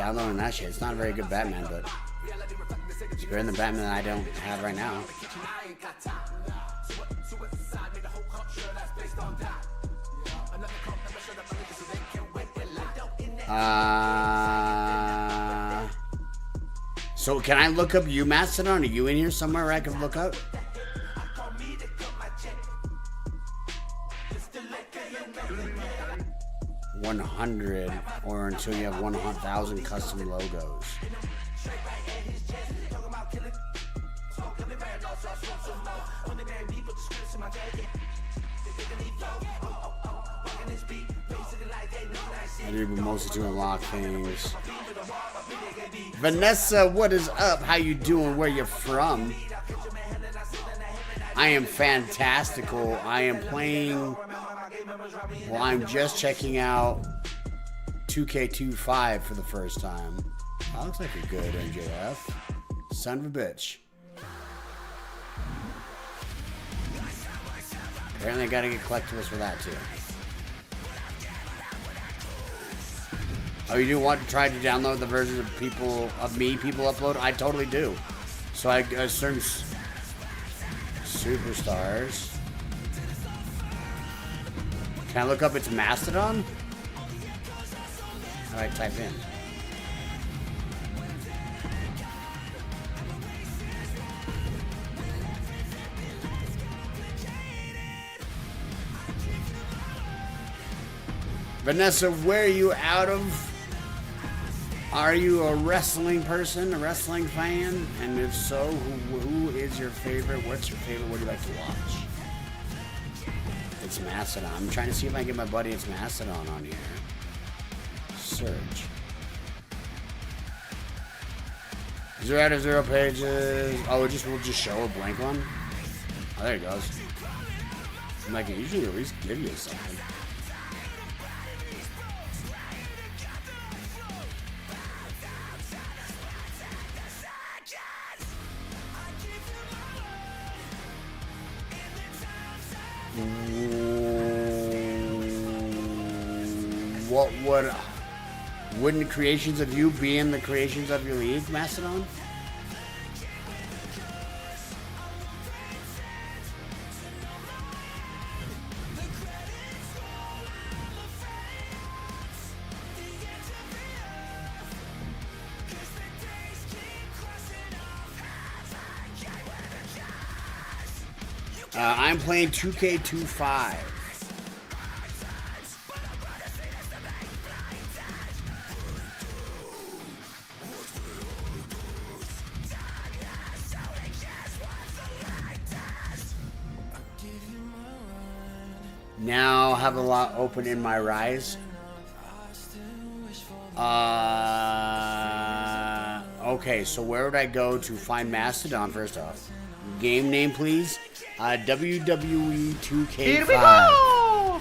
downloading that shit. It's not a very good Batman, but it's better than the Batman that I don't have right now. So can I look up you, Mastodon? Are you in here somewhere where I can look up? $100 or until you have 100,000 custom logos. I do mostly to unlock things. Vanessa, what is up? How you doing? Where you from? I am fantastical. I am playing. Well, I'm just checking out 2K25 for the first time. That looks like a good MJF. Son of a bitch. Apparently I gotta get collectibles for that too. Oh, you do want to try to download the versions of people upload? I totally do. So I certain superstars. Can I look up its Mastodon? How do I type in? Vanessa, where are you out of? Are you a wrestling person, a wrestling fan? And if so, who is your favorite? What's your favorite? What do you like to watch? It's Mastodon. I'm trying to see if I can get my buddy It's Mastodon on here. Search. 0 out of 0 pages. Oh, we'll just show a blank one. Oh, there it goes. I'm like, usually at least give you something. Wouldn't creations of you be in the creations of your league, Mastodon? I'm playing 2K25. Now have a lot open in my Rise. Okay, so where would I go to find Mastodon first off? Game name, please. WWE 2K5. Here we go!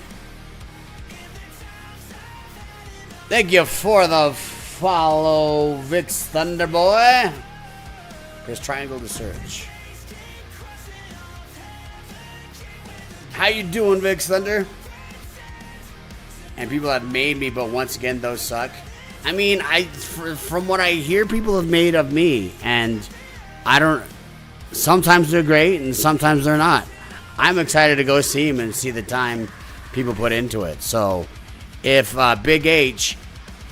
Thank you for the follow, Vix Thunderboy. Press triangle to search. How you doing, Vix Thunder? And people have made me, but once again, those suck. I mean, from what I hear, people have made of me, and I don't. Sometimes they're great, and sometimes they're not. I'm excited to go see them and see the time people put into it. So, if Big H,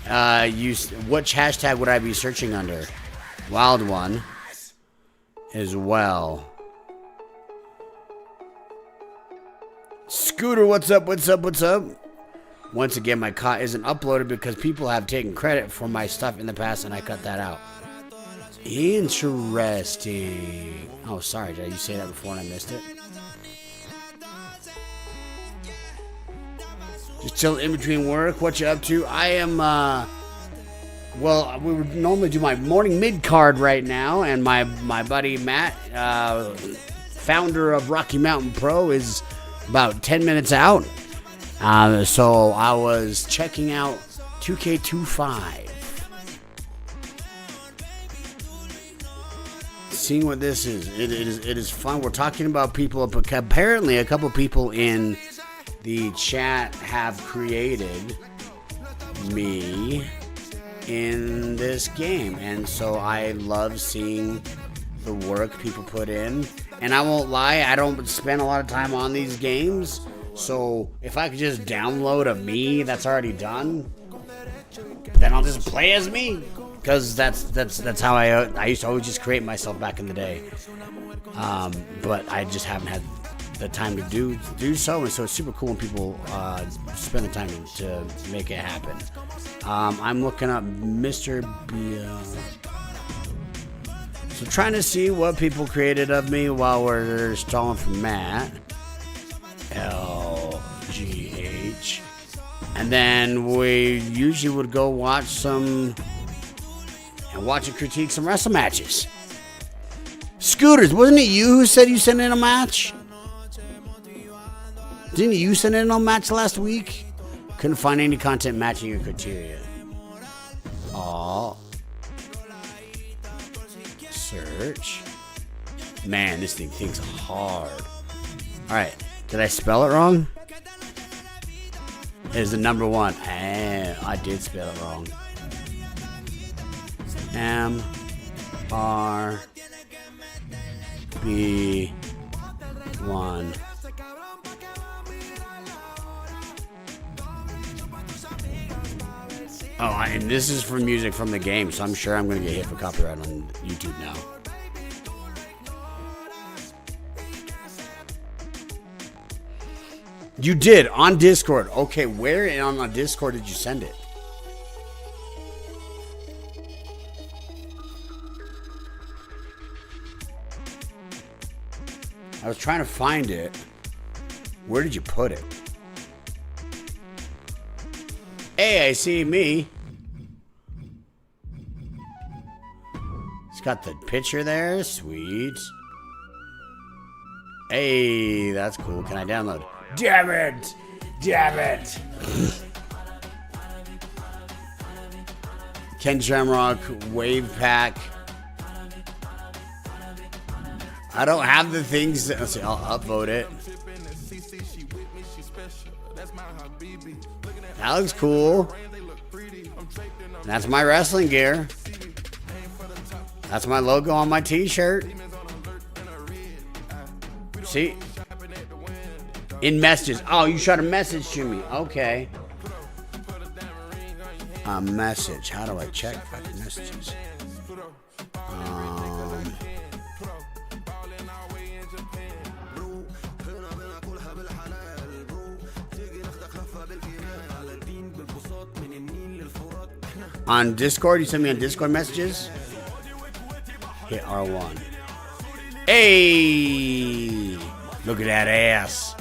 which hashtag would I be searching under? Wild One, as well. Scooter, what's up? What's up? What's up? Once again, my COT isn't uploaded because people have taken credit for my stuff in the past, and I cut that out. Interesting. Oh, sorry. Did you say that before and I missed it? Just chill in between work. What you up to? I am, well, we would normally do my morning mid-card right now, and my buddy Matt, founder of Rocky Mountain Pro, is about 10 minutes out. So I was checking out 2K25. Seeing what this is. It is fun. We're talking about people. Apparently, a couple people in the chat have created me in this game. And so I love seeing the work people put in. And I won't lie, I don't spend a lot of time on these games. So if I could just download a me that's already done, then I'll just play as me. Because that's how I used to always just create myself back in the day. But I just haven't had the time to do so, and so it's super cool when people spend the time to make it happen. I'm looking up Mr. BL. So trying to see what people created of me while we're stalling for Matt. LGH. And then we usually would go watch and critique some wrestle matches. Scooters, wasn't it you who said you sent in a match? Didn't you send in a match last week? Couldn't find any content matching your criteria. Aw. Search. Man, this thing thinks hard. Alright, did I spell it wrong? It's the number 1. I did spell it wrong. MRB1. Oh, and this is for music from the game, so I'm sure I'm going to get hit for copyright on YouTube now. You did, on Discord. Okay, where on Discord did you send it? I was trying to find it. Where did you put it? Hey, I see me. It's got the picture there. Sweet. Hey, that's cool. Can I download? Damn it! Damn it! Ken Shamrock, Wave Pack. I don't have the things. Let's see, I'll upvote it. That looks cool. That's my wrestling gear. That's my logo on my t-shirt. See? In messages. Oh, you shot a message to me. Okay. A message. How do I check fucking messages? On Discord? You sent me on Discord messages? Hit R1. Hey! Look at that ass.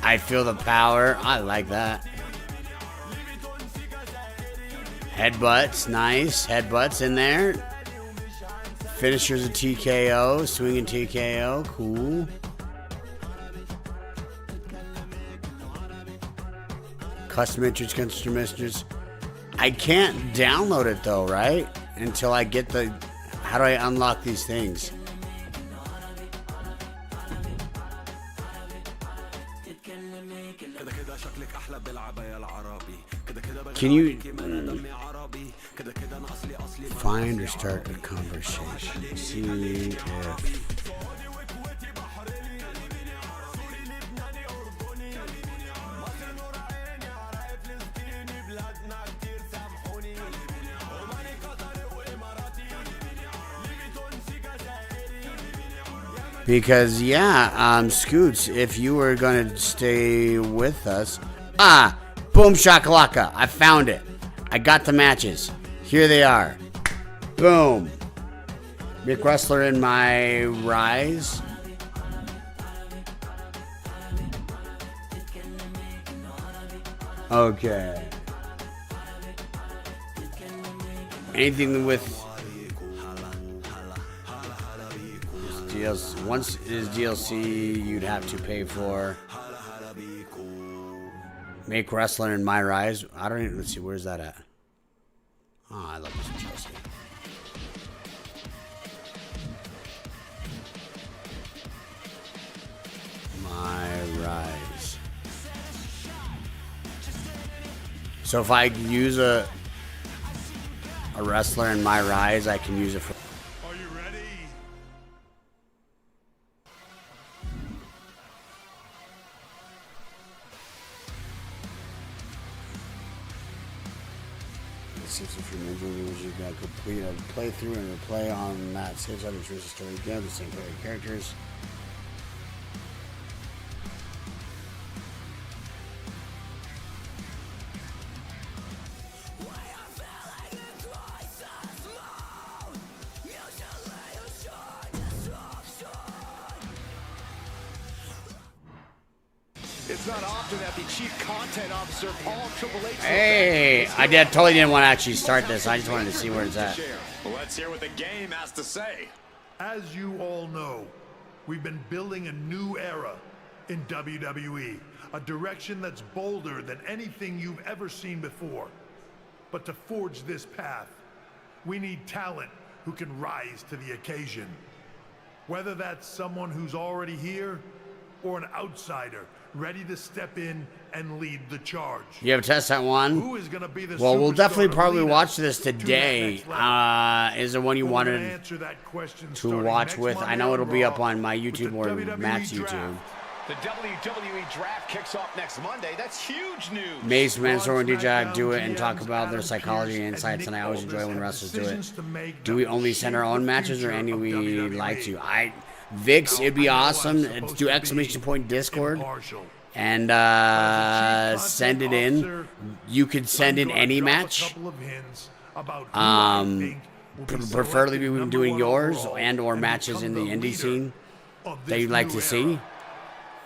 I feel the power. I like that. Headbutts. Nice. Headbutts in there. Finishers of TKO. Swinging TKO. Cool. Custom entries, custom messages. I can't download it though, right? Until I get the... How do I unlock these things? Can you... find or start a conversation. See if... Because, yeah, Scoots, if you were going to stay with us... Boom shakalaka. I found it. I got the matches. Here they are. Boom. Big Wrestler in my rise. Okay. Anything with... DLC. Once it is DLC, you'd have to pay for. Make Wrestler in my rise. I don't even. Let's see. Where's that at? Oh, I love this Chelsea. My rise. So if I use a wrestler in my rise, I can use it for. Are you ready? Let's see if you're mentioning you got complete a playthrough and a play on that saves others choose the story again, the same player characters. It's not often that the chief content officer, Paul Triple H. Hey, totally didn't want to actually start this. I just wanted to see where it's at. Well, let's hear what the game has to say. As you all know, we've been building a new era in WWE, a direction that's bolder than anything you've ever seen before. But to forge this path, we need talent who can rise to the occasion. Whether that's someone who's already here or an outsider ready to step in and lead the charge. You have a test that one? Who is going to be the Well, we'll definitely probably watch this to today. Is the one you wanted to watch with? I know it'll be up on my YouTube or Matt's YouTube. The WWE Draft kicks off next Monday. That's huge news. Mace, Mansoor, and DJ do it and talk about their psychology and insights, and I always enjoy when wrestlers do it. Do we only send our own matches or any we like to? Vix, it'd be awesome. Do exclamation point Discord and send it in. You could send in any match. Preferably we would be doing yours and or matches in the indie scene that you'd like to see.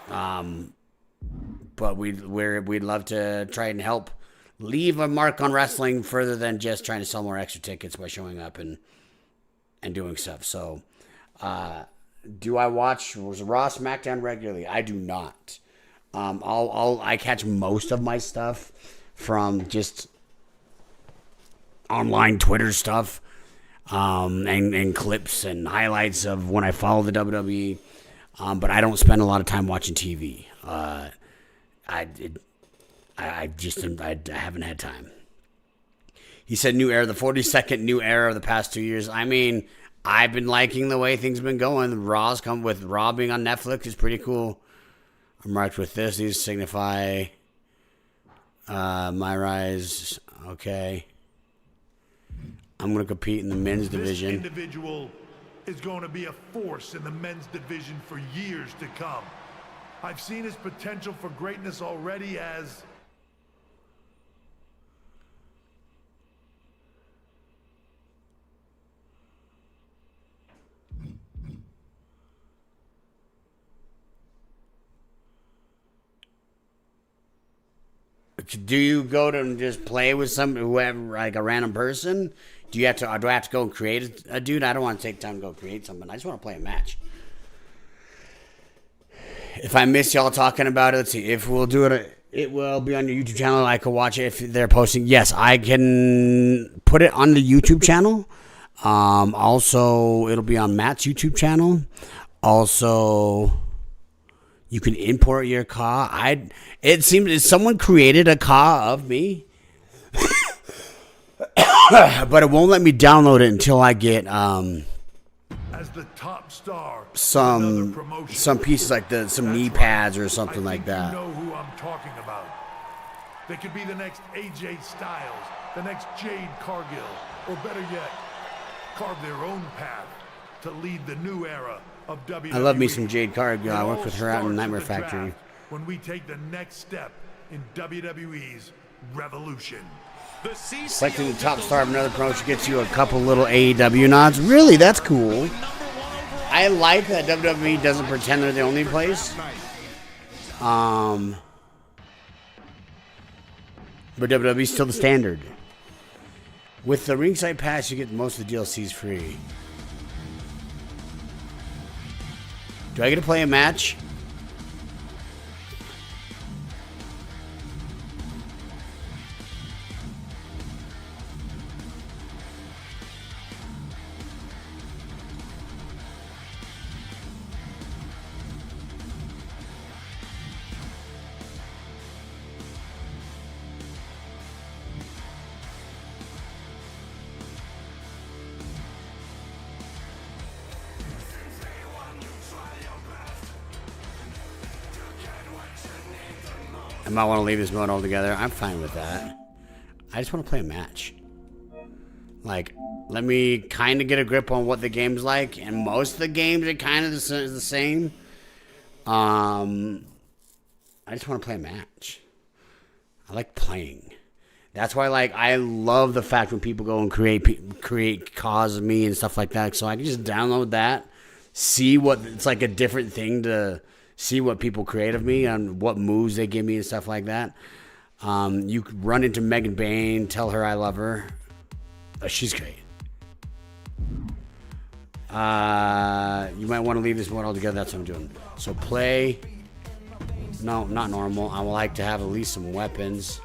But we'd love to try and help leave a mark on wrestling further than just trying to sell more extra tickets by showing up and doing stuff. So, do I watch Raw, SmackDown regularly? I do not. I catch most of my stuff from just online Twitter stuff, and clips and highlights of when I follow the WWE. But I don't spend a lot of time watching TV. I haven't had time. He said new era, the 42nd new era of the past 2 years. I mean, I've been liking the way things have been going. Raw's come with Raw being on Netflix is pretty cool. I'm marked with this. These signify my rise. Okay. I'm going to compete in the men's division. This individual is going to be a force in the men's division for years to come. I've seen his potential for greatness already as... Do you go to and just play with whoever, like a random person? Do I have to go and create a dude? I don't want to take time to go create something. I just want to play a match. If I miss y'all talking about it, let's see. If we'll do it, it will be on your YouTube channel. I can watch it if they're posting. Yes, I can put it on the YouTube channel. Also, it'll be on Matt's YouTube channel. Also, you can import your car. It seems someone created a car of me. But it won't let me download it until I get as the top star some pieces like some knee pads or something like that. You know who I'm talking about. They could be the next AJ Styles, the next Jade Cargill, or better yet, carve their own path to lead the new era of WWE. I love me some Jade Cargill. I worked with her out in Nightmare Factory. When we take the next step in WWE's revolution. Selecting the top star of another promotion gets you a couple little AEW nods. Really, that's cool. I like that WWE doesn't pretend they're the only place. But WWE's still the standard. With the ringside pass, you get most of the DLCs free. Do I get to play a match? I might want to leave this mode altogether. I'm fine with that. I just want to play a match. Like, let me kind of get a grip on what the game's like, and most of the games are kind of the same. I just want to play a match. I like playing. That's why, like, I love the fact when people go and create cause of me and stuff like that. So I can just download that, see what it's like a different thing to see what people create of me and what moves they give me and stuff like that. You could run into Megan Bain, tell her I love her. She's great. You might want to leave this one altogether. That's what I'm doing. So play. No, not normal. I would like to have at least some weapons.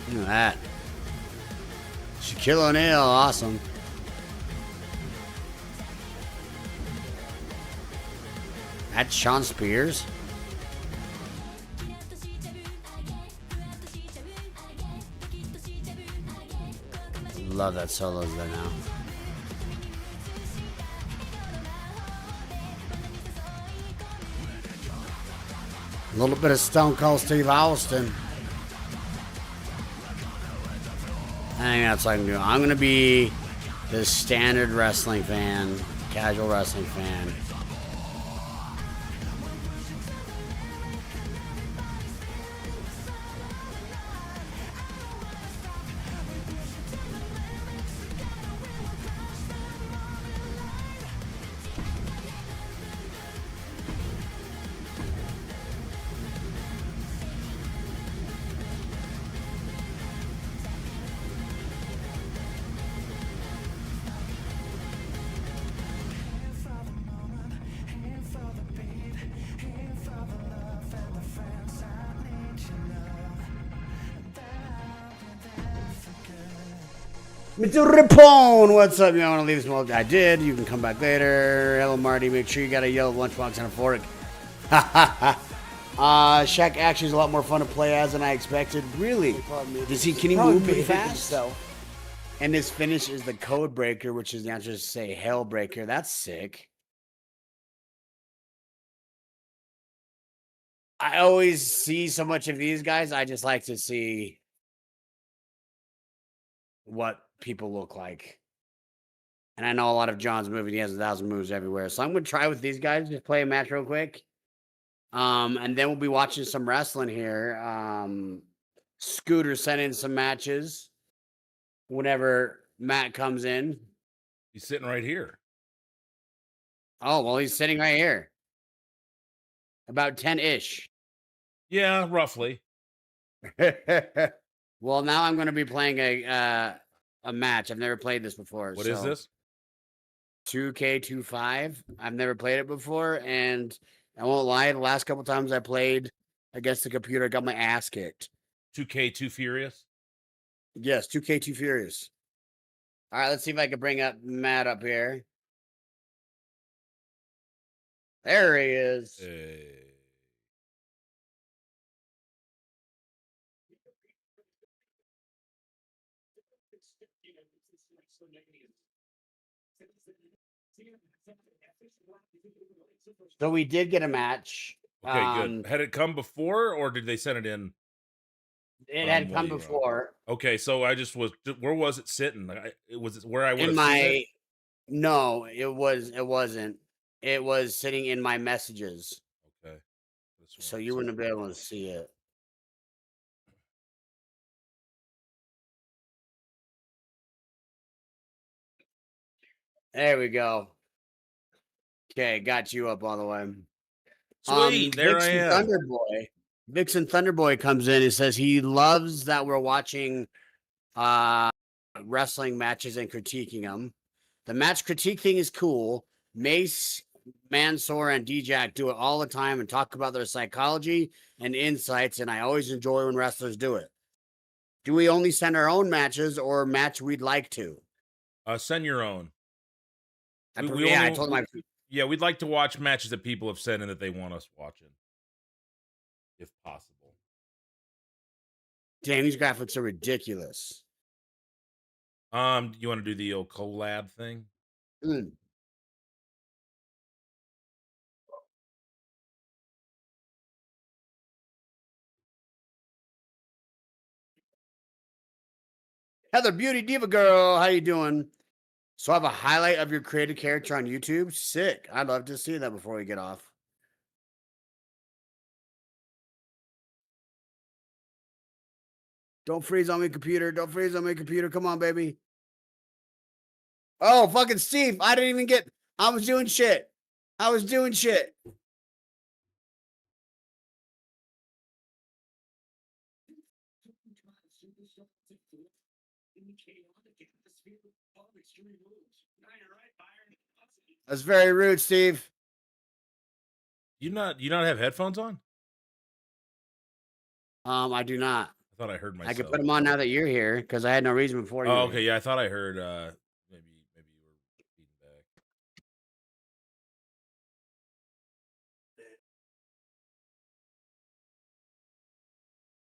Look at that. Shaquille O'Neal, awesome. That's Sean Spears. Love that solos there now. A little bit of Stone Cold Steve Austin. I think that's what I can do. I'm going to be the standard wrestling fan, casual wrestling fan. Mr. Ripon, what's up? You want to leave this one? I did. You can come back later. Hello, Marty. Make sure you got a yellow lunchbox and a fork. Shaq actually is a lot more fun to play as than I expected. Really? Does he? Can he move pretty fast? And his finish is the Code Breaker, which is the answer to say Hellbreaker. That's sick. I always see so much of these guys. I just like to see what people look like. And I know a lot of John's movies. He has 1,000 moves everywhere. So I'm going to try with these guys. Just play a match real quick. And then we'll be watching some wrestling here. Scooter sent in some matches whenever Matt comes in. He's sitting right here. Oh, well, he's sitting right here. About 10-ish. Yeah, roughly. Well, now I'm going to be playing a match. I've never played this before. What is this? 2K25. I've never played it before, and I won't lie. The last couple times I played against the computer, I got my ass kicked. 2K Too Furious? Yes, 2K2 Furious. All right, let's see if I can bring up Matt up here. There he is. So we did get a match. Okay, good. Had it come before, or did they send it in? It had come before. Okay, so I just was. Where was it sitting? It was where I would In have my. seen it? No, it wasn't. It was sitting in my messages. Okay. So you wouldn't be able to see it. There we go. Okay, got you up all the way. Sweet, there I am. Vixen Thunderboy comes in and says he loves that we're watching wrestling matches and critiquing them. The match critique thing is cool. Mace Mansoor and D-Jack do it all the time and talk about their psychology and insights, and I always enjoy when wrestlers do it. Do we only send our own matches or match we'd like to? Send your own. We Yeah, only I told him yeah, we'd like to watch matches that people have sent in that they want us watching, if possible. damn, these graphics are ridiculous. You want to do the old collab thing? Mm. Heather Beauty Diva Girl, how you doing? So I have a highlight of your created character on YouTube. Sick. I'd love to see that before we get off. Don't freeze on me, computer. Don't freeze on me, computer. Come on, baby. Oh, fucking Steve. I didn't even get. I was doing shit. I was doing shit. That's very rude, Steve. You not have headphones on? I do not. I thought I heard I could myself. put them on now that you're here because I had no reason before you. Oh, were okay. here. Yeah, I thought I heard maybe you were feeding back.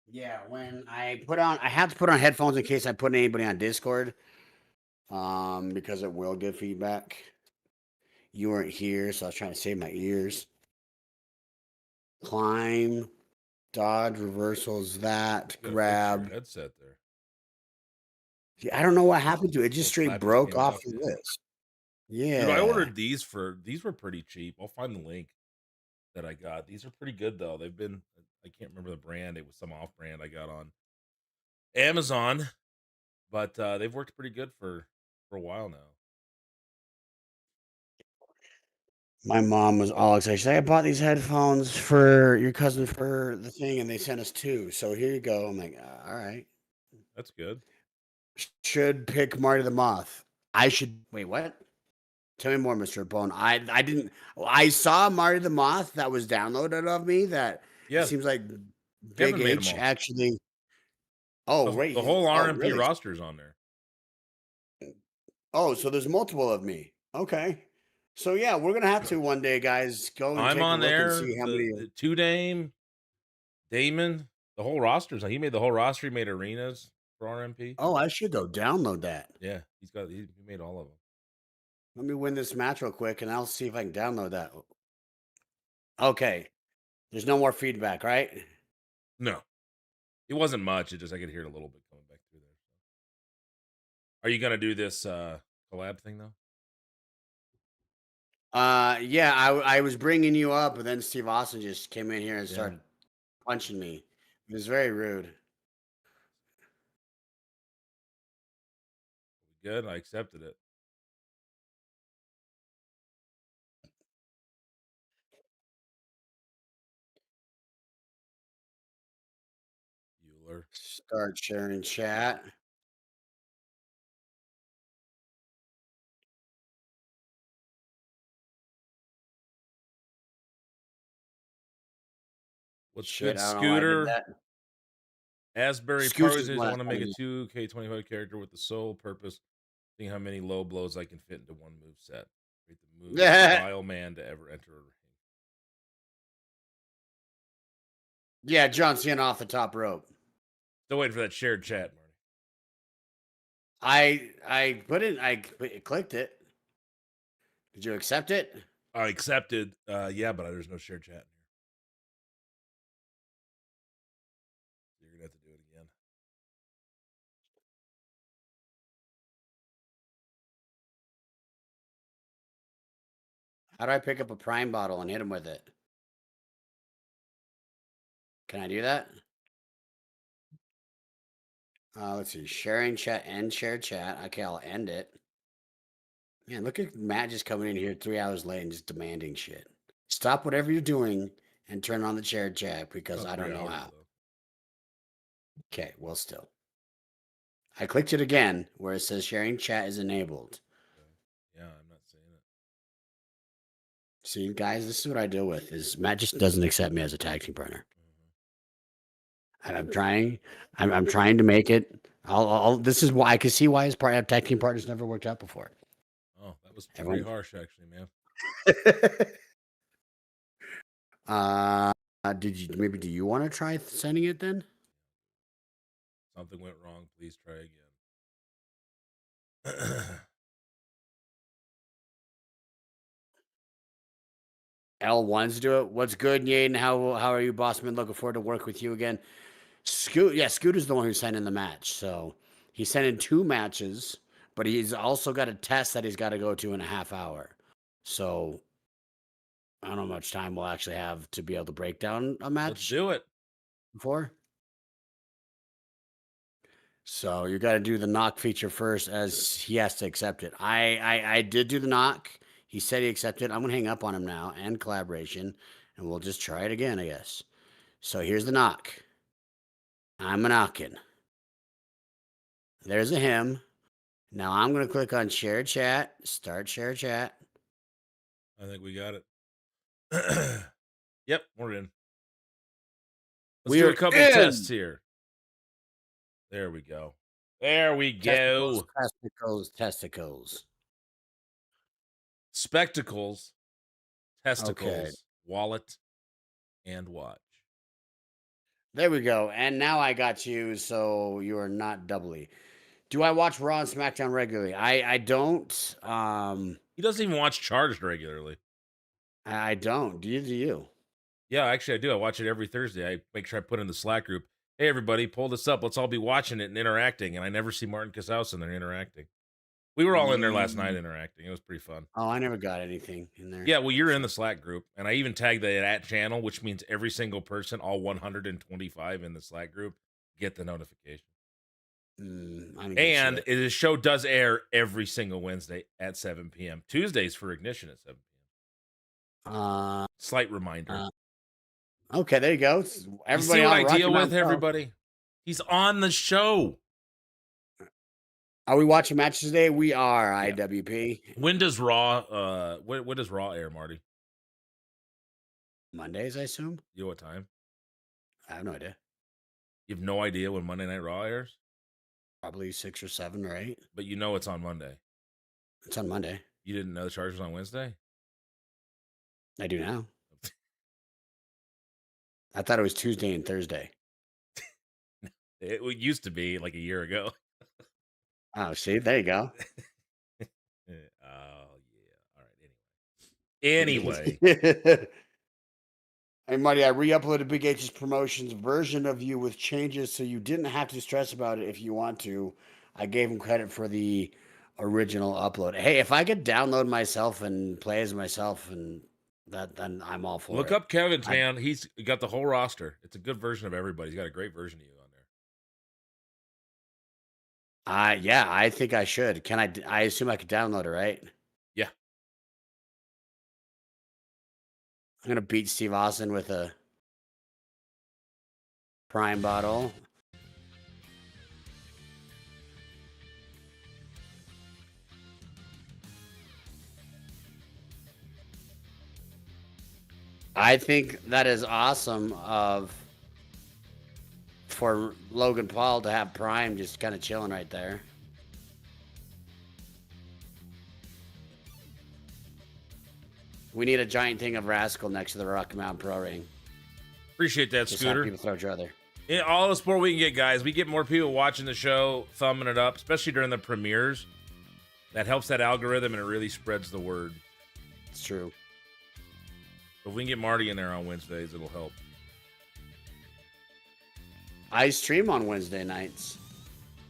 Yeah, when I have to put on headphones in case I put anybody on Discord. Because it will give feedback. You weren't here, so I was trying to save my ears. Climb, dodge, reversals, that, You gotta fix your grab. headset there. Yeah, I don't know what happened to it. It just Little straight slappy broke came off off. the Yeah. list. Dude, I Yeah. ordered these were pretty cheap. I'll find the link that I got. These are pretty good though. They've been I can't remember the brand. It was some off brand I got on Amazon, but they've worked pretty good for a while now. My mom was all excited. She said, I bought these headphones for your cousin for the thing, and they sent us two. So here you go. I'm like, all right. That's good. Should pick Marty the Moth. I should wait, what? Tell me more, Mr. Bone. I didn't I saw Marty the Moth that was downloaded of me that it Yeah, seems like Big Kevin made them H all. actually. Oh, right. The whole Oh, RMP really? roster is on there. Oh, so there's multiple of me. Okay. So yeah, we're gonna have to one day, guys, go and I'm take a on look and there. see how many. The two Damon, the whole roster's he made the whole roster. He made arenas for RMP. Oh, I should go download that. Yeah, he made all of them. Let me win this match real quick, and I'll see if I can download that. Okay. There's no more feedback, right? No, it wasn't much. It just I could hear it a little bit coming back through there. Are you gonna do this collab thing though? Yeah, I was bringing you up, but then Steve Austin just came in here and Yeah. started punching me. It was very rude. Good. I accepted it. Bueller. Start sharing chat. What's Shit, good, I don't know why I did Scooter? that. Asbury Scooch Party is says what I I want to thought make a it 2K25 character with the sole purpose, seeing how many low blows I can fit into one move set. Create the most was. vile man to ever enter a ring. Yeah, John Cena off the top rope. Still waiting for that shared chat, Marty. I put it. Clicked it. Did you accept it? I accepted. Yeah, but there's no shared chat in here. You're gonna have to do it again. How do I pick up a prime bottle and hit him with it? Can I do that? Let's see. Sharing chat and share chat. Okay, I'll end it. Man, look at Matt just coming in here 3 hours late and just demanding shit. Stop whatever you're doing and turn on the shared chat because About I don't 3 know hours, how. though. Okay, well, still. I clicked it again where it says sharing chat is enabled. Okay. Yeah, I'm not saying it. See, guys, this is what I deal with: is Matt just doesn't accept me as a tag team partner. And I'm trying. I'm trying to make it. This is why I can see why his tag team partners never worked out before. Oh, that was pretty Everyone. harsh, actually, man. Did you maybe? Do you want to try sending it then? Something went wrong. Please try again. L1s do it. What's good, Yaden? How are you, Bossman? Looking forward to work with you again. Scooter's the one who sent in the match. So he sent in 2 matches, but he's also got a test that he's got to go to in a half hour. So I don't know how much time we'll actually have to be able to break down a match. Let's do it. Before. So you got to do the knock feature first, as he has to accept it. I did do the knock. He said he accepted. I'm gonna hang up on him now and collaboration, and we'll just try it again, I guess. So here's the knock. I'm a knocking. There's a him. Now I'm gonna click on share chat. Start share chat. I think we got it. Yep, we're in. Let's do a couple tests here. There we go. There we go. Testicles. Spectacles, testicles, Okay. wallet, and watch. There we go. And now I got you, so you are not doubly. Do I watch Raw and SmackDown regularly? I don't. He doesn't even watch Charged regularly. I don't. Do you? Yeah, actually, I do. I watch it every Thursday. I make sure I put in the Slack group. Hey, everybody, pull this up. Let's all be watching it and interacting. And I never see Martin Casausen there interacting. We were all in there last night interacting. It was pretty fun. Oh, I never got anything in there. Yeah, well, you're in the Slack group, and I even tagged the @channel, which means every single person, all 125 in the Slack group, get the notification. And the show does air every single Wednesday at 7 p.m. Tuesdays for Ignition at 7 p.m. Slight reminder. Okay, there you go. Everybody, you see what I deal with, everybody? He's on the show. Are we watching matches today? We are, yeah. IWP. When does Raw when does Raw air, Marty? Mondays, I assume. You know what time? I have no idea. You have no idea when Monday Night Raw airs? Probably 6 or 7 or 8. But you know it's on Monday. It's on Monday. You didn't know the Chargers on Wednesday? I do now. I thought it was Tuesday and Thursday. It used to be like a year ago. Oh, see, there you go. Oh, yeah. All right. Anyway. Hey, Marty, I re-uploaded Big H's Promotions version of you with changes, so you didn't have to stress about it if you want to. I gave him credit for the original upload. Hey, if I could download myself and play as myself, and then I'm all for it. Look up Kevin's, man. He's got the whole roster. It's a good version of everybody. He's got a great version of you on there. Yeah, I think I should. Can I assume I could download it, right? Yeah. I'm going to beat Steve Austin with a Prime bottle. I think that is awesome for Logan Paul to have Prime just kind of chilling right there. We need a giant thing of Rascal next to the Rocky Mountain Pro Ring. Appreciate that, just Scooter. People throw each other. In all the support we can get, guys. We get more people watching the show, thumbing it up, especially during the premieres. That helps that algorithm, and it really spreads the word. It's true. If we can get Marty in there on Wednesdays, it'll help. I stream on Wednesday nights.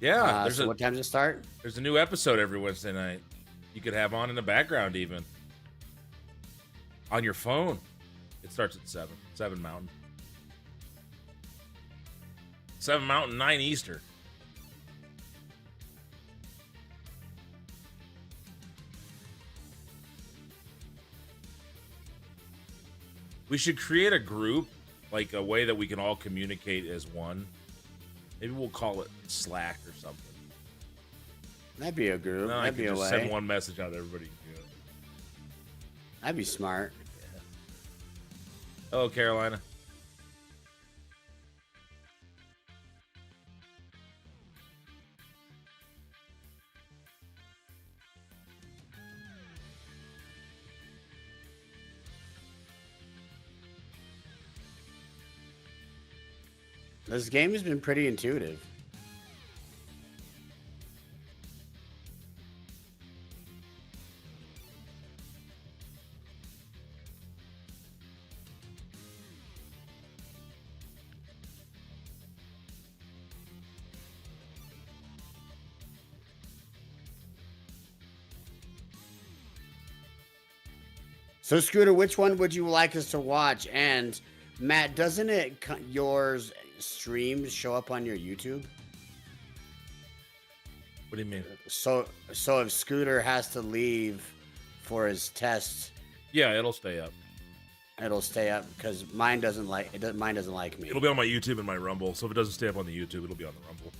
Yeah. So what time does it start? There's a new episode every Wednesday night. You could have on in the background even. On your phone. It starts at 7 Mountain. 7 Mountain, 9 Eastern. We should create a group, like a way that we can all communicate as one. Maybe we'll call it Slack or something. That'd be a group. No, That'd be a way. Send one message out, everybody can do it. That'd be smart. Hello, Carolina. This game has been pretty intuitive. So, Scooter, which one would you like us to watch? And Matt, doesn't yours streams show up on your YouTube? What do you mean? So if Scooter has to leave for his test, Yeah, it'll stay up. it'll stay up because mine doesn't like it. Mine doesn't like me. It'll be on my YouTube and my Rumble. So if it doesn't stay up on the YouTube, it'll be on the Rumble.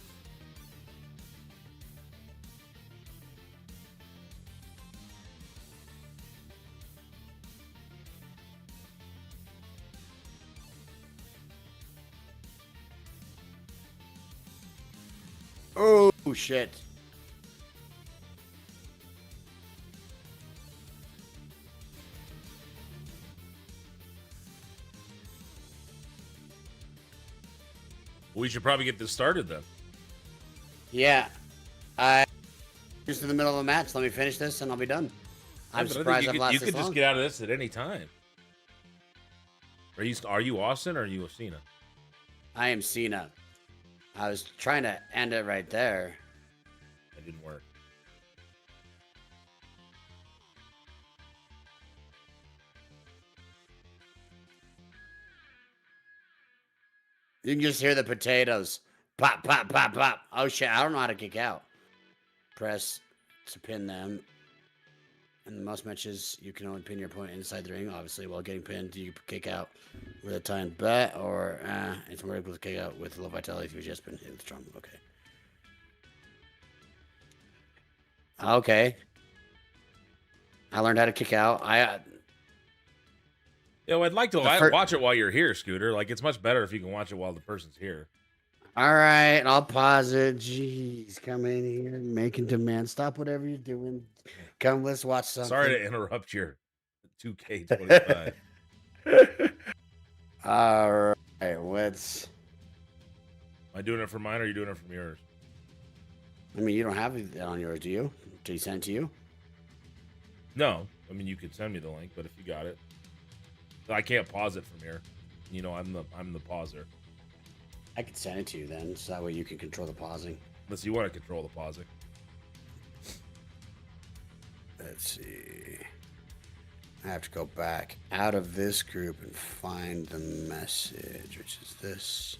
Oh shit! We should probably get this started then. Yeah, just in the middle of a match. Let me finish this and I'll be done. I'm But I think surprised I've you lasted could this long. just get out of this at any time. Are you Austin or are you Cena? I am Cena. I was trying to end it right there. That didn't work. You can just hear the potatoes. Pop, pop, pop, pop. Oh shit, I don't know how to kick out. Press to pin them. In most matches, you can only pin your opponent inside the ring. Obviously, while getting pinned, you kick out with a timed bet, or it's more able to kick out with low vitality if you just been hit with strong. Okay. Okay. I learned how to kick out. Yeah, well, I'd like to The watch it while you're here, Scooter. Like, it's much better if you can watch it while the person's here. All right, I'll pause it. Jeez, come in here, making demands. Stop whatever you're doing. Come, let's watch something. Sorry to interrupt your 2K25. All right, let's. Am I doing it for mine or are you doing it from yours? I mean, you don't have it on yours, do you? Did he send it to you? No. I mean, you could send me the link, but if you got it. I can't pause it from here. You know, I'm the pauser. I could send it to you then, so that way you can control the pausing. Unless you want to control the pausing. Let's see. I have to go back out of this group and find the message, which is this.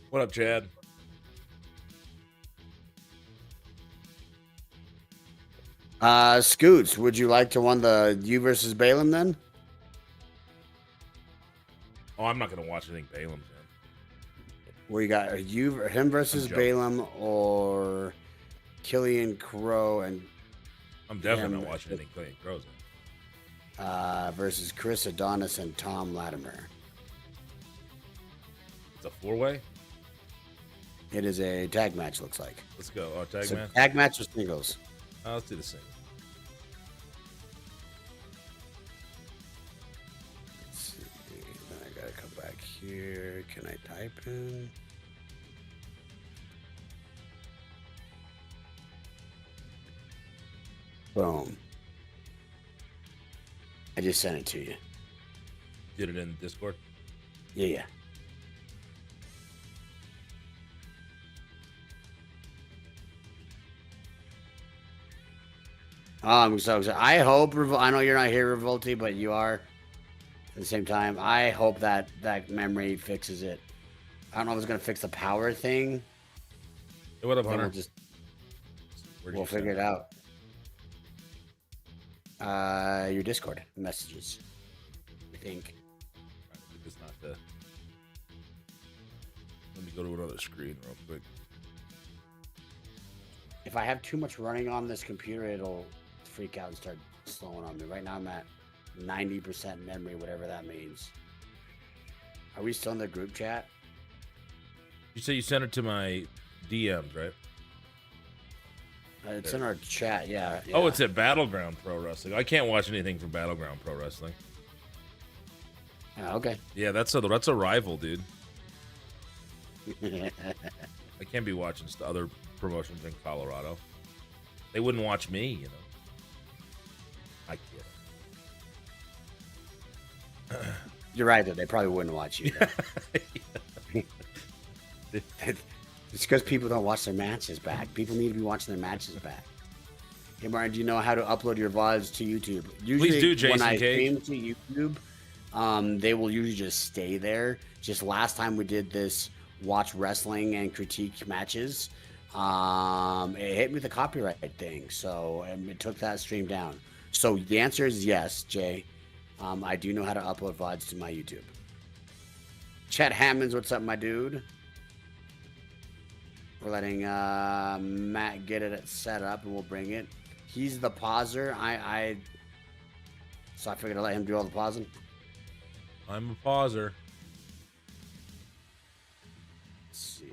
What up, Chad? Scoots, would you like to win the you versus Balaam then? Oh, I'm not going to watch anything Balaam's in. Where you got him versus Balaam or Killian Crow and I'm definitely not watching anything Killian Crow's in. Versus Chris Adonis and Tom Latimer. It's a 4-way? It is a tag match, looks like. Let's go. Oh, tag match? Tag match or singles? Let's do the single. Let's see. Then I gotta come back here. Can I type in? Boom. I just sent it to you. Did it in Discord? Yeah. I'm so excited. I hope, I know you're not here, Revolty, but you are. At the same time, I hope that memory fixes it. I don't know if it's going to fix the power thing. Hey, what up, Then Hunter? We'll figure it out. Your Discord messages, I think. It's not the... Let me go to another screen real quick. If I have too much running on this computer, it'll freak out and start slowing on me. Right now I'm at 90% memory, whatever that means. Are we still in the group chat? You say you sent it to my DMs, right? It's in our chat, yeah. Oh, it's at Battleground Pro Wrestling. I can't watch anything from Battleground Pro Wrestling. Oh, okay. Yeah, that's a rival, dude. I can't be watching other promotions in Colorado. They wouldn't watch me, you know. I kid. You're right, though. They probably wouldn't watch you. It's because people don't watch their matches back. People need to be watching their matches back. Hey, Martin, do you know how to upload your VODs to YouTube? Usually, Please do, Jason when I Cage. stream to YouTube, they will usually just stay there. Just last time we did this watch wrestling and critique matches, it hit me with the copyright thing, so it took that stream down. So the answer is yes, Jay. I do know how to upload VODs to my YouTube. Chet Hammonds, what's up, my dude? We're letting Matt get it set up, and we'll bring it. He's the pauser. So I figured I'd let him do all the pausing. I'm a pauser. Let's see.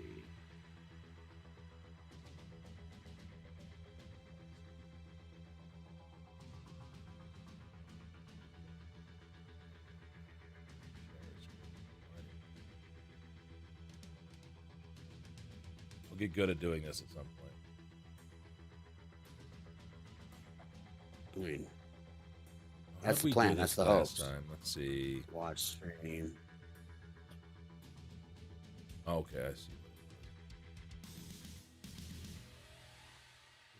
We'll get good at doing this at some point. I mean, How that's did the we plan. do That's this the last hope. time. Let's see. Watch stream. Okay, I see.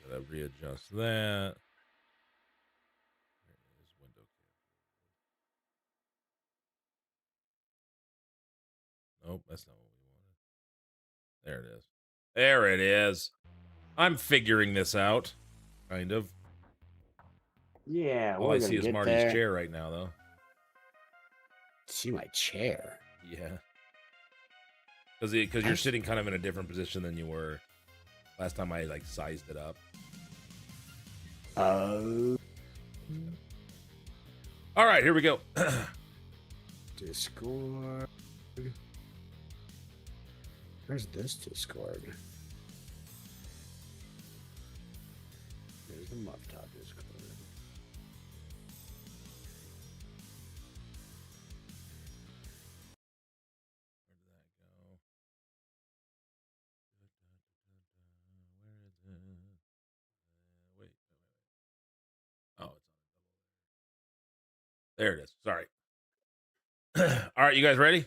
Gotta readjust that. There it is, window capture. Nope, that's not what we wanted. There it is. There it is. I'm figuring this out. Kind of. Yeah, All we're I gonna see is get Marty's there. chair right now, though. See my chair. Yeah. Because you're sitting kind of in a different position than you were last time I like sized it up. All right, here we go. Discord. Where's this Discord? There's the Moth Top Discord. Where is it? Wait. Oh, it's on. There it is. Sorry. All right, you guys ready?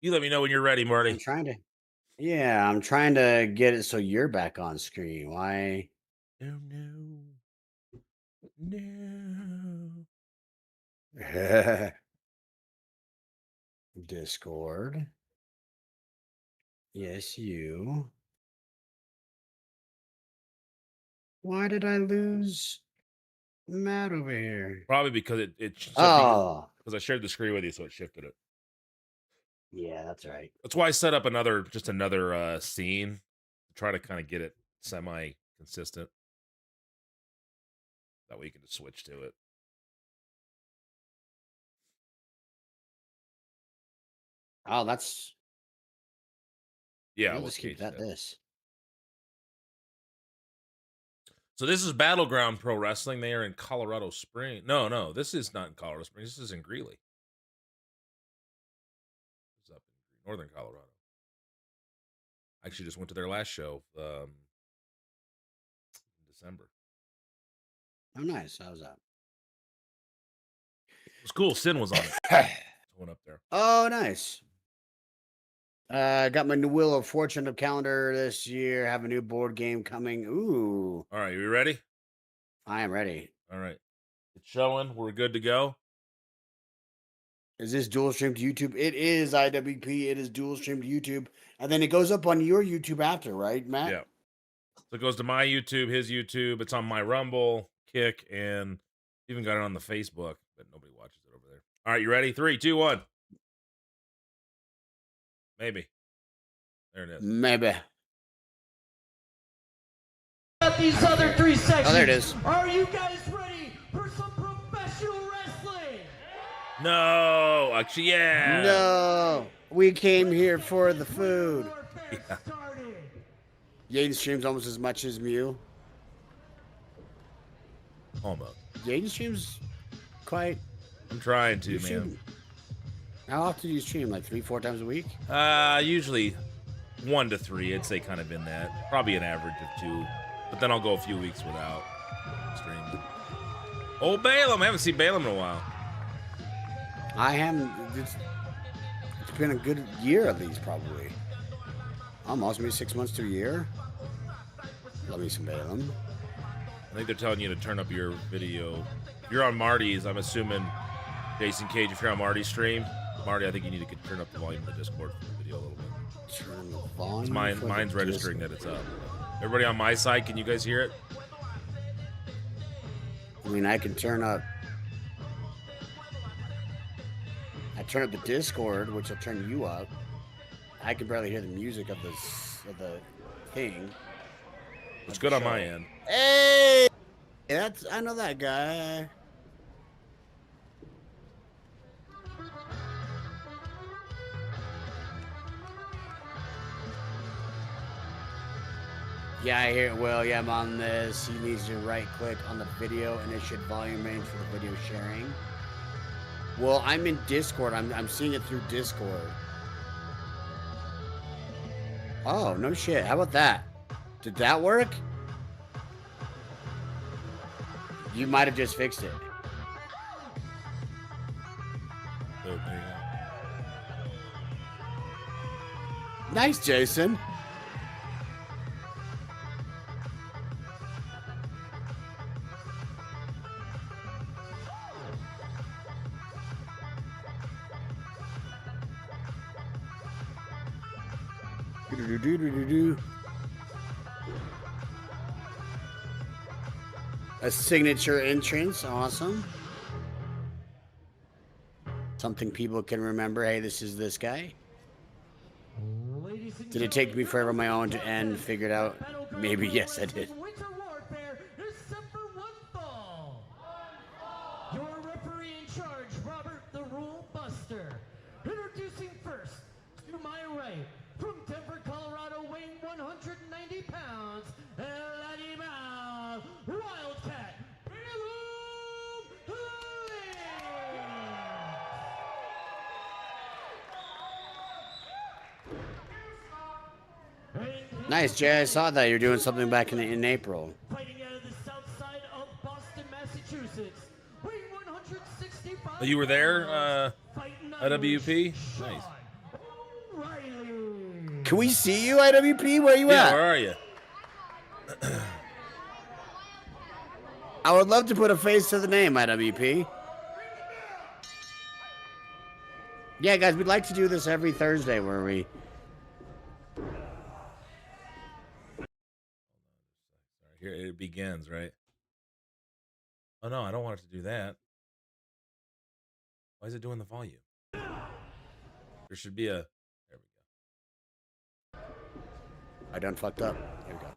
You let me know when you're ready, Marty. I'm trying to get it so you're back on screen. Why? Oh no. No. Discord. Yes, you. Why did I lose Matt over here? Probably because because Oh, I shared the screen with you, so it shifted it. yeah, that's right. That's why I set up another scene to try to kind of get it semi consistent. That way you can just switch to it. Oh, that's. Yeah, I'll we'll just keep cage that this. So this is Battleground Pro Wrestling. They are in Colorado Springs. No, this is not in Colorado Springs. This is in Greeley. It's up in northern Colorado. I actually just went to their last show in December. Oh, nice. How's that? It was cool. Sin was on it. So went up there. Oh, nice. Got my new Wheel of Fortune of calendar this year. Have a new board game coming. Ooh. All right, you ready? I am ready. All right. It's showing. We're good to go. Is this dual stream to YouTube? It is IWP. It is dual stream to YouTube. And then it goes up on your YouTube after, right, Matt? Yeah. So it goes to my YouTube, his YouTube. It's on my Rumble, Kick, and even got it on the Facebook, but nobody watches it over there. All right, you ready? 3, 2, 1. Maybe. There it is. Maybe. At these other 3 sections. Oh, there it is. Are you guys ready for some professional wrestling? No, actually, yeah. No, we came here for the food. Yeah. Yaden streams almost as much as Mew. Almost. Yaden streams quite. I'm trying to, You man. stream- How often do you stream? Like 3-4 times a week? Usually 1 to 3. I'd say kind of in that. Probably an average of 2. But then I'll go a few weeks without streaming. Oh, Balaam. I haven't seen Balaam in a while. I haven't. It's been a good year at least, probably. Almost maybe 6 months to a year. Love me some Balaam. I think they're telling you to turn up your video. If you're on Marty's, I'm assuming, Jason Cage, if you're on Marty's stream, Marty, I think you need to turn up the volume of the Discord for the video a little bit. Turn the volume. It's for mine's the registering Discord. that it's up. Everybody on my side, can you guys hear it? I mean, I can turn up. I turn up the Discord, which will turn you up. I can barely hear the music of the thing. It's good on my end. Hey, I know that guy. Yeah, I hear. Well, yeah, I'm on this. He needs to right click on the video and it should volume range for the video sharing. Well, I'm in Discord. I'm seeing it through Discord. Oh, no shit. How about that? Did that work? You might have just fixed it. So, there you go. Nice, Jason. Do-do-do-do-do-do. A signature entrance, awesome. Something people can remember. Hey, this is this guy. Did it take me forever on my own to end? Figure it out? Maybe yes, I did. Winter Warfare is set for one fall. Your referee in charge, Robert the Rule Buster. Introducing first, to my right, from Denver, Colorado, weighing 190 pounds, El Animal Wildcat, Balaam Lynch. Nice, Jay. I saw that you're doing something back in April. Fighting out of the south side of Boston, Massachusetts, weighing 165 Oh, you were there, fighting IWP? Sean Nice. O'Reilly. Can we see you, IWP? Where you Yeah, at? where are you? I would love to put a face to the name, IWP. Yeah, guys, we'd like to do this every Thursday where we... Here it begins, right? Oh no, I don't want it to do that. Why is it doing the volume? There should be a. There we go. I done fucked up. Here we go.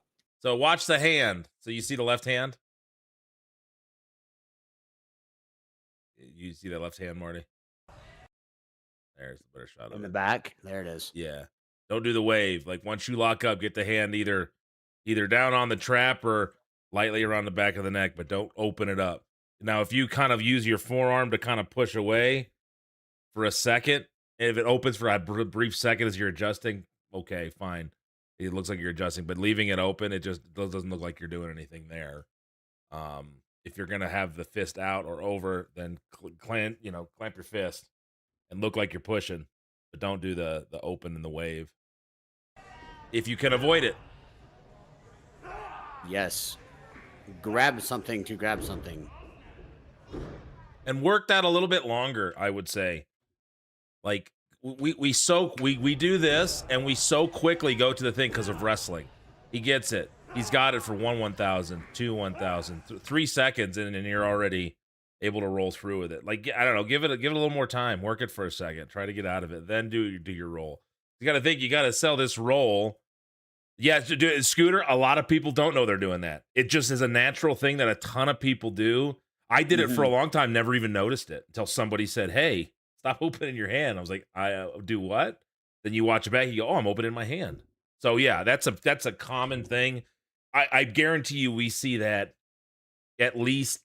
So watch the hand. So you see the left hand? You see the left hand, Marty? There's a better shot In of the it. back. There it is. Yeah. Don't do the wave. Like once you lock up, get the hand either down on the trap or lightly around the back of the neck, but don't open it up. Now, if you kind of use your forearm to kind of push away for a second, if it opens for a brief second as you're adjusting, okay, fine. It looks like you're adjusting, but leaving it open, it just doesn't look like you're doing anything there. If you're gonna have the fist out or over, then clamp your fist and look like you're pushing, but don't do the open and the wave. If you can avoid it. Yes. Grab something to grab something. And work that a little bit longer, I would say. Like we do this and we so quickly go to the thing because of wrestling. He gets it. He's got it for 1,000, 2 1,000, 3 seconds, and you're already able to roll through with it. Like I don't know, give it a little more time. Work it for a second. Try to get out of it. Then do your roll. You got to think you got to sell this role. Yeah, to do it, Scooter, a lot of people don't know they're doing that. It just is a natural thing that a ton of people do. I did it for a long time, never even noticed it until somebody said, "Hey, stop opening your hand." I was like, "I do what?" Then you watch it back, you go, "Oh, I'm opening my hand." So yeah, that's a common thing. I guarantee you, we see that at least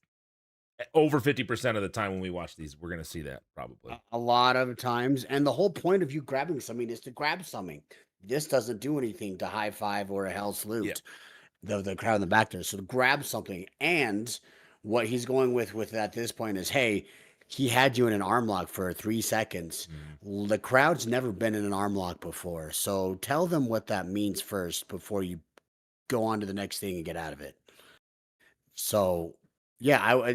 over 50% of the time when we watch these. We're gonna see that probably. A lot of times, and the whole point of you grabbing something is to grab something. This doesn't do anything to high five or a hell salute. The crowd in the back there. So to grab something, and what he's going with at this point is, hey, he had you in an arm lock for 3 seconds. The crowd's never been in an arm lock before, so tell them what that means first before you go on to the next thing and get out of it. So yeah,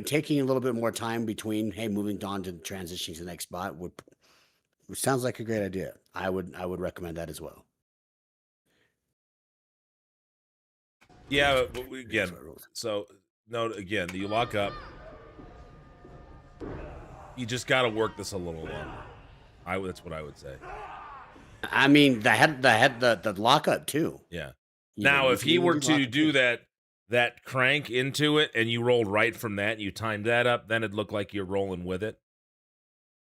taking a little bit more time between, hey, moving on to transitioning to the next spot would sounds like a great idea. I would recommend that as well. Yeah, but again, so no, again, you lock up. You just got to work this a little longer. That's what I would say. I mean, the lockup too. Yeah. You Now, know, if he were to do that crank into it and you rolled right from that and you timed that up, then it'd look like you're rolling with it.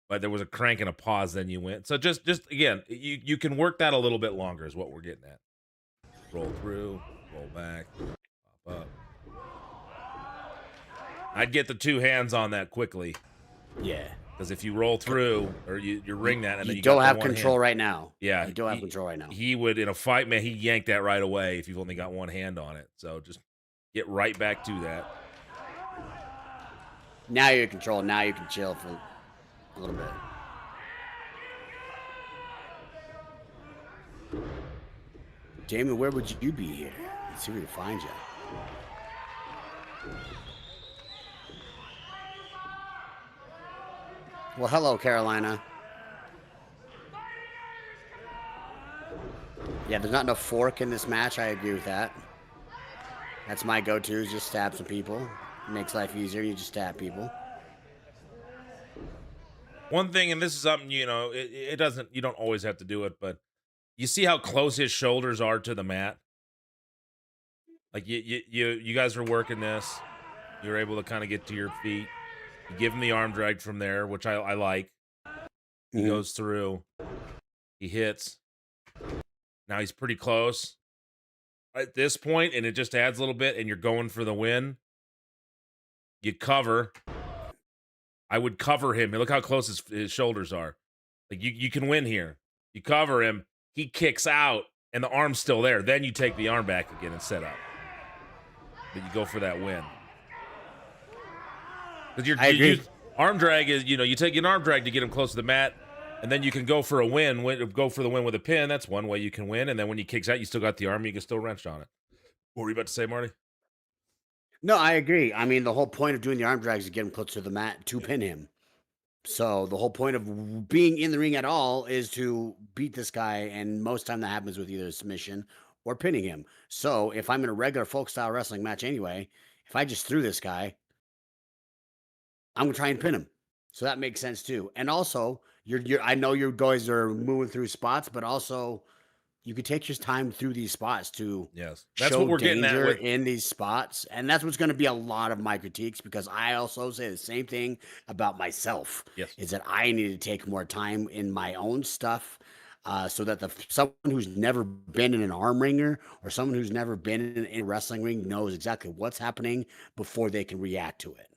But there was a crank and a pause, then you went. So just again, you can work that a little bit longer is what we're getting at. Roll through, roll back, pop up. I'd get the two hands on that quickly. Yeah. Because if you roll through or you ring that and then you don't got have the one control hand, right now. yeah, You don't have control right now. He would, in a fight, man, he'd yank that right away if you've only got one hand on it. So just get right back to that. Now you're in control. Now you can chill for a little bit. Damon, where would you be here? Let's see if we can find you. Well, hello, Carolina. Yeah, there's not enough fork in this match. I agree with that. That's my go-to, is just stab some people. Makes life easier. You just stab people. One thing, and this is something, it doesn't, you don't always have to do it, but you see how close his shoulders are to the mat? Like you guys are working this. You're able to kind of get to your feet. You give him the arm drag from there, which I like. He goes through. He hits. Now he's pretty close at this point, and it just adds a little bit, and you're going for the win. You cover. I would cover him. Look how close his shoulders are. Like you can win here. You cover him. He kicks out, and the arm's still there. Then you take the arm back again and set up. But you go for that win. Because I agree. Arm drag is, you take an arm drag to get him close to the mat, and then you can go for a win. Go for the win with a pin. That's one way you can win. And then when he kicks out, you still got the arm. You can still wrench on it. What were you about to say, Marty? No, I agree. I mean, the whole point of doing the arm drags is to get him close to the mat to pin him. So the whole point of being in the ring at all is to beat this guy, and most time that happens with either a submission or pinning him. So if I'm in a regular folk style wrestling match anyway, if I just threw this guy, I'm gonna try and pin him. So that makes sense too. And also, I know you guys are moving through spots, but also you could take your time through these spots to Yes, that's show what we're getting at danger with in these spots. And that's what's going to be a lot of my critiques, because I also say the same thing about myself. Yes. Is that I need to take more time in my own stuff, so that someone who's never been in an arm ringer or someone who's never been in a wrestling ring knows exactly what's happening before they can react to it.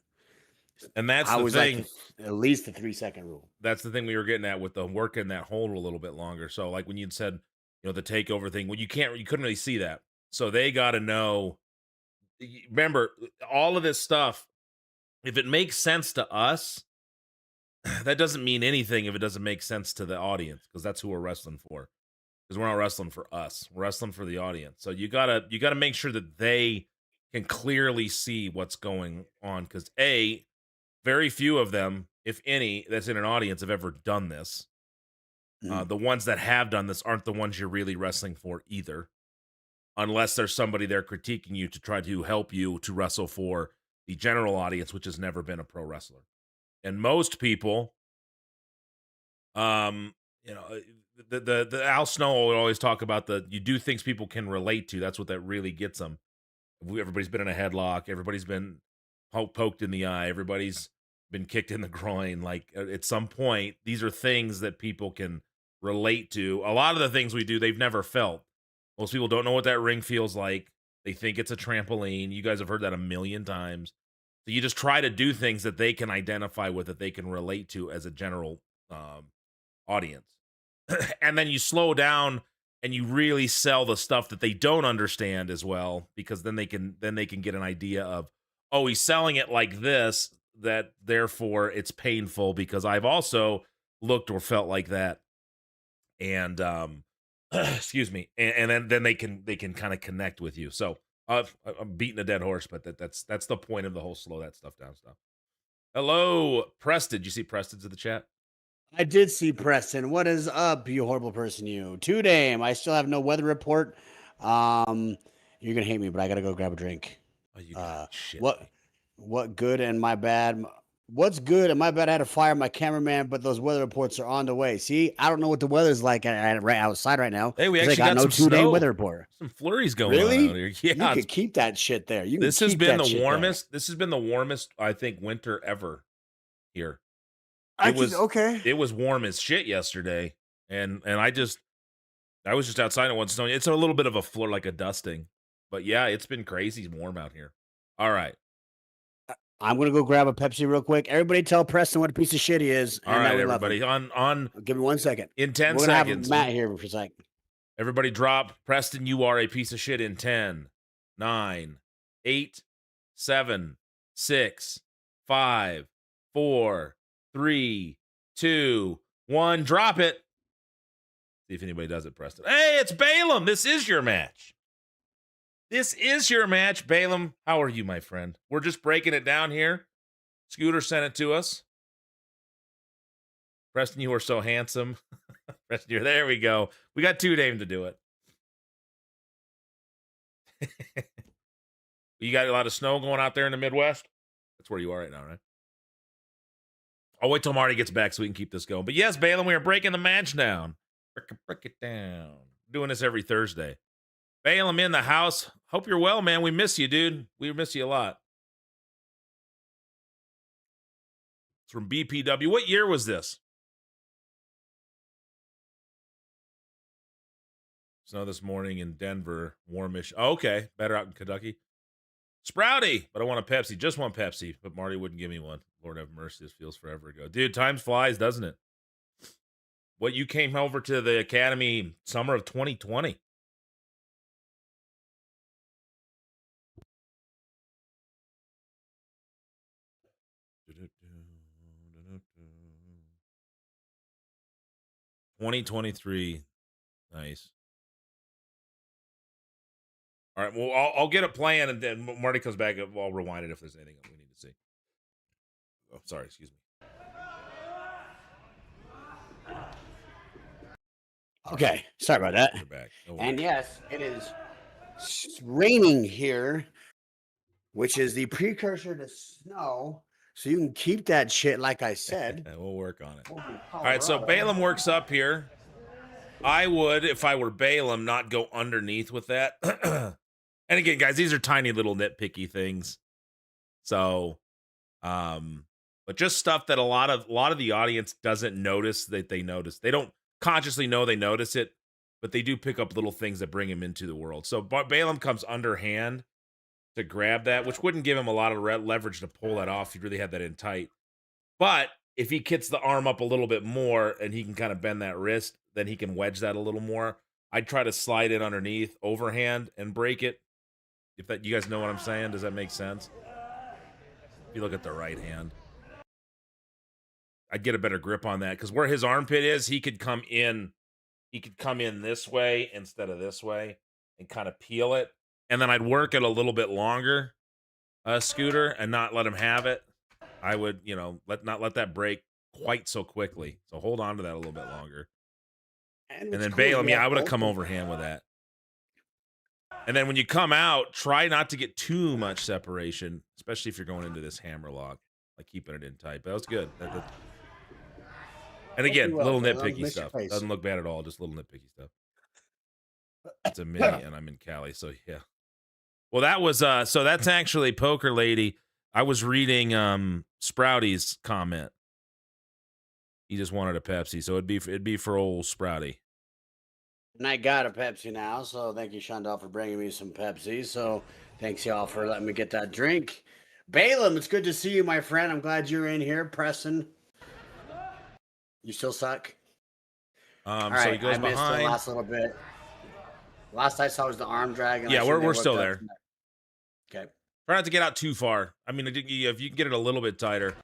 And that's I the always thing. like at least the 3-second rule. That's the thing we were getting at with the working that hold a little bit longer. So like when you'd said, the takeover thing, well, you couldn't really see that. So they got to know. Remember, all of this stuff, if it makes sense to us, that doesn't mean anything if it doesn't make sense to the audience, because that's who we're wrestling for. Because we're not wrestling for us. We're wrestling for the audience. So you gotta make sure that they can clearly see what's going on. Because very few of them, if any, that's in an audience have ever done this. The ones that have done this aren't the ones you're really wrestling for either, unless there's somebody there critiquing you to try to help you to wrestle for the general audience, which has never been a pro wrestler. And most people, the Al Snow would always talk about you do things people can relate to. That's what that really gets them. Everybody's been in a headlock. Everybody's been poked in the eye. Everybody's been kicked in the groin. Like at some point, these are things that people can relate to. A lot of the things we do, they've never felt. Most people don't know what that ring feels like. They think it's a trampoline. You guys have heard that a million times. So you just try to do things that they can identify with, that they can relate to as a general audience. And then you slow down and you really sell the stuff that they don't understand as well, because then they can get an idea of, oh, he's selling it like this, that therefore it's painful because I've also looked or felt like that. And excuse me. And then they can kind of connect with you. So I'm beating a dead horse, but that's the point of the whole slow that stuff down stuff. Hello, Preston. Did you see Preston's in the chat? I did see Preston. What is up, you horrible person, you? Today, I still have no weather report. You're gonna hate me, but I gotta go grab a drink. Oh, you got shit. What good and my bad? What's good and my bad? I had to fire my cameraman, but those weather reports are on the way. See, I don't know what the weather's like right outside right now. Hey, we actually got no some 2-day snow. weather report. Some flurries going on out here. Yeah, you could keep that shit there. This has been the warmest. This has been the warmest, I think, winter ever here. It was warm as shit yesterday, and I was just outside and it wasn't snowing. It's a little bit of a floor, like a dusting, but yeah, it's been crazy warm out here. All right, I'm gonna go grab a Pepsi real quick. Everybody, tell Preston what a piece of shit he is. All right, everybody, on give me 1 second. In 10 We're seconds, have Matt here for a second. Everybody, drop Preston. You are a piece of shit in 10, 9, 8, 7, 6, 5, 4, 3, 2, 1. Drop it. See if anybody does it, Preston. Hey, it's Balaam. This is your match. This is your match, Balaam. How are you, my friend? We're just breaking it down here. Scooter sent it to us. Preston, you are so handsome. Preston, you're there. We go. We got 2 days to do it. You got a lot of snow going out there in the Midwest? That's where you are right now, right? I'll wait till Marty gets back so we can keep this going. But yes, Balaam, we are breaking the match down. Break it down. Doing this every Thursday. Balaam in the house. Hope you're well, man. We miss you, dude. We miss you a lot. It's from BPW. What year was this? Snow this morning in Denver. Warmish. Oh, okay. Better out in Kentucky. Sprouty. But I want a Pepsi. Just one Pepsi. But Marty wouldn't give me one. Lord have mercy. This feels forever ago. Dude, time flies, doesn't it? What, you came over to the Academy summer of 2020? $2023. Nice. All right, well, I'll get it playing, and then Marty comes back. I'll rewind it if there's anything we need to see. Oh, sorry, excuse me. Okay, sorry about that. You're back. And yes, it is raining here, which is the precursor to snow. So you can keep that shit, like I said. We'll work on it. All right, so Balaam works up here. I would, if I were Balaam, not go underneath with that. And again, guys, these are tiny little nitpicky things. So, but just stuff that a lot of the audience doesn't notice that they notice. They don't consciously know they notice it, but they do pick up little things that bring him into the world. So Balaam comes underhand to grab that, which wouldn't give him a lot of leverage to pull that off. He really had that in tight. But if he gets the arm up a little bit more and he can kind of bend that wrist, then he can wedge that a little more. I'd try to slide it underneath, overhand, and break it. If that, you guys know what I'm saying? Does that make sense? If you look at the right hand, I'd get a better grip on that, because where his armpit is, he could come in. He could come in this way instead of this way and kind of peel it. And then I'd work it a little bit longer, Scooter, and not let him have it. I would, not let that break quite so quickly. So hold on to that a little bit longer. And then Balaam, I would have come overhand with that. And then when you come out, try not to get too much separation, especially if you're going into this hammer lock, like keeping it in tight. But that was good. And again, you well, little Balaam. nitpicky Miss your stuff. face. Doesn't look bad at all. Just little nitpicky stuff. It's a mini, and I'm in Cali, so yeah. Well, that was so that's actually Poker Lady. I was reading Sprouty's comment. He just wanted a Pepsi, so it'd be for old Sprouty. And I got a Pepsi now, so thank you, Shondell, for bringing me some Pepsi. So thanks, y'all, for letting me get that drink. Balaam, it's good to see you, my friend. I'm glad you're in here. Preston, you still suck? All So right, he goes I missed the behind. last little bit. Last I saw was the arm drag. And Yeah, I we're assume they still worked there. out tonight. Okay. Try not to get out too far. I mean, if you can get it a little bit tighter.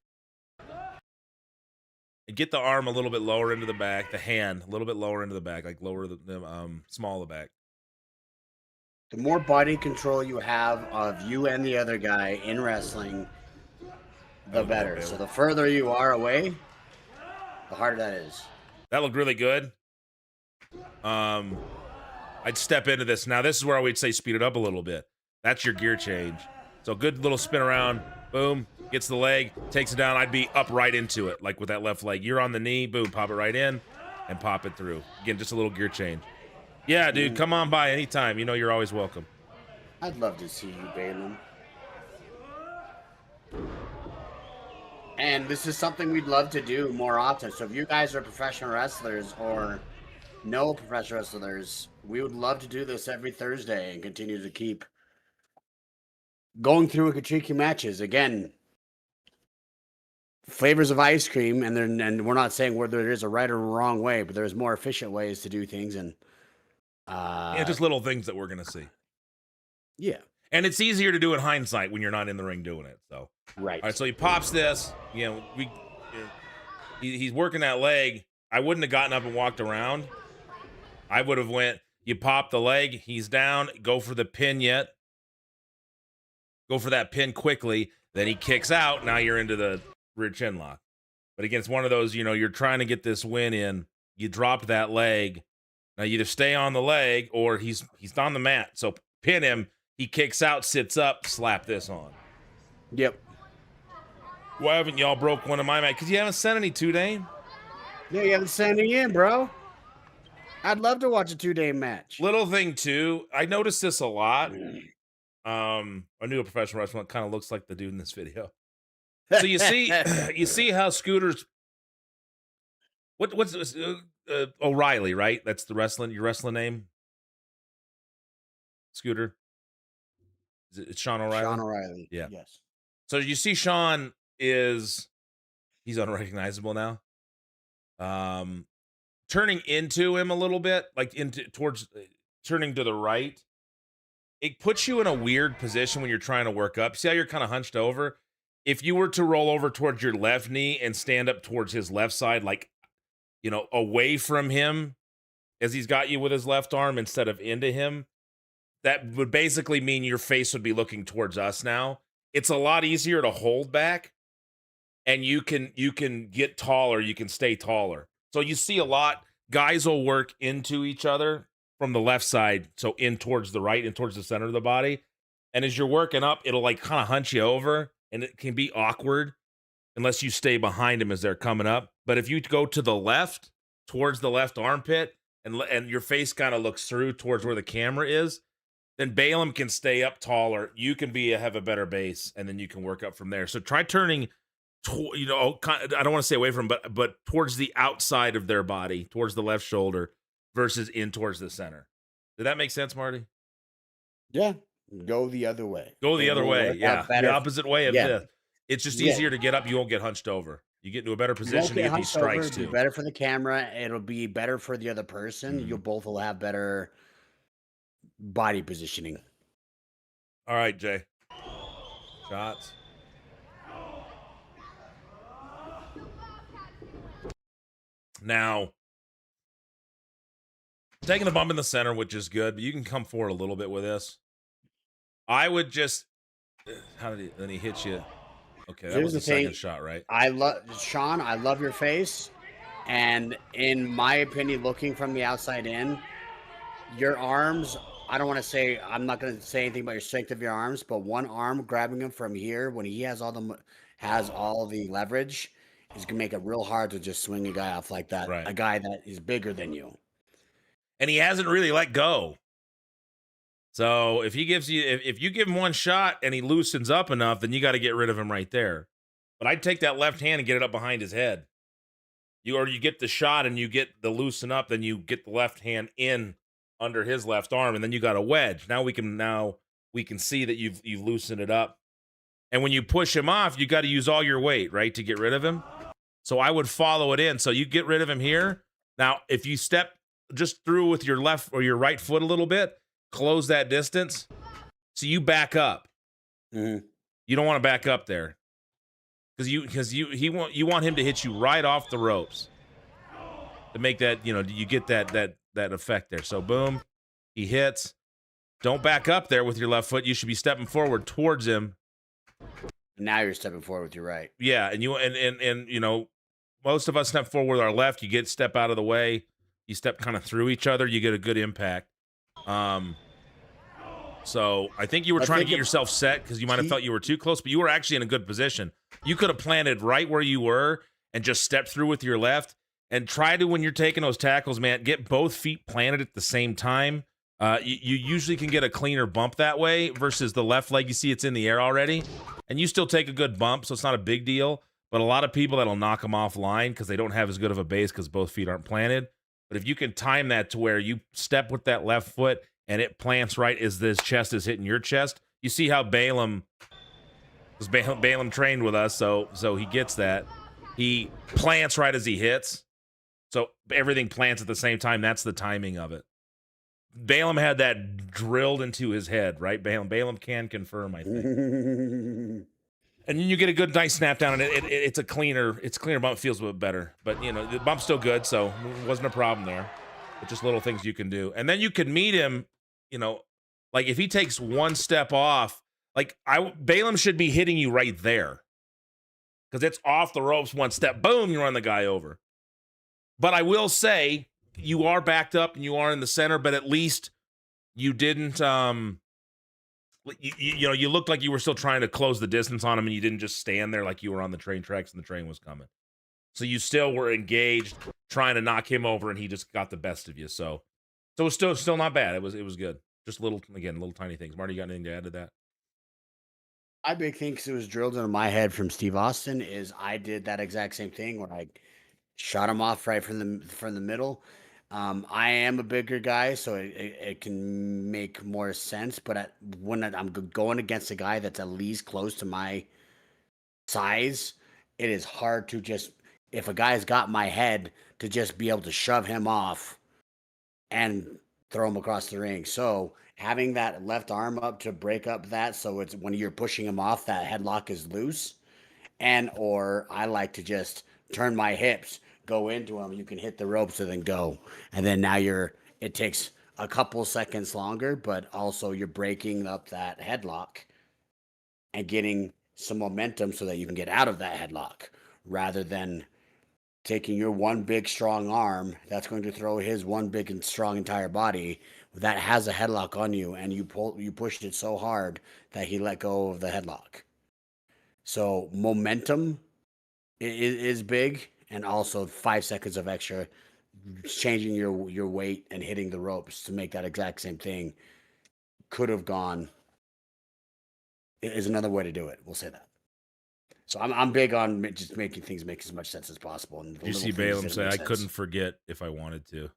And get the arm a little bit lower into the back, the hand a little bit lower into the back, like lower the small the back. The more body control you have of you and the other guy in wrestling, the better. So the further you are away, the harder that is. That looked really good. I'd step into this. Now, this is where I would say speed it up a little bit. That's your gear change. So good little spin around, boom, gets the leg, takes it down. I'd be up right into it, like with that left leg. You're on the knee, boom, pop it right in, and pop it through. Again, just a little gear change. Yeah, dude, come on by anytime. You know you're always welcome. I'd love to see you, Balaam. And this is something we'd love to do more often. So if you guys are professional wrestlers or know professional wrestlers, we would love to do this every Thursday and continue to keep going through Kachiki matches. Again, flavors of ice cream, and we're not saying whether there is a right or wrong way, but there's more efficient ways to do things. And yeah, just little things that we're gonna see. Yeah. And it's easier to do in hindsight when you're not in the ring doing it. So right. All right, so he pops this. He's working that leg. I wouldn't have gotten up and walked around. I would have went. You pop the leg. He's down. Go for the pin yet. Go for that pin quickly. Then he kicks out. Now you're into the rear chin lock. But against one of those, you're trying to get this win in. You dropped that leg. Now you either stay on the leg or he's on the mat. So pin him. He kicks out, sits up, slap this on. Yep. Why haven't y'all broke one of my matches? Because you haven't sent any 2-day. Yeah, you haven't sent any in, bro. I'd love to watch a 2-day match. Little thing too, I noticed this a lot. I knew a professional wrestler kind of looks like the dude in this video. So you see how Scooter's what's this? O'Reilly, right? That's your wrestling name. Scooter. It's Sean O'Reilly. Sean O'Reilly. Yeah. Yes. So you see, Sean he's unrecognizable now. Turning into him a little bit, like turning to the right. It puts you in a weird position when you're trying to work up. See how you're kind of hunched over? If you were to roll over towards your left knee and stand up towards his left side, like, away from him as he's got you with his left arm instead of into him, that would basically mean your face would be looking towards us now. It's a lot easier to hold back, and you can get taller, you can stay taller. So you see a lot, guys will work into each other from the left side, so in towards the right and towards the center of the body. And as you're working up, it'll like kind of hunch you over, and it can be awkward unless you stay behind them as they're coming up. But if you go to the left, towards the left armpit, and your face kind of looks through towards where the camera is, then Balaam can stay up taller. You can have a better base, and then you can work up from there. So try turning, I don't want to stay away from, but towards the outside of their body, towards the left shoulder, versus in towards the center. Did that make sense, Marty? Yeah. Go the other way. Go the other way. Yeah. The opposite way of this. It's just easier to get up. You won't get hunched over. You get into a better position to get these strikes too. It'll be better for the camera. It'll be better for the other person. Mm-hmm. You both will have better body positioning. All right, Jay. Shots. Now, taking the bump in the center, which is good, but you can come forward a little bit with this. I would just. Then he hits you. Okay, that was the second shot, right? Sean, I love your face. And in my opinion, looking from the outside in, your arms, I'm not going to say anything about your strength of your arms, but one arm grabbing him from here when he has all the leverage is gonna make it real hard to just swing a guy off like that. Right. A guy that is bigger than you. And he hasn't really let go. So if he gives you, if you give him one shot and he loosens up enough, then you got to get rid of him right there. But I'd take that left hand and get it up behind his head. You get the shot and you get the loosen up, then you get the left hand in under his left arm, and then you got a wedge. Now we can see that you've loosened it up. And when you push him off, you got to use all your weight, right, to get rid of him. So I would follow it in. So you get rid of him here. Now, if you step just through with your left or your right foot a little bit, close that distance. So you back up. Mm-hmm. You don't want to back up there. You want him to hit you right off the ropes to make that, you get that effect there. So boom, he hits. Don't back up there with your left foot. You should be stepping forward towards him. Now you're stepping forward with your right. Yeah, and most of us step forward with our left. You step out of the way. You step kind of through each other. You get a good impact. So I think you were trying to get yourself set because you might have felt you were too close, but you were actually in a good position. You could have planted right where you were and just stepped through with your left and try to, when you're taking those tackles, man, get both feet planted at the same time. You usually can get a cleaner bump that way versus the left leg. You see it's in the air already, and you still take a good bump, so it's not a big deal. But a lot of people, that'll knock them offline because they don't have as good of a base because both feet aren't planted. But if you can time that to where you step with that left foot and it plants right as this chest is hitting your chest, you see how Balaam trained with us, so he gets that. He plants right as he hits, so everything plants at the same time. That's the timing of it. Balaam had that drilled into his head, right? Balaam can confirm, I think. And then you get a good nice snap down, and it's a cleaner bump. It feels a bit better, but the bump's still good, so it wasn't a problem there. But just little things you can do, and then you can meet him. Like if he takes one step off, Balaam should be hitting you right there, because it's off the ropes one step. Boom, you run the guy over. But I will say you are backed up and you are in the center, but at least you didn't. You looked like you were still trying to close the distance on him, and you didn't just stand there like you were on the train tracks and the train was coming. So you still were engaged, trying to knock him over, and he just got the best of you. So it was still not bad. It was good. Just little tiny things. Marty, you got anything to add to that? My big thing, because it was drilled into my head from Steve Austin, is I did that exact same thing when I shot him off right from the middle. I am a bigger guy, so it can make more sense. But when I'm going against a guy that's at least close to my size, it is hard to just, if a guy's got my head, to just be able to shove him off and throw him across the ring. So having that left arm up to break up that, so it's when you're pushing him off, that headlock is loose. Or I like to just turn my hips, go into him, you can hit the ropes and then go. And then now it takes a couple seconds longer, but also you're breaking up that headlock and getting some momentum so that you can get out of that headlock, rather than taking your one big strong arm that's going to throw his one big and strong entire body that has a headlock on you, and you pushed it so hard that he let go of the headlock. So momentum is big, and also 5 seconds of extra changing your weight and hitting the ropes to make that exact same thing could have gone, is another way to do it. We'll say that. So I'm big on just making things make as much sense as possible. And Did you see Balaam say, "I couldn't forget if I wanted to"?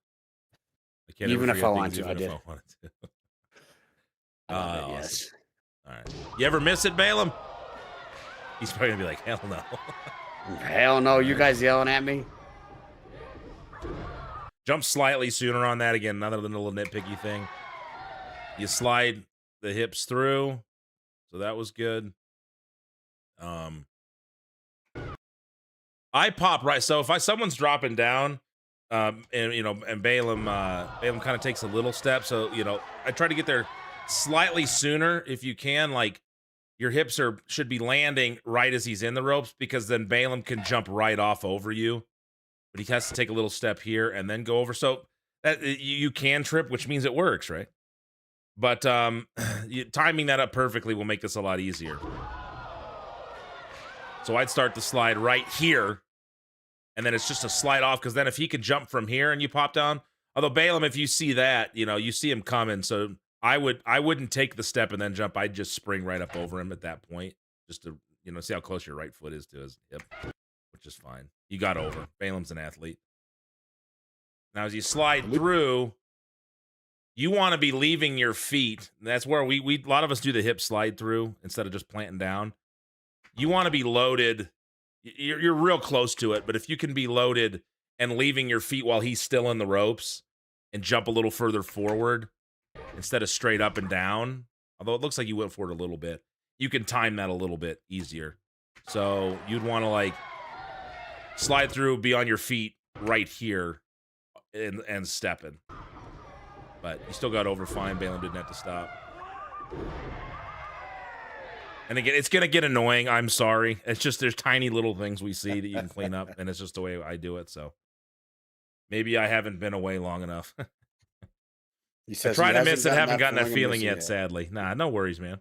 I can't even if I wanted to. I did. Yes. All right. You ever miss it, Balaam? He's probably gonna be like, "Hell no." Hell no! You guys yelling at me? Jump slightly sooner on that. Again, another little nitpicky thing. You slide the hips through, so that was good. I pop right. So if someone's dropping down, and Balaam kind of takes a little step. So I try to get there slightly sooner if you can. Like your hips should be landing right as he's in the ropes, because then Balaam can jump right off over you. But he has to take a little step here and then go over. So that you can trip, which means it works, right? But timing that up perfectly will make this a lot easier. So I'd start the slide right here, and then it's just a slide off, because then if he can jump from here and you pop down, although Balaam, if you see that, you see him coming, so I wouldn't take the step and then jump. I'd just spring right up over him at that point, just to see how close your right foot is to his hip, which is fine. You got over. Balaam's an athlete. Now as you slide through, you want to be leaving your feet. That's where we a lot of us do the hip slide through instead of just planting down. You want to be loaded. You're real close to it, but if you can be loaded and leaving your feet while he's still in the ropes and jump a little further forward instead of straight up and down, although it looks like you went for it a little bit, you can time that a little bit easier. So you'd want to like slide through, be on your feet right here and stepping. But you still got over fine. Balaam didn't have to stop. And again, it's going to get annoying. I'm sorry. It's just there's tiny little things we see that you can clean up, and it's just the way I do it. So maybe I haven't been away long enough. I try to miss it. Haven't gotten that feeling yet, sadly. Nah, no worries, man.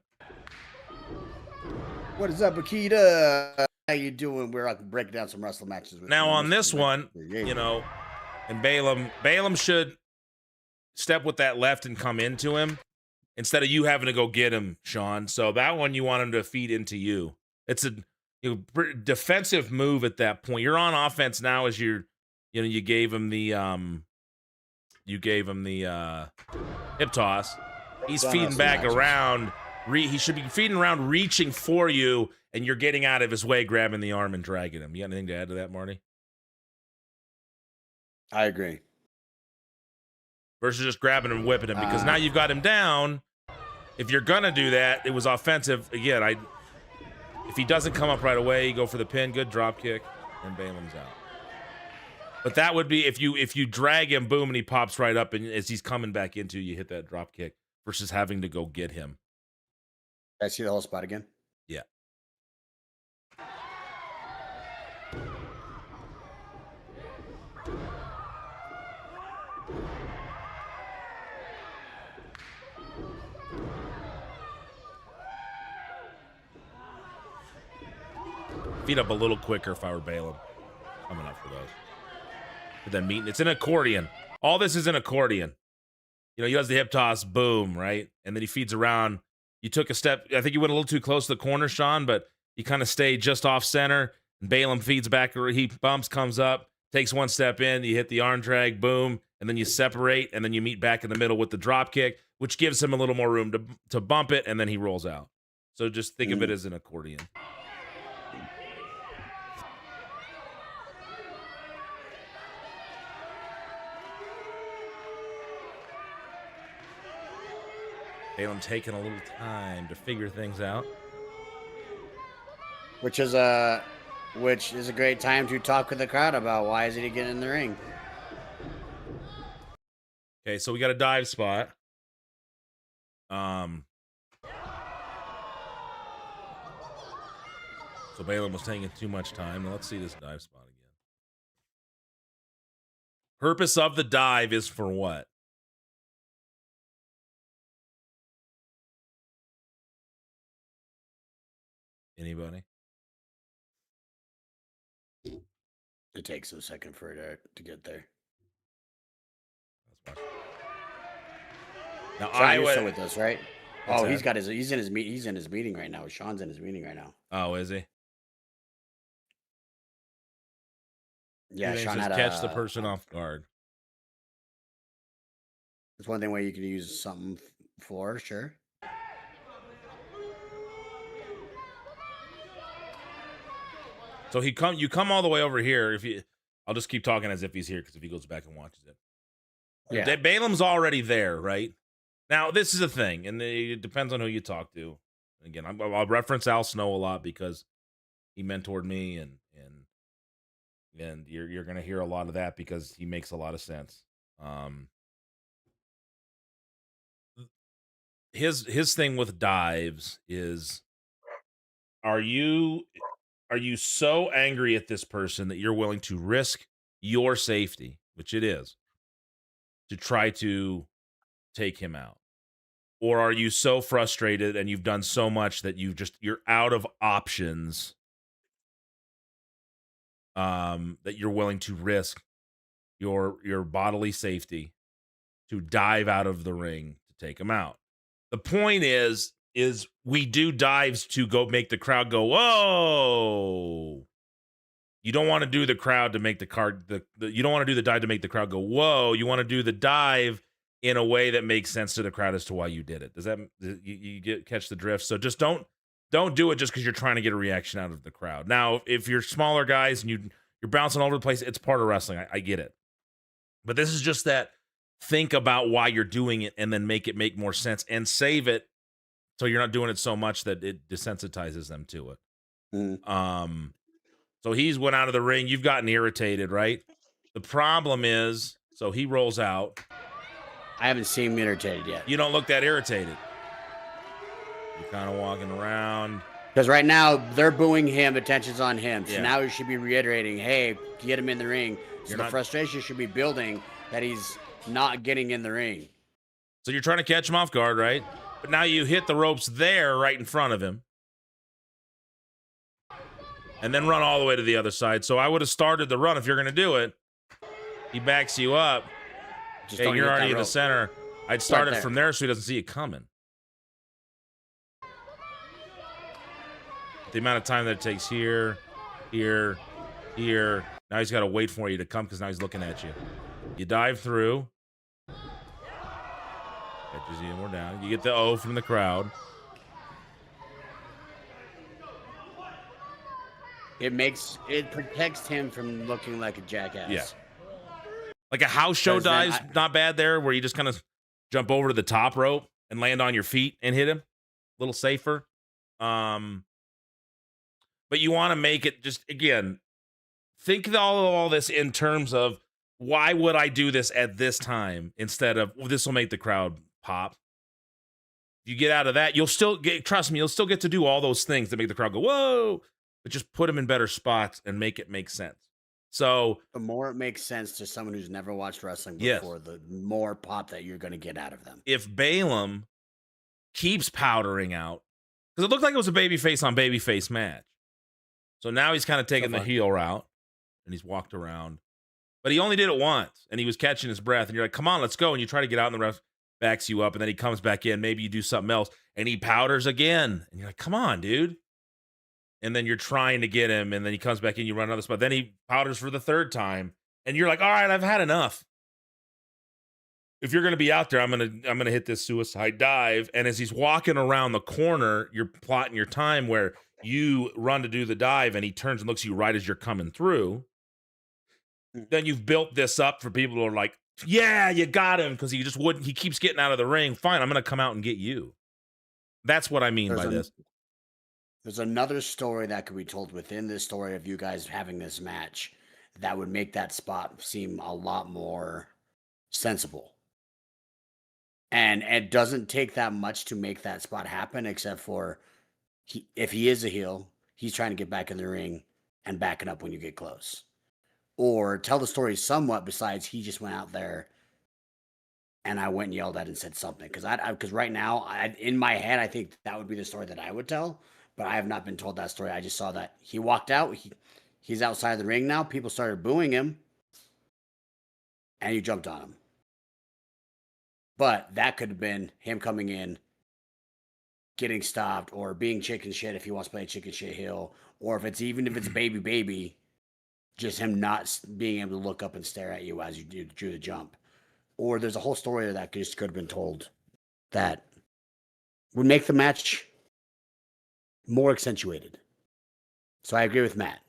What is up, Akita? How you doing? We're breaking down some wrestling matches. Now on this one, and Balaam should step with that left and come into him instead of you having to go get him, Sean. So that one you want him to feed into you. It's a defensive move at that point. You're on offense now as you gave him the hip toss. He's feeding back around. He should be feeding around, reaching for you, and you're getting out of his way, grabbing the arm and dragging him. You got anything to add to that, Marty? I agree. Versus just grabbing and whipping him, because now you've got him down. If you're gonna do that, it was offensive. Again, if he doesn't come up right away, you go for the pin, good drop kick, and Balaam's out. But that would be if you drag him, boom, and he pops right up, and as he's coming back into you, hit that drop kick versus having to go get him. I see the whole spot again. Yeah. Feet up a little quicker if I were Balaam. Coming up for those. But then meeting, it's an accordion. All this is an accordion. He does the hip toss, boom, right? And then he feeds around. You took a step. I think you went a little too close to the corner, Sean, but you kind of stayed just off center. And Balaam feeds back. He bumps, comes up, takes one step in. You hit the arm drag, boom, and then you separate, and then you meet back in the middle with the drop kick, which gives him a little more room to bump it, and then he rolls out. So just think of it as an accordion. Balaam taking a little time to figure things out. Which is a great time to talk with the crowd about why isn't he getting in the ring. Okay, so we got a dive spot. So Balaam was taking too much time. Now let's see this dive spot again. Purpose of the dive is for what? Anybody? It takes a second for it to get there. Let's watch. Now Sean, you're still with us, right? Oh, he's in his meeting right now. Sean's in his meeting right now. Oh, is he? Yeah, Sean had catch the person off guard. It's one thing where you can use something for, sure. So you come all the way over here. I'll just keep talking as if he's here, because if he goes back and watches it, yeah, Balaam's already there, right? Now this is a thing, and it depends on who you talk to. Again, I'll reference Al Snow a lot because he mentored me, and you're gonna hear a lot of that because he makes a lot of sense. His thing with dives is, are you so angry at this person that you're willing to risk your safety, which it is, to try to take him out? Or are you so frustrated and you've done so much that you're out of options that you're willing to risk your bodily safety to dive out of the ring to take him out. The point is we do dives to go make the crowd go, whoa. You don't want to do the crowd to make you don't want to do the dive to make the crowd go, whoa. You want to do the dive in a way that makes sense to the crowd as to why you did it. Does that catch the drift? So just don't do it just because you're trying to get a reaction out of the crowd. Now, if you're smaller guys and you're bouncing all over the place, it's part of wrestling. I get it. But this is just that think about why you're doing it and then make it make more sense and save it so you're not doing it so much that it desensitizes them to it. So he's went out of the ring. You've gotten irritated, right? The problem is, so he rolls out. I haven't seen him irritated yet. You don't look that irritated. You're kind of walking around. Because right now, they're booing him. Attention's on him. So Yeah. now he should be reiterating, hey, get him in the ring. So the not- frustration should be building that he's not getting in the ring. So you're trying to catch him off guard, right? But now you hit the ropes there right in front of him. And then run all the way to the other side. So I would have started the run if you're going to do it. He backs you up. Just Hey, don't you're hit that already in the rope. center. I'd start it there. from there so he doesn't see it coming. The amount of time that it takes here. Now he's got to wait for you to come because now he's looking at you. You dive through. Catches you and we're down. You get the O from the crowd. It protects him from looking like a jackass. Yeah. Like a house show 'Cause then dive's not bad there, where you just kind of jump over to the top rope and land on your feet and hit him. A little safer. But you want to make it just, again, think of all this in terms of why would I do this at this time instead of this will make the crowd pop. If you get out of that, you'll still get to do all those things that make the crowd go, whoa, but just put them in better spots and make it make sense. So The more it makes sense to someone who's never watched wrestling Yes. before, the more pop that you're going to get out of them. if Balaam keeps powdering out, because it looked like it was a babyface on babyface match. So now he's kind of taking the far. heel route and he's walked around. But he only did it once and he was catching his breath. And you're like, come on, let's go. And you try to get out and the ref backs you up and then he comes back in. Maybe you do something else and he powders again. And you're like, come on, dude. And then you're trying to get him and then he comes back in, you run another spot. Then he powders for the third time. And you're like, all right, I've had enough. If you're going to be out there, I'm going to hit this suicide dive. And as he's walking around the corner, you're plotting your time where you run to do the dive and he turns and looks at you right as you're coming through. Then you've built this up for people who are like, yeah, you got him. Because he keeps getting out of the ring. Fine, I'm going to come out and get you. That's what I mean by this. There's another story that could be told within this story of you guys having this match that would make that spot seem a lot more sensible. And it doesn't take that much to make that spot happen, except for if he is a heel, he's trying to get back in the ring and backing up when you get close. Or tell the story somewhat besides he just went out there and I went and yelled at and said something. Because right now, in my head, I think that would be the story that I would tell. But I have not been told that story. I just saw that he walked out. He's outside the ring now. People started booing him. And you jumped on him. But that could have been him coming in, getting stopped, or being chicken shit if he wants to play chicken shit heel. Or if it's baby, just him not being able to look up and stare at you as you do the jump. Or there's a whole story that just could have been told that would make the match more accentuated. So I agree with Matt,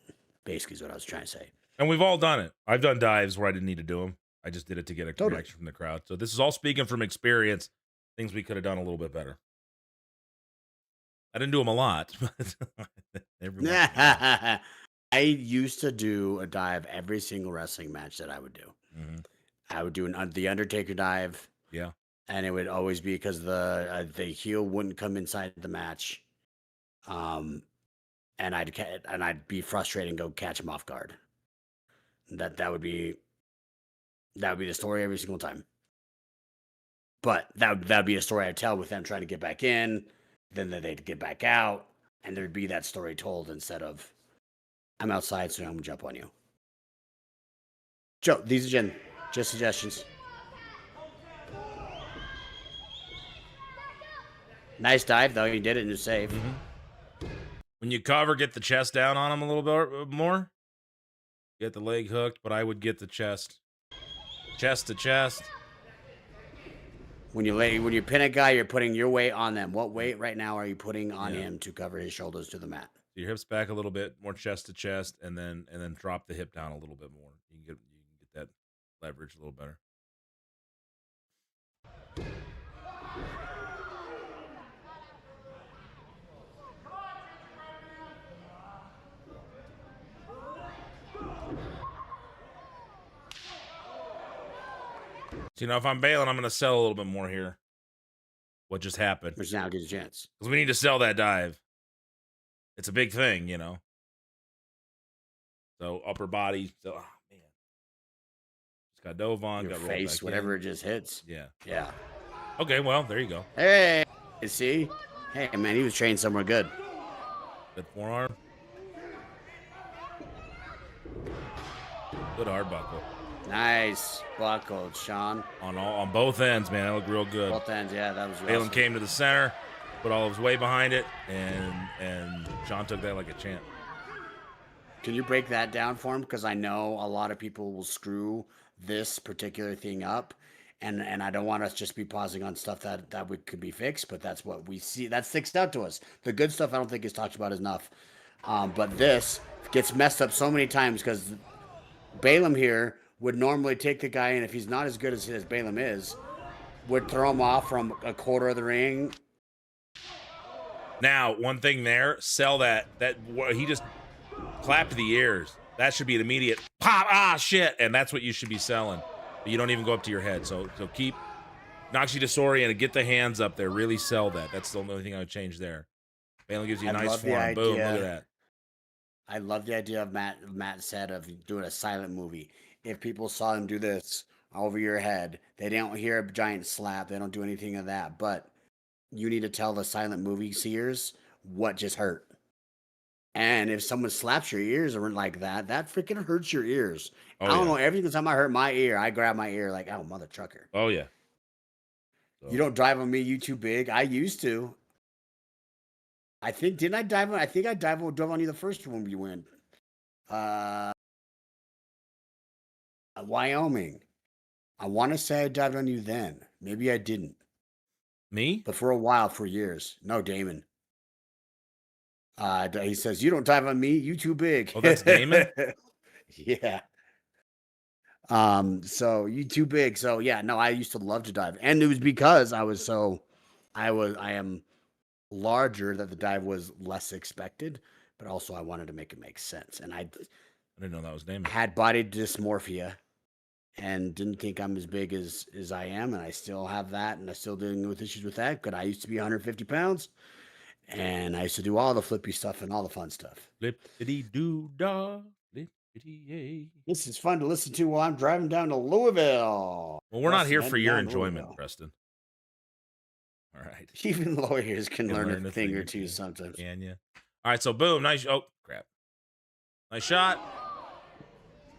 basically is what I was trying to say. And we've all done it. I've done dives where I didn't need to do them. I just did it to get a Totally. reaction from the crowd. So this is all speaking from experience, things we could have done a little bit better. I didn't do them a lot, but every once in a while. I used to do a dive every single wrestling match that I would do. Mhm. I would do the Undertaker dive. Yeah. And it would always be because the heel wouldn't come inside the match. And I'd be frustrated and go catch him off guard. That would be the story every single time. But that'd be a story I'd tell with them trying to get back in, then they'd get back out, and there'd be that story told instead of I'm outside, so I'm gonna jump on you. Joe, these are just suggestions. Nice dive, though. You did it and you're safe. When you cover, get the chest down on him a little bit more. Get the leg hooked, but I would get the chest. Chest to chest. When you pin a guy, you're putting your weight on them. What weight right now are you putting on him to cover his shoulders to the mat? Your hips back a little bit, more chest to chest, and then drop the hip down a little bit more. You can get that leverage a little better. So, if I'm bailing, I'm going to sell a little bit more here. What just happened? Which now gives a chance. Because we need to sell that dive. It's a big thing, So upper body. So, man. Just got dove on. Your got face, rolled back whatever in. it just hits. Yeah. Yeah. Okay, well, there you go. Hey, see? Hey, man, he was trained somewhere good. Good forearm. Good hard buckle. Nice buckled, Sean. On both ends, man. That looked real good. Both ends, yeah, that was real. Balin came to the center, put all of his weight behind it, and Sean took that like a champ. Can you break that down for him? Because I know a lot of people will screw this particular thing up, and I don't want us just be pausing on stuff that we could be fixed, but that's what we see. That sticks out to us. The good stuff I don't think is talked about enough. But this gets messed up so many times because Balaam here would normally take the guy, and if he's not as good as Balaam is, would throw him off from a quarter of the ring. Now, one thing there, sell that he just clapped the ears. That should be an immediate pop. Ah, shit, and that's what you should be selling. But you don't even go up to your head. So keep knocks you disoriented. Get the hands up there. Really sell that. That's the only thing I would change there. Balaam gives you a nice form. Boom, look at that. I love the idea of Matt said of doing a silent movie. If people saw him do this over your head, they don't hear a giant slap. They don't do anything of that. But you need to tell the silent movie seers what just hurt. And if someone slaps your ears or like that freaking hurts your ears. Oh, I don't know. Every time I hurt my ear, I grab my ear like, oh, mother trucker. Oh, yeah. So. You don't drive on me, you too big. I used to. I think, didn't I dive on? I think I drove on you the first one you went. Wyoming. I want to say I dived on you then. Maybe I didn't. Me? But for a while, for years. No, Damon. He says, you don't dive on me, you too big. Oh, that's Damon? Yeah. So you too big. So yeah, no, I used to love to dive. And it was because I am larger that the dive was less expected, but also I wanted to make it make sense. And I didn't know that was Damon. Had body dysmorphia and didn't think I'm as big as I am. And I still have that. And I'm still dealing with issues with that. But I used to be 150 pounds. And I used to do all the flippy stuff and all the fun stuff. Flippity-doo-dah, flippity-yay. This is fun to listen to while I'm driving down to Louisville. Well, we're not here for your enjoyment, Preston. All right. Even lawyers can learn a thing or two sometimes. Can you? All right, so boom. Nice. Oh, crap. Nice shot.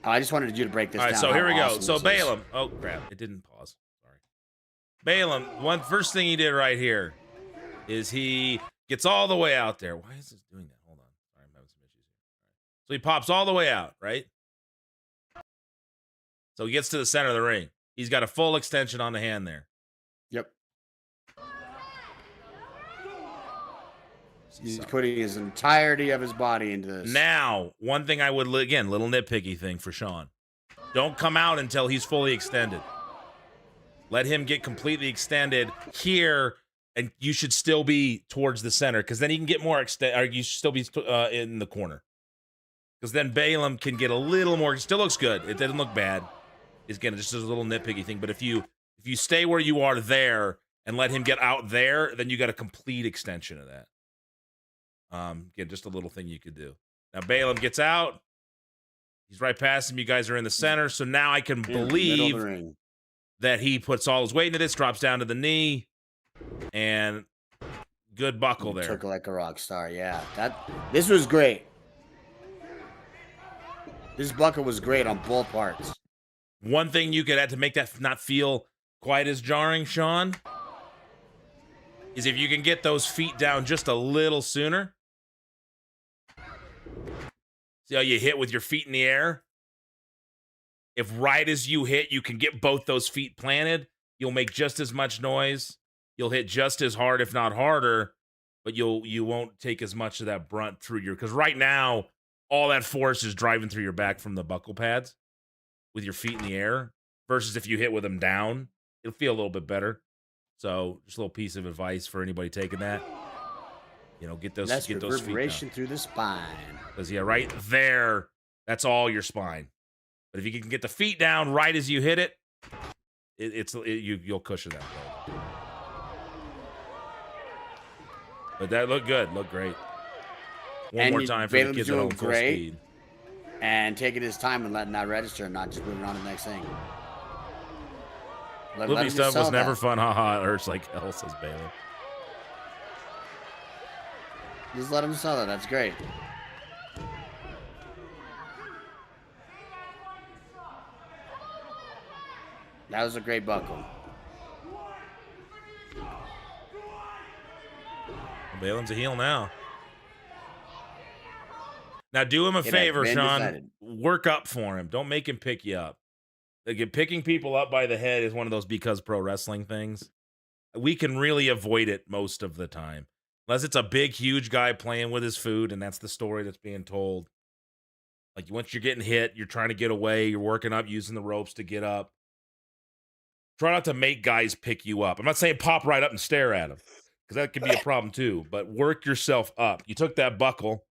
Oh, I just wanted you to break this down. All right, so here we go. So Balaam. Oh, crap. It didn't pause. Sorry. Balaam, first thing he did right here is he gets all the way out there. Why is this doing that? Hold on. Sorry, I'm having some issues here. All right. So he pops all the way out, right? So he gets to the center of the ring. He's got a full extension on the hand there. Yep. He's putting his entirety of his body into this. Now, one thing I would, again, little nitpicky thing for Sean. Don't come out until he's fully extended. Let him get completely extended here, and you should still be towards the center, because then he can get more extended, or you should still be in the corner. Because then Balaam can get a little more, still looks good. It doesn't look bad. It's, again, just a little nitpicky thing. But if you stay where you are there and let him get out there, then you got a complete extension of that. Again, just a little thing you could do. Now Balaam gets out. He's right past him. You guys are in the center. So now I can believe that he puts all his weight into this, drops down to the knee, and good buckle there. Took it like a rock star. Yeah, this was great. This buckle was great on both parts. One thing you could add to make that not feel quite as jarring, Sean, is if you can get those feet down just a little sooner. See how you hit with your feet in the air? If right as you hit, you can get both those feet planted, you'll make just as much noise. You'll hit just as hard, if not harder, but you won't take as much of that brunt through your, because right now, all that force is driving through your back from the buckle pads with your feet in the air, versus if you hit with them down, it'll feel a little bit better. So just a little piece of advice for anybody taking that. You know, get those Less feet reverberation down. through the spine. Because yeah, right there, that's all your spine. But if you can get the feet down right as you hit it, you'll cushion that blow. But that looked good, looked great. One more time for the kids at home, full speed. And taking his time and letting that register and not just moving on to the next thing. Flippy stuff was never fun, haha. It hurts like hell, says Bailey. Just let him sell it. That's great. That was a great buckle. Balin's a heel now. Now do him a favor, Sean. Decided. Work up for him. Don't make him pick you up. Like, picking people up by the head is one of those because pro wrestling things. We can really avoid it most of the time. Unless it's a big, huge guy playing with his food, and that's the story that's being told. Like, once you're getting hit, you're trying to get away, you're working up, using the ropes to get up. Try not to make guys pick you up. I'm not saying pop right up and stare at them, because that could be a problem too. But work yourself up. You took that buckle.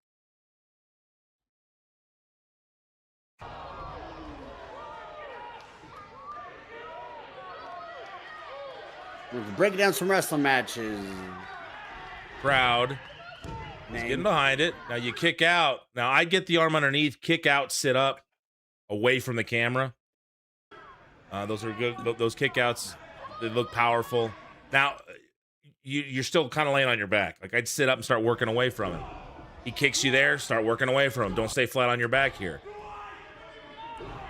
We're breaking down some wrestling matches. Crowd. He's getting behind it. Now you kick out. Now I get the arm underneath, kick out, sit up, away from the camera. Those are good. Those kickouts, they look powerful. Now, you're still kind of laying on your back. Like, I'd sit up and start working away from him. He kicks you there, start working away from him. Don't stay flat on your back here.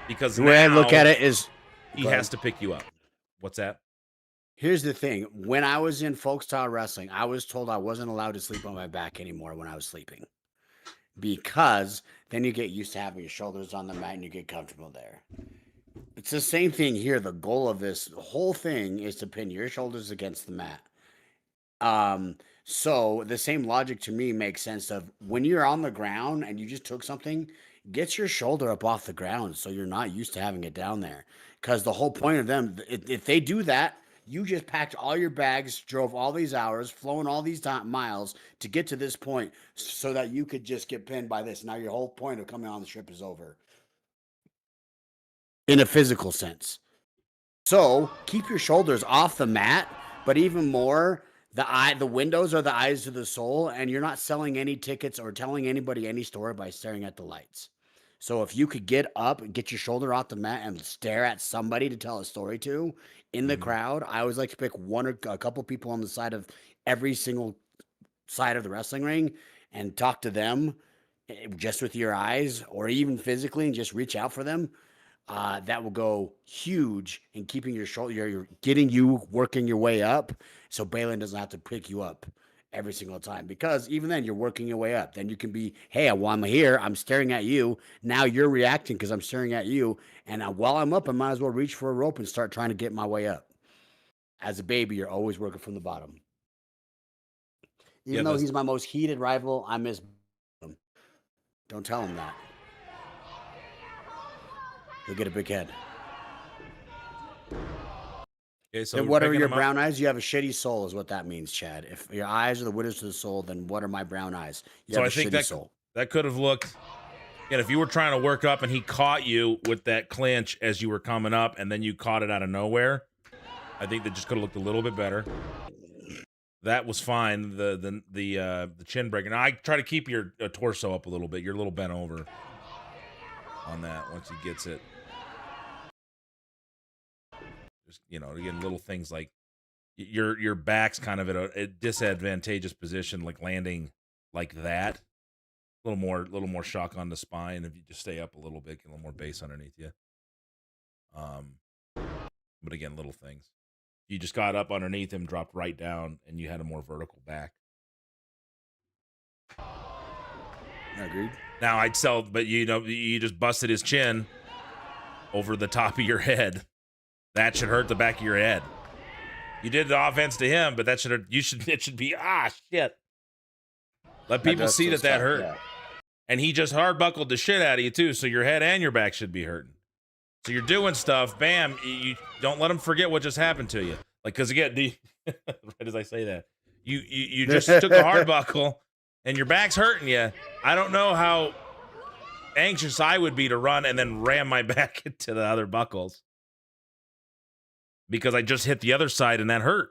Because the way I look at it is, he has to pick you up. What's that? Here's the thing. When I was in folk style wrestling, I was told I wasn't allowed to sleep on my back anymore when I was sleeping. Because then you get used to having your shoulders on the mat and you get comfortable there. It's the same thing here. The goal of this whole thing is to pin your shoulders against the mat. So the same logic to me makes sense of when you're on the ground and you just took something, get your shoulder up off the ground so you're not used to having it down there. Because the whole point of them, if they do that, you just packed all your bags, drove all these hours, flown all these miles to get to this point so that you could just get pinned by this. Now your whole point of coming on the trip is over. In a physical sense. So keep your shoulders off the mat, but even more, the windows are the eyes of the soul, and you're not selling any tickets or telling anybody any story by staring at the lights. So if you could get up and get your shoulder off the mat and stare at somebody to tell a story to in the crowd, I always like to pick one or a couple people on the side of every single side of the wrestling ring and talk to them just with your eyes or even physically and just reach out for them. That will go huge in keeping your shoulder, you're getting you working your way up. So Balin doesn't have to pick you up every single time, because even then you're working your way up. Then you can be, hey, while I'm here, I'm staring at you. Now you're reacting because I'm staring at you. And while I'm up, I might as well reach for a rope and start trying to get my way up. As a baby, you're always working from the bottom. Even though he's my most heated rival, I miss him. Don't tell him that. He'll get a big head. Okay, so and what are your brown eyes? You have a shitty soul, is what that means, Chad. If your eyes are the windows to the soul, then what are my brown eyes? You have a shitty soul. That could have looked. And if you were trying to work up and he caught you with that clinch as you were coming up, and then you caught it out of nowhere, I think that just could have looked a little bit better. That was fine. The chin breaker. Now I try to keep your torso up a little bit. You're a little bent over on that once he gets it. Just, again, little things like your back's kind of at a disadvantageous position, like landing like that. little more shock on the spine if you just stay up a little bit, get a little more base underneath you. But again, little things. You just got up underneath him, dropped right down, and you had a more vertical back. Agreed. Now I'd sell, but you just busted his chin over the top of your head. That should hurt the back of your head. You did the offense to him, but it should be shit. Let people see that hurt. Yeah. And he just hard buckled the shit out of you too, so your head and your back should be hurting. So you're doing stuff, bam, you don't let them forget what just happened to you. Like, because again, right as I say that, you just took a hard buckle and your back's hurting you. I don't know how anxious I would be to run and then ram my back into the other buckles, because I just hit the other side and that hurt.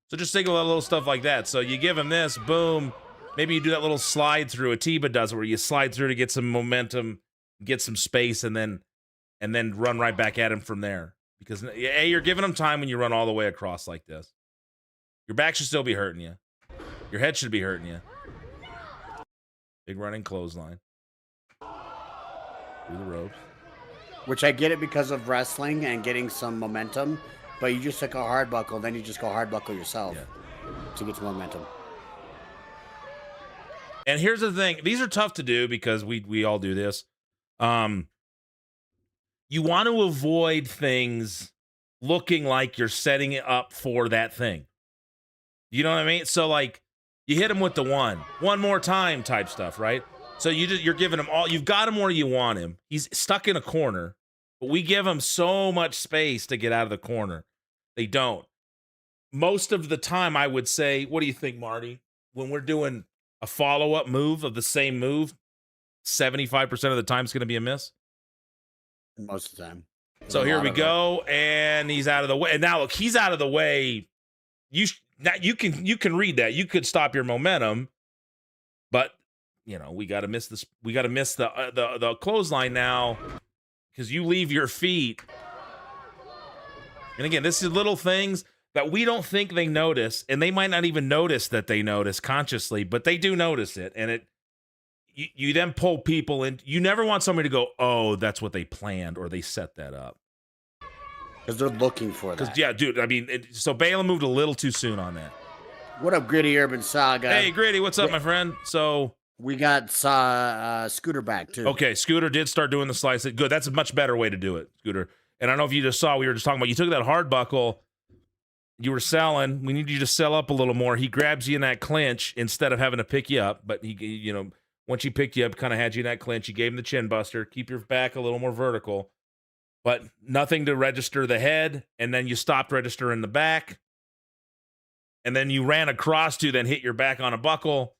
So just think of a little stuff like that. So you give him this, boom. Maybe you do that little slide through. Atiba does, where you slide through to get some momentum, get some space, and then run right back at him from there. Because A, you're giving him time when you run all the way across like this. Your back should still be hurting you. Your head should be hurting you. Big running clothesline. Through the ropes. Which I get it because of wrestling and getting some momentum, but you just took a hard buckle, then you just go hard buckle yourself to get some momentum. And here's the thing. These are tough to do because we all do this. You want to avoid things looking like you're setting it up for that thing. You know what I mean? So, like, you hit him with the one more time type stuff, right? So you're giving him all, you've got him where you want him. He's stuck in a corner, but we give him so much space to get out of the corner. They don't. Most of the time, I would say, what do you think, Marty? When we're doing a follow-up move of the same move, 75% of the time it's going to be a miss. Most of the time. So here we go, and he's out of the way. And now look, he's out of the way. You can read that. You could stop your momentum, but we got to miss this. We got to miss the clothesline now, because you leave your feet. And again, this is little things that we don't think they notice, and they might not even notice that they notice consciously, but they do notice it, and you then pull people in. You never want somebody to go, oh, that's what they planned, or they set that up. Because they're looking for that. Yeah, dude, I mean, so Balaam moved a little too soon on that. What up, Gritty Urban Saga? Hey, Gritty, what's up, my friend? So we got Scooter back, too. Okay, Scooter did start doing the slice. Good, that's a much better way to do it, Scooter. And I don't know if you just saw, we were just talking about, you took that hard buckle, you were selling, we need you to sell up a little more. He grabs you in that clinch instead of having to pick you up, but he, once he picked you up, kind of had you in that clinch. You gave him the chin buster. Keep your back a little more vertical, but nothing to register the head. And then you stopped registering the back. And then you ran across to then hit your back on a buckle.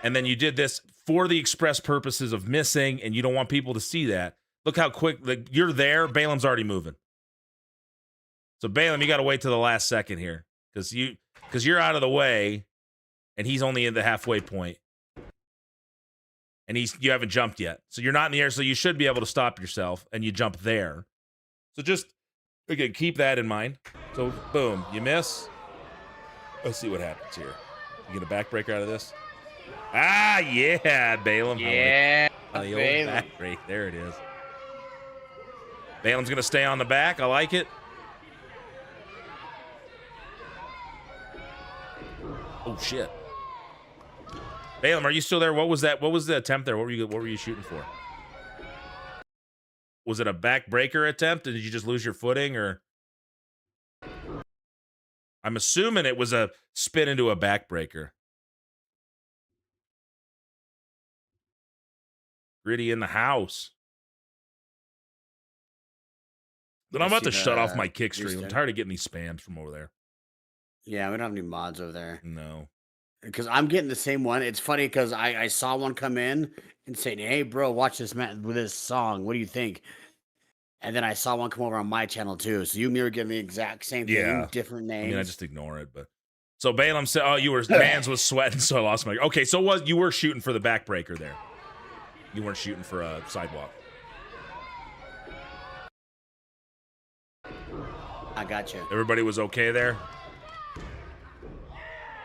And then you did this for the express purposes of missing, and you don't want people to see that. Look how quick you're there. Balaam's already moving. So Balaam, you got to wait till the last second here, because you're out of the way, and he's only in the halfway point. And you haven't jumped yet. So you're not in the air, so you should be able to stop yourself, and you jump there. So just, again, keep that in mind. So, boom, you miss. Let's see what happens here. You get a backbreaker out of this? Ah, yeah, Balaam. Yeah, the old backbreak. There it is. Balaam's going to stay on the back. I like it. Oh, shit. Balaam, are you still there? What was that? What was the attempt there? What were you shooting for? Was it a backbreaker attempt? Did you just lose your footing, or? I'm assuming it was a spin into a backbreaker. Gritty in the house. Then I'm about to shut off my kick stream. I'm tired of getting these spams from over there. Yeah, we don't have any mods over there. No. Because I'm getting the same one. It's funny because I saw one come in and say, hey, bro, watch this with this song. What do you think? And then I saw one come over on my channel, too. So you and me were getting the exact same thing, different names. I mean, I just ignore it. But so Balaam said, oh, Mans was sweating, so I lost my... Okay, so you were shooting for the backbreaker there. You weren't shooting for a sidewalk. I got you. Everybody was okay there?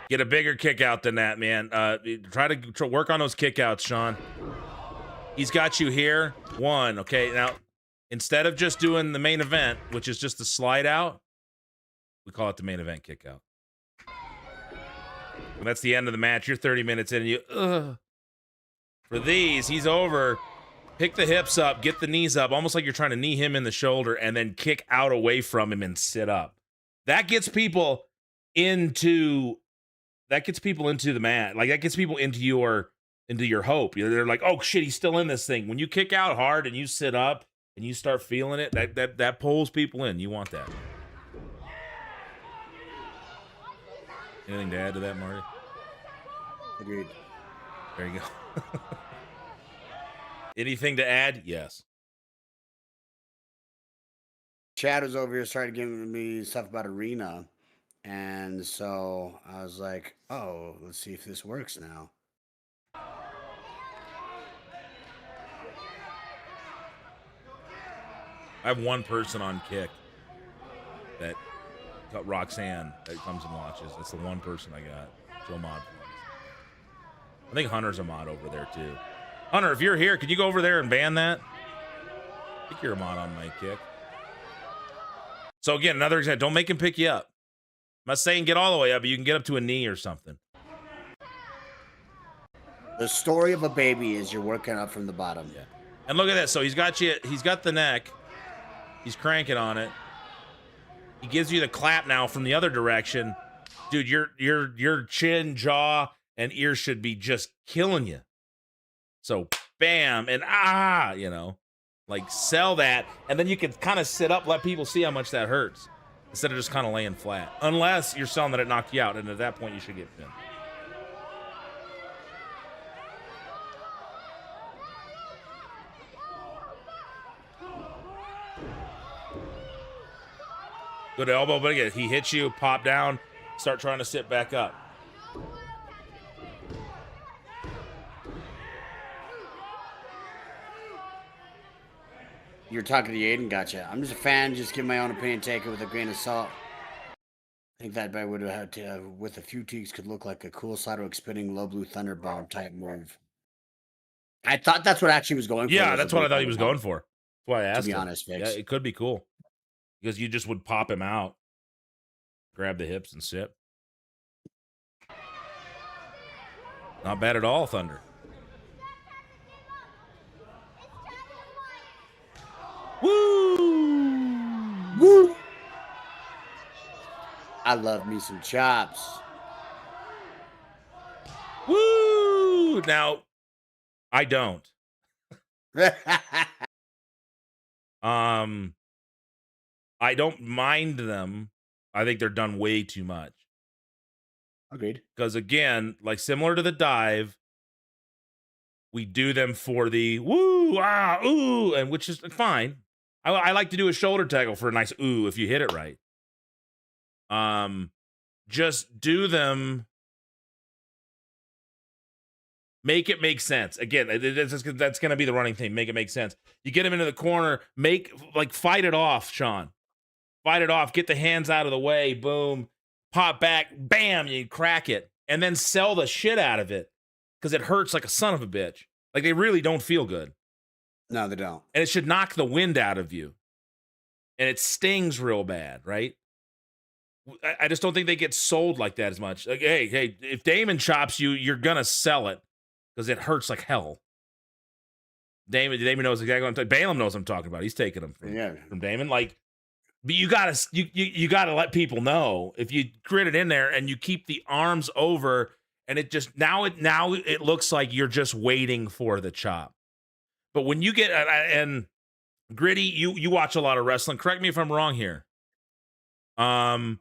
Get a bigger kick out than that, man. Try to work on those kick outs, Sean. He's got you here. 1. Okay, now, instead of just doing the main event, which is just the slide out, we call it the main event kick out. When that's the end of the match, you're 30 minutes in, and you, For these, he's over. Pick the hips up, get the knees up, almost like you're trying to knee him in the shoulder, and then kick out away from him and sit up. That gets people into the mat. Like, that gets people into your hope. They're like, oh shit, he's still in this thing. When you kick out hard and you sit up and you start feeling it, that pulls people in. You want that. Anything to add to that, Marty? Agreed. There you go. Anything to add? Yes. Chad was over here, started giving me stuff about Arena. And so I was like, oh, let's see if this works now. I have one person on Kick that got Roxanne that comes and watches. That's the one person I got. Joe Mod. I think Hunter's a mod over there too. Hunter, if you're here, could you go over there and ban that? I think you're a mod on my Kick. So again, another example. Don't make him pick you up. I'm not saying get all the way up, but you can get up to a knee or something. The story of a baby is you're working up from the bottom. Yeah. And look at that. So he's got you. He's got the neck. He's cranking on it. He gives you the clap now from the other direction. Dude, your chin, jaw, and ears should be just killing you. So bam and like sell that, and then you can kind of sit up, let people see how much that hurts, instead of just kind of laying flat. Unless you're selling that it knocked you out, and at that point you should get pinned. Good elbow, but again, he hits you, pop down, start trying to sit back up. You're talking to Aiden, gotcha. I'm just a fan, just give my own opinion, take it with a grain of salt. I think that guy would have had to, with a few tweaks, could look like a cool sideways spinning low blue thunderbomb type move. I thought that's what actually was going for. Yeah, that's what I thought he was going for. That's why I asked him. To be honest, Vix. Yeah, it could be cool. Because you just would pop him out, grab the hips and sit. Not bad at all, Thunder. Woo! Woo! I love me some chops. Woo! Now, I don't. I don't mind them. I think they're done way too much. Agreed. Because again, like similar to the dive, we do them for the woo, ah, ooh, and which is fine. I like to do a shoulder tackle for a nice ooh if you hit it right. Just do them. Make it make sense. Again, that's going to be the running thing. Make it make sense. You get him into the corner, fight it off, Sean. Fight it off. Get the hands out of the way. Boom. Pop back. Bam. You crack it. And then sell the shit out of it. Because it hurts like a son of a bitch. Like, they really don't feel good. No, they don't. And it should knock the wind out of you. And it stings real bad, right? I just don't think they get sold like that as much. Like, hey, if Damon chops you, you're going to sell it. Because it hurts like hell. Damon knows exactly what I'm talking about. Balaam knows what I'm talking about. He's taking them from Damon. Like, but you gotta let people know. If you grit it in there and you keep the arms over, and it just now it looks like you're just waiting for the chop. But when you get and Gritty, you watch a lot of wrestling. Correct me if I'm wrong here. But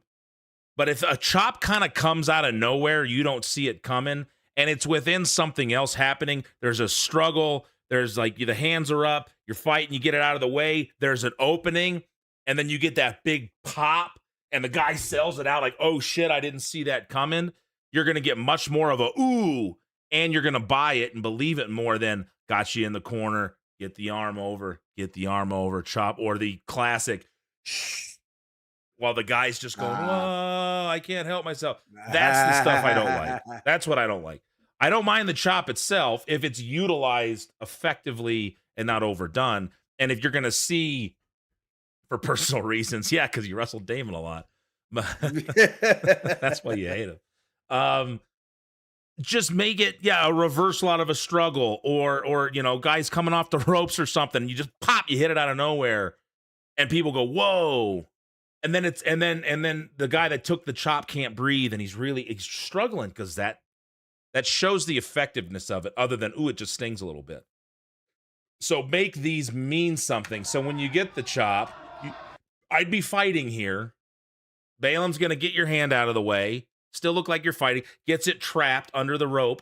if a chop kind of comes out of nowhere, you don't see it coming, and it's within something else happening. There's a struggle. There's like the hands are up. You're fighting. You get it out of the way. There's an opening. And then you get that big pop, and the guy sells it out like, oh, shit, I didn't see that coming. You're going to get much more of a ooh, and you're going to buy it and believe it more than got you in the corner, get the arm over, chop, or the classic, shh, while the guy's just going, "Whoa, I can't help myself." That's the stuff I don't like. That's what I don't like. I don't mind the chop itself if it's utilized effectively and not overdone. And if you're going to see for personal reasons, yeah, because you wrestled Damon a lot. That's why you hate him. Just make it, a reversal out of a struggle, or guys coming off the ropes or something. You just pop, you hit it out of nowhere, and people go, "Whoa!" And then and then the guy that took the chop can't breathe, and he's struggling because that shows the effectiveness of it. Other than it just stings a little bit. So make these mean something. So when you get the chop, I'd be fighting here. Balaam's gonna get your hand out of the way. Still look like you're fighting, gets it trapped under the rope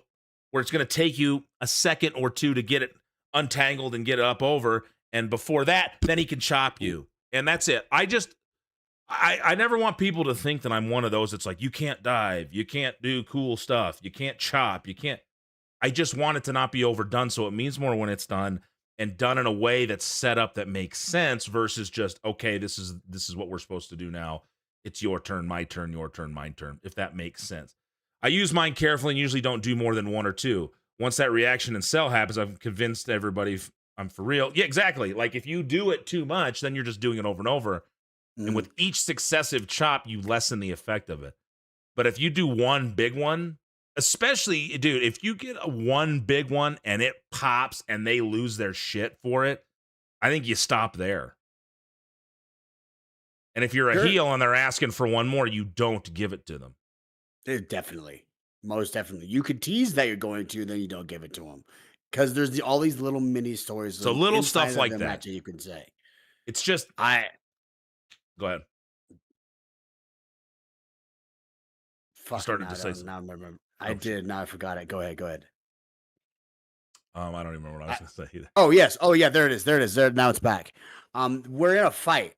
where it's going to take you a second or two to get it untangled and get it up over. And before that, then he can chop you. And that's it. I never want people to think that I'm one of those. It's like, you can't dive. You can't do cool stuff. You can't chop. You can't. I just want it to not be overdone. So it means more when it's done and done in a way that's set up that makes sense versus just, okay, this is what we're supposed to do now. It's your turn, my turn, your turn, my turn, if that makes sense. I use mine carefully and usually don't do more than one or two. Once that reaction and sell happens, I've convinced everybody I'm for real. Yeah, exactly. Like if you do it too much, then you're just doing it over and over. And with each successive chop, you lessen the effect of it. But if you do one big one, especially, dude, if you get one big one and it pops and they lose their shit for it, I think you stop there. And if you're a heel and they're asking for one more, you don't give it to them. Definitely. Most definitely. You could tease that you're going to, then you don't give it to them. Because there's all these little mini stories. So little stuff like that. Match you can say. It's just... Go ahead. Fuck, started to say something. Now I remember. I did. Now I forgot it. Go ahead. I don't even remember what I was going to say either. Oh, yes. Oh, yeah. There it is. Now it's back. We're in a fight.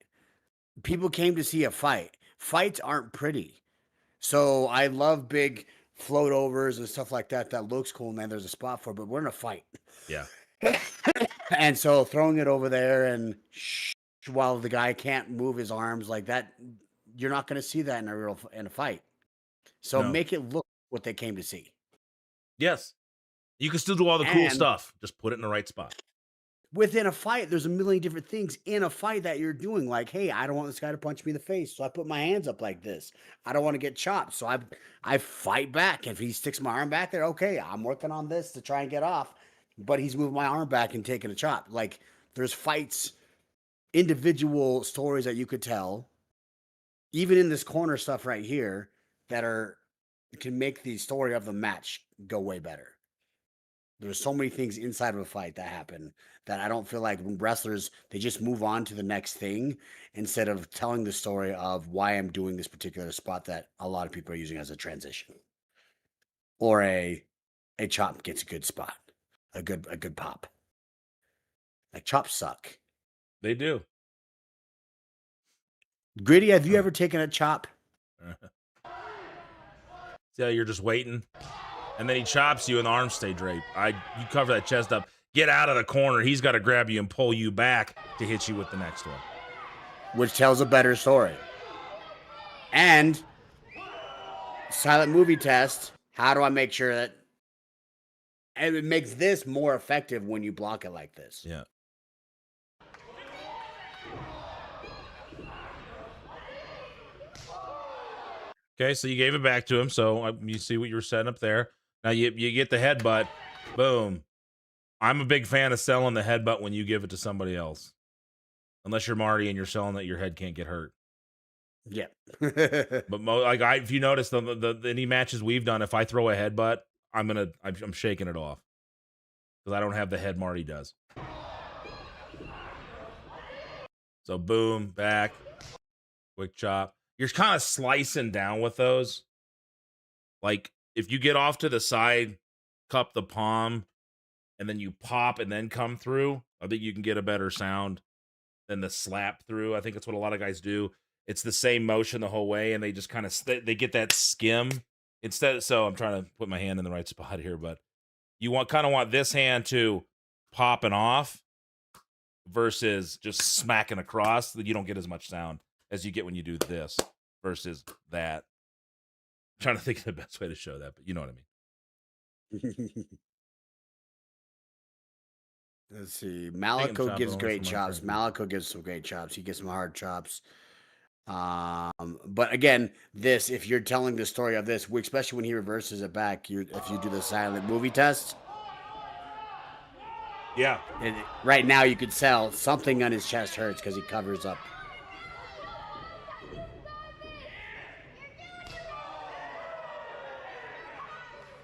People came to see a fight. Fights aren't pretty. So I love big float overs and stuff like that. That looks cool, man. There's a spot for it, but we're in a fight. Yeah. And so throwing it over there and while the guy can't move his arms like that, you're not going to see that in a fight. So make it look what they came to see. Yes. You can still do all the cool stuff. Just put it in the right spot. Within a fight, there's a million different things in a fight that you're doing. Like, hey, I don't want this guy to punch me in the face, so I put my hands up like this. I don't want to get chopped, so I fight back. If he sticks my arm back there, okay, I'm working on this to try and get off, but he's moving my arm back and taking a chop. Like, there's fights, individual stories that you could tell, even in this corner stuff right here, that can make the story of the match go way better. There's so many things inside of a fight that happen that I don't feel like when wrestlers, they just move on to the next thing instead of telling the story of why I'm doing this particular spot that a lot of people are using as a transition. Or a chop gets a good spot, a good pop. Like chops suck. They do. Gritty, have you ever taken a chop? Yeah, you're just waiting. And then he chops you and the arms stay draped. You cover that chest up. Get out of the corner. He's got to grab you and pull you back to hit you with the next one. Which tells a better story. And silent movie test. How do I make sure that... And it makes this more effective when you block it like this. Yeah. Okay, so you gave it back to him. So you see what you were setting up there. Now you get the headbutt. Boom. I'm a big fan of selling the headbutt when you give it to somebody else. Unless you're Marty and you're selling that your head can't get hurt. Yeah. But if you notice any matches we've done, if I throw a headbutt, I'm shaking it off. Because I don't have the head Marty does. So boom, back. Quick chop. You're kind of slicing down with those. Like, if you get off to the side, cup the palm, and then you pop and then come through, I think you can get a better sound than the slap through. I think that's what a lot of guys do. It's the same motion the whole way, and they just kind of they get that skim instead. So I'm trying to put my hand in the right spot here, but you kind of want this hand to popping off versus just smacking across, that you don't get as much sound. as you get when you do this versus that. I'm trying to think of the best way to show that, but you know what I mean. Let's see. Chicken Malico chop, gives but only great for my chops. friend. Malico gives some great chops. He gives some hard chops. But again, this, if you're telling the story of this, especially when he reverses it back, if you do the silent movie test, Yeah. right now you could tell something on his chest hurts because he covers up.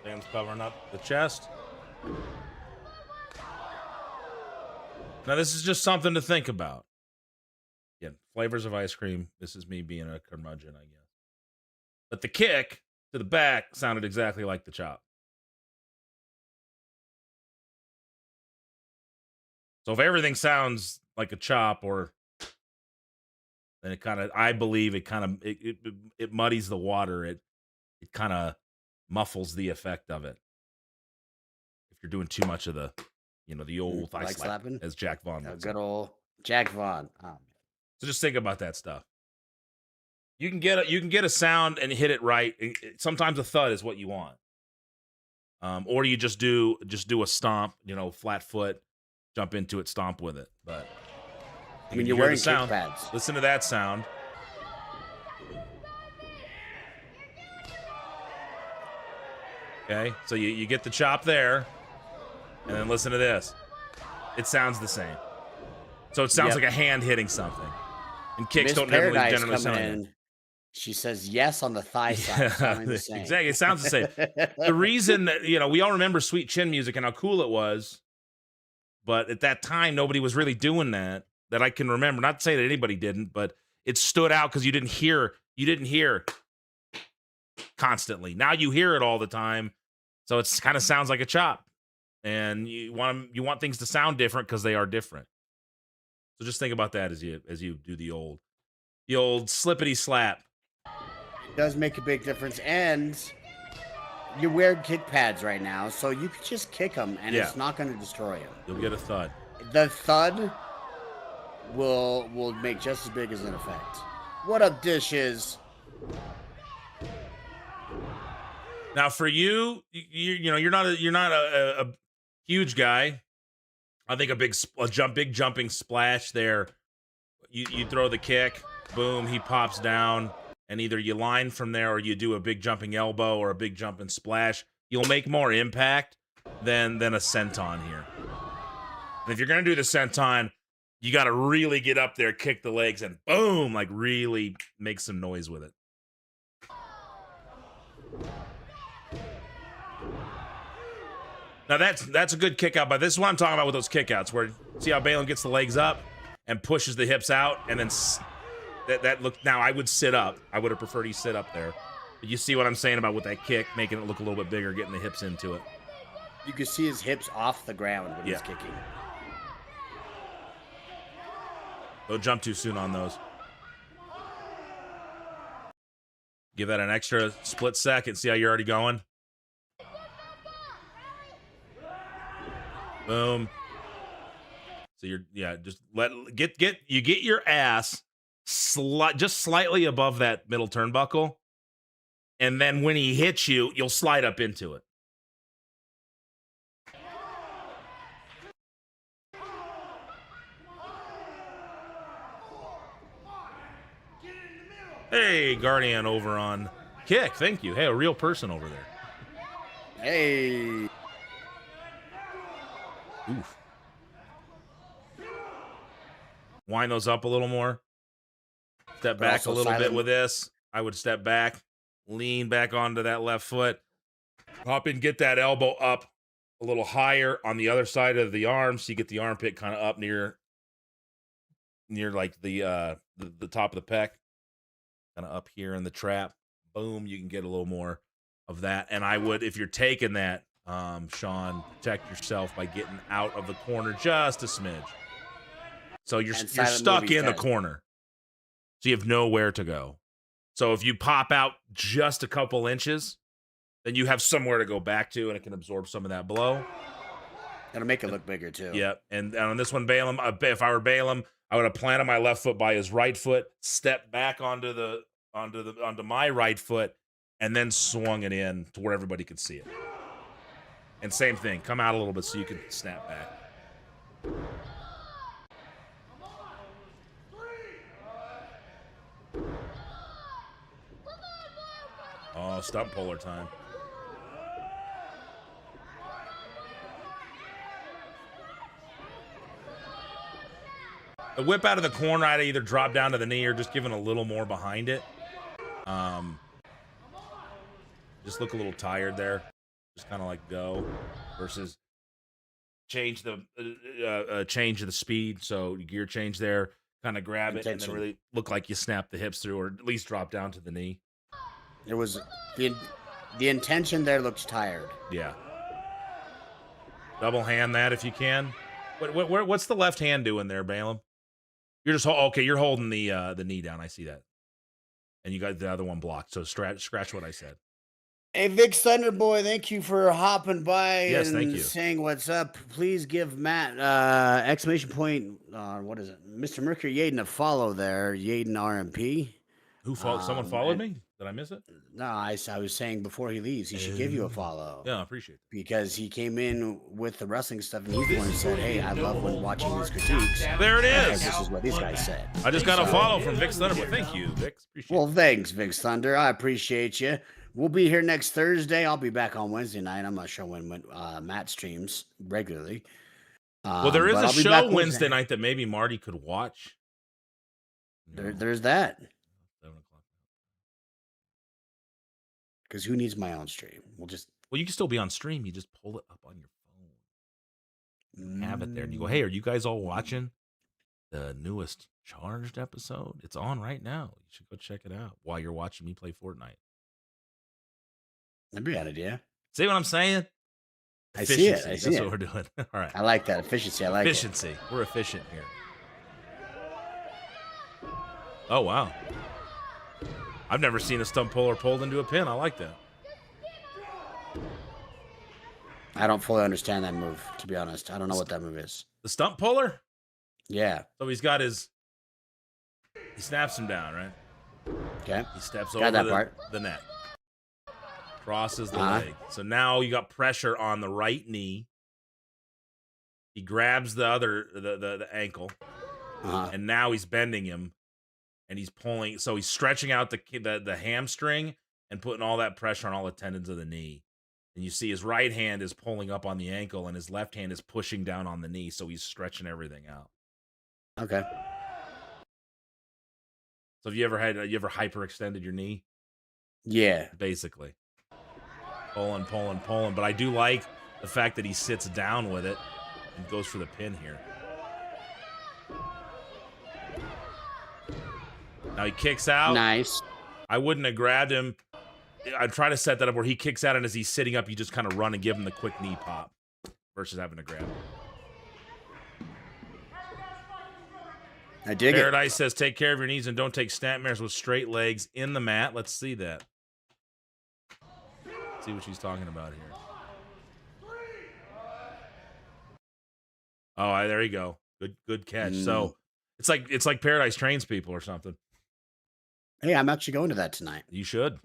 Dan's covering up the chest. Now, this is just something to think about. Again, flavors of ice cream. This is me being a curmudgeon, I guess. But the kick to the back sounded exactly like the chop. So if everything sounds like a chop, or then it kind of, I believe it kind of it muddies the water. It kind of muffles the effect of it. If you're doing too much of the, the old thigh Like slap, slapping? as Jack Vaughn A would say. good old Jack Vaughn. Oh, So just think about that stuff. You can get a sound and hit it right. Sometimes a thud is what you want, or you just do a stomp. Flat foot, jump into it, stomp with it. But I mean, you you're hear wearing the kick sound. pads. Listen to that sound. Okay, so you get the chop there, and then listen to this. It sounds the same. So it sounds Yep. like a hand hitting something. And kicks Miss don't Paradise generally sound coming like in. She says yes on the thigh side. Sounding the same. Exactly. It sounds the same. The reason that, we all remember Sweet Chin music and how cool it was, but at that time, nobody was really doing that I can remember. Not to say that anybody didn't, but it stood out because you didn't hear constantly. Now you hear it all the time. So it kind of sounds like a chop. And you want things to sound different because they are different. So just think about that as you do the old slippity slap. It does make a big difference, and you wear kick pads right now, so you could just kick them, and it's not going to destroy them. You'll get a thud. The thud will make just as big as an effect. What up, dishes? Now for you're not a huge guy. I think a big jumping splash there. You throw the kick, boom, he pops down, and either you line from there or you do a big jumping elbow or a big jumping splash. You'll make more impact than a senton here. And if you're gonna do the senton, you got to really get up there, kick the legs, and boom, like really make some noise with it. Now that's a good kick out, but this is what I'm talking about with those kickouts, where see how Balaam gets the legs up and pushes the hips out, and then that look. Now I would sit up. I would have preferred he sit up there, but you see what I'm saying about with that kick, making it look a little bit bigger, getting the hips into it. You can see his hips off the ground when he's kicking. Don't jump too soon on those. Give that an extra split second. See how you're already going. Boom. So just get your ass just slightly above that middle turnbuckle, and then when he hits you, you'll slide up into it. Hey, Guardian over on kick. Thank you. Hey, a real person over there. Hey. Oof. Wind those up a little more. Step back a little bit with this. I would step back, lean back onto that left foot, hop in, get that elbow up a little higher on the other side of the arm, so you get the armpit kind of up near like the top of the pec, kind of up here in the trap. Boom, you can get a little more of that. And I would, if you're taking that, Sean, protect yourself by getting out of the corner just a smidge. So you're stuck in the corner. So you have nowhere to go. So if you pop out just a couple inches, then you have somewhere to go back to, and it can absorb some of that blow. It'll make it look bigger, too. Yep. And on this one, Balaam, if I were Balaam, I would have planted my left foot by his right foot, stepped back onto my right foot, and then swung it in to where everybody could see it. And same thing, come out a little bit so you can snap back. Oh, stump puller time. The whip out of the corner, I'd either drop down to the knee or just giving a little more behind it. Just look a little tired there. Just kind of like go versus change the speed. So gear change there, kind of grab it and then really look like you snap the hips through or at least drop down to the knee. It was the intention there looks tired. Yeah. Double hand that if you can. What's the left hand doing there, Balaam? You're just okay. You're holding the knee down. I see that, and you got the other one blocked. So scratch what I said. Hey, Vic Thunderboy, thank you for hopping by Yes, thank and you. saying what's up. Please give Matt exclamation point what is it, Mr. Mercury Yaden a follow there, Yaden RMP. Who followed? Someone followed me? Did I miss it? No, I was saying before he leaves, he should give you a follow. Yeah, I appreciate it. Because he came in with the wrestling stuff, and he's the one who said, hey, I love when watching these critiques. There it is. This is what these guys said. I just got a follow from Vic Thunder, but thank you, Vic. Appreciate well, thanks, Vic Thunder. I appreciate you. We'll be here next Thursday. I'll be back on Wednesday night. I'm not sure when Matt streams regularly. Well, there is a show Wednesday night that maybe Marty could watch. There's that. Because who needs my own stream? Well, you can still be on stream. You just pull it up on your phone. Have it there. And you go, hey, are you guys all watching the newest Charged episode? It's on right now. You should go check it out while you're watching me play Fortnite. That'd be an idea. See what I'm saying? I see it. That's what we're doing. All right. I like that. Efficiency. I like efficiency. We're efficient here. Oh, wow. I've never seen a stump puller pulled into a pin. I like that. I don't fully understand that move, to be honest. I don't know what that move is. The stump puller? Yeah. So he snaps him down, right? Okay. He steps got over the net. Crosses the leg. So now you got pressure on the right knee. He grabs the ankle. And now he's bending him. And he's pulling, so he's stretching out the hamstring and putting all that pressure on all the tendons of the knee. And you see his right hand is pulling up on the ankle and his left hand is pushing down on the knee, so he's stretching everything out. Okay. So have you ever hyperextended your knee? Yeah. Basically. Pulling. But I do like the fact that he sits down with it and goes for the pin here. Now he kicks out. Nice. I wouldn't have grabbed him. I'd try to set that up where he kicks out, and as he's sitting up, you just kind of run and give him the quick knee pop versus having to grab him. I dig Paradise says, take care of your knees and don't take snapmares with straight legs in the mat. Let's see that. See what she's talking about here. Oh, there you go. Good catch. So it's like Paradise trains people or something. Hey, I'm actually going to that tonight. You should.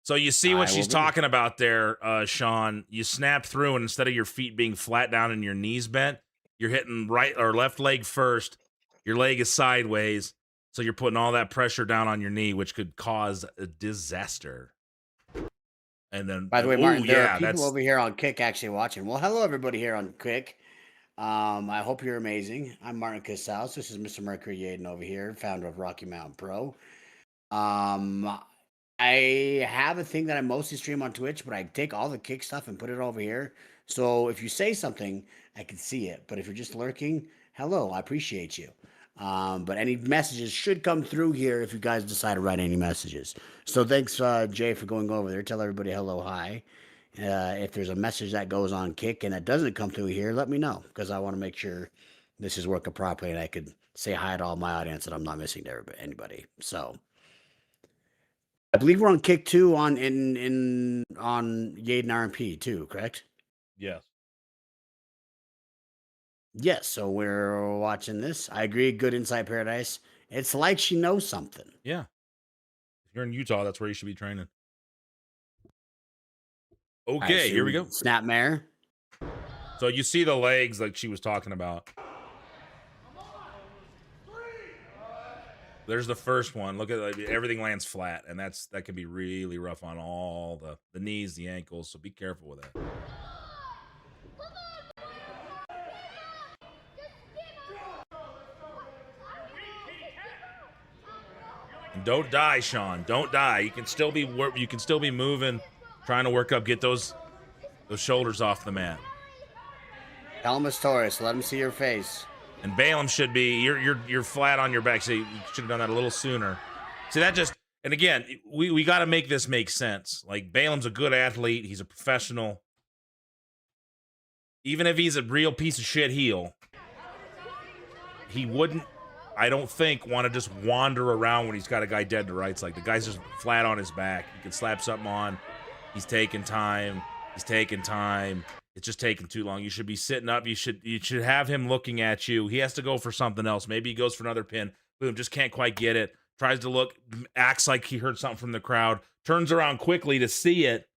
So you see what she's talking about there, Sean. You snap through, and instead of your feet being flat down and your knees bent, you're hitting right or left leg first. Your leg is sideways, so you're putting all that pressure down on your knee, which could cause a disaster. And then, by the way, Martin, there are people over here on Kick actually watching. Well, hello everybody here on Kick. I hope you're amazing. I'm Martin Casals. This is Mr. Mercury Yaden over here, founder of Rocky Mountain Pro. I have a thing that I mostly stream on Twitch, but I take all the Kick stuff and put it over here. So if you say something, I can see it. But if you're just lurking, hello, I appreciate you. But any messages should come through here if you guys decide to write any messages. So thanks, Jay, for going over there. Tell everybody hello, hi. If there's a message that goes on Kick and it doesn't come through here, let me know, because I want to make sure this is working properly and I could say hi to all my audience and I'm not missing anybody. So I believe we're on Kick too on Yaden RMP too, correct? Yes. Yes, so we're watching this. I agree. Good Inside Paradise. It's like she knows something. Yeah. If you're in Utah, that's where you should be training. All right, Okay, so here we go. Snapmare. So you see the legs like she was talking about. There's the first one. Look at everything lands flat, and that can be really rough on all the knees, the ankles. So be careful with that. And don't die, Sean. Don't die. You can still be moving, trying to work up, get those shoulders off the mat. Helmus Taurus, let him see your face. And Balaam should be you're flat on your back. So you should have done that a little sooner. See that just and again, we got to make this make sense. Like Balaam's a good athlete. He's a professional. Even if he's a real piece of shit heel, he wouldn't, I don't think, want to just wander around when he's got a guy dead to rights. Like the guy's just flat on his back. You can slap something on. He's taking time. He's taking time. It's just taking too long. You should be sitting up. You should have him looking at you. He has to go for something else. Maybe he goes for another pin. Boom, just can't quite get it. Tries to look, acts like he heard something from the crowd. Turns around quickly to see it,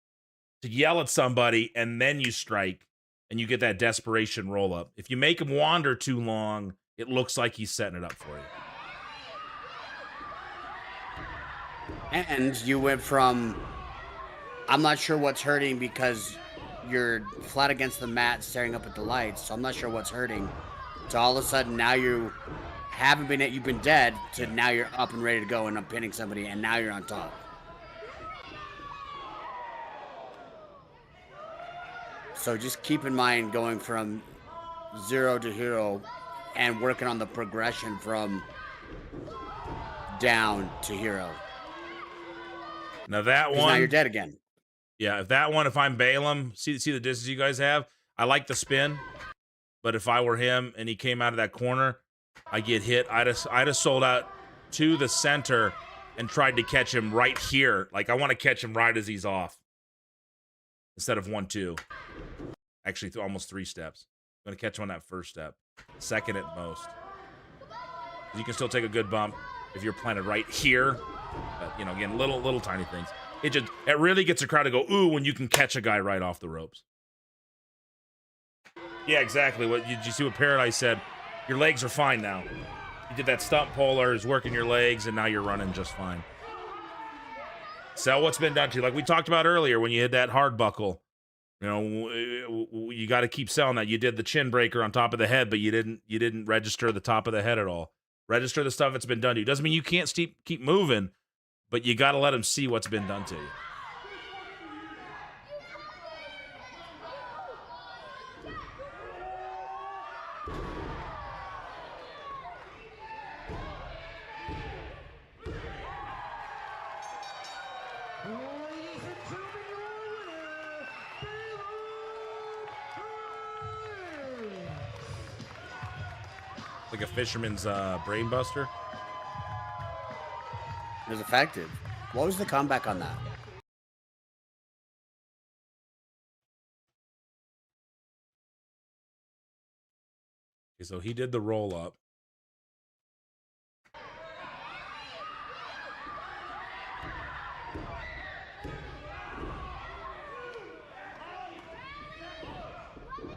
to yell at somebody, and then you strike, and you get that desperation roll up. If you make him wander too long, it looks like he's setting it up for you. And you went from, I'm not sure what's hurting because you're flat against the mat staring up at the lights, so I'm not sure what's hurting, to all of a sudden now you've been dead, to now you're up and ready to go and I'm pinning somebody, and now you're on top. So just keep in mind going from zero to hero and working on the progression from down to hero. Now that one, now you're dead again. Yeah, if I'm Balaam, see the distance you guys have? I like the spin, but if I were him and he came out of that corner, I get hit. I'd have sold out to the center and tried to catch him right here. Like, I want to catch him right as he's off. Instead of 1, 2. Actually, almost 3 steps. I'm going to catch him on that first step. Second at most. You can still take a good bump if you're planted right here. But, again, little tiny things. It really gets a crowd to go, ooh, when you can catch a guy right off the ropes. Yeah, exactly. Did you see what Paradise said? Your legs are fine now. You did that stump polar, is working your legs, and now you're running just fine. Sell what's been done to you. Like we talked about earlier when you hit that hard buckle. You got to keep selling that. You did the chin breaker on top of the head, but you didn't register the top of the head at all. Register the stuff that's been done to you. Doesn't mean you can't keep moving, but you got to let them see what's been done to you. Like a fisherman's brain buster. It was effective. What was the comeback on that? Okay, so he did the roll up.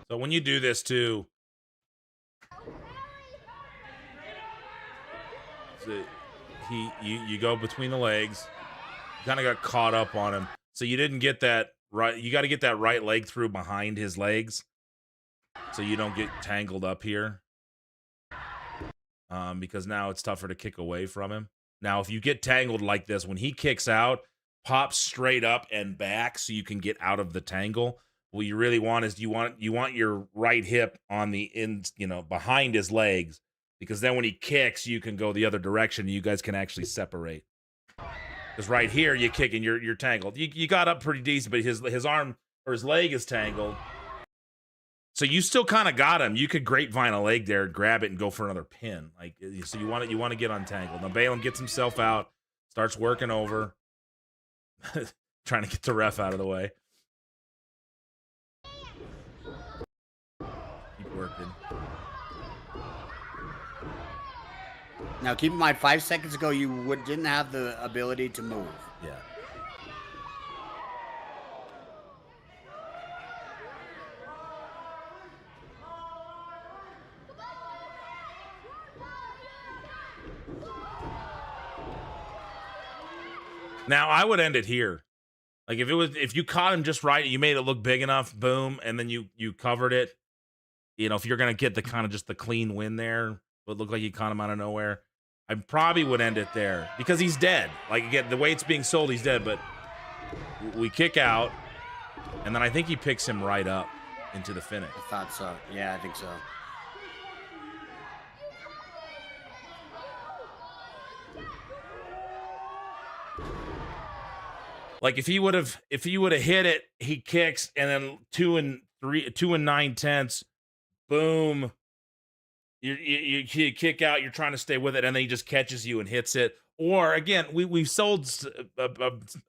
So when you do this too, you go between the legs. You kind of got caught up on him, so you didn't get that right. You got to get that right leg through behind his legs, so you don't get tangled up here. Because now it's tougher to kick away from him. Now, if you get tangled like this, when he kicks out, pop straight up and back so you can get out of the tangle. What you really want is you want your right hip on the end, behind his legs, because then when he kicks, you can go the other direction and you guys can actually separate. Because right here, you kick and you're tangled. You got up pretty decent, but his arm or his leg is tangled. So you still kind of got him. You could grapevine a leg there, grab it, and go for another pin. So you want to get untangled. Now Balaam gets himself out, starts working over, trying to get the ref out of the way. Keep working. Now, keep in mind, 5 seconds ago, you didn't have the ability to move. Yeah. Now I would end it here. Like if you caught him just right, you made it look big enough, boom, and then you covered it. You know, if you're gonna get the kind of just the clean win there, but look like you caught him out of nowhere, I probably would end it there because he's dead. Like again, the way it's being sold, he's dead. But we kick out, and then I think he picks him right up into the finish. I thought so. Yeah, I think so. Like if he would have hit it, he kicks, and then 2 and 9/10, boom. You kick out, you're trying to stay with it, and then he just catches you and hits it. Or again, we've sold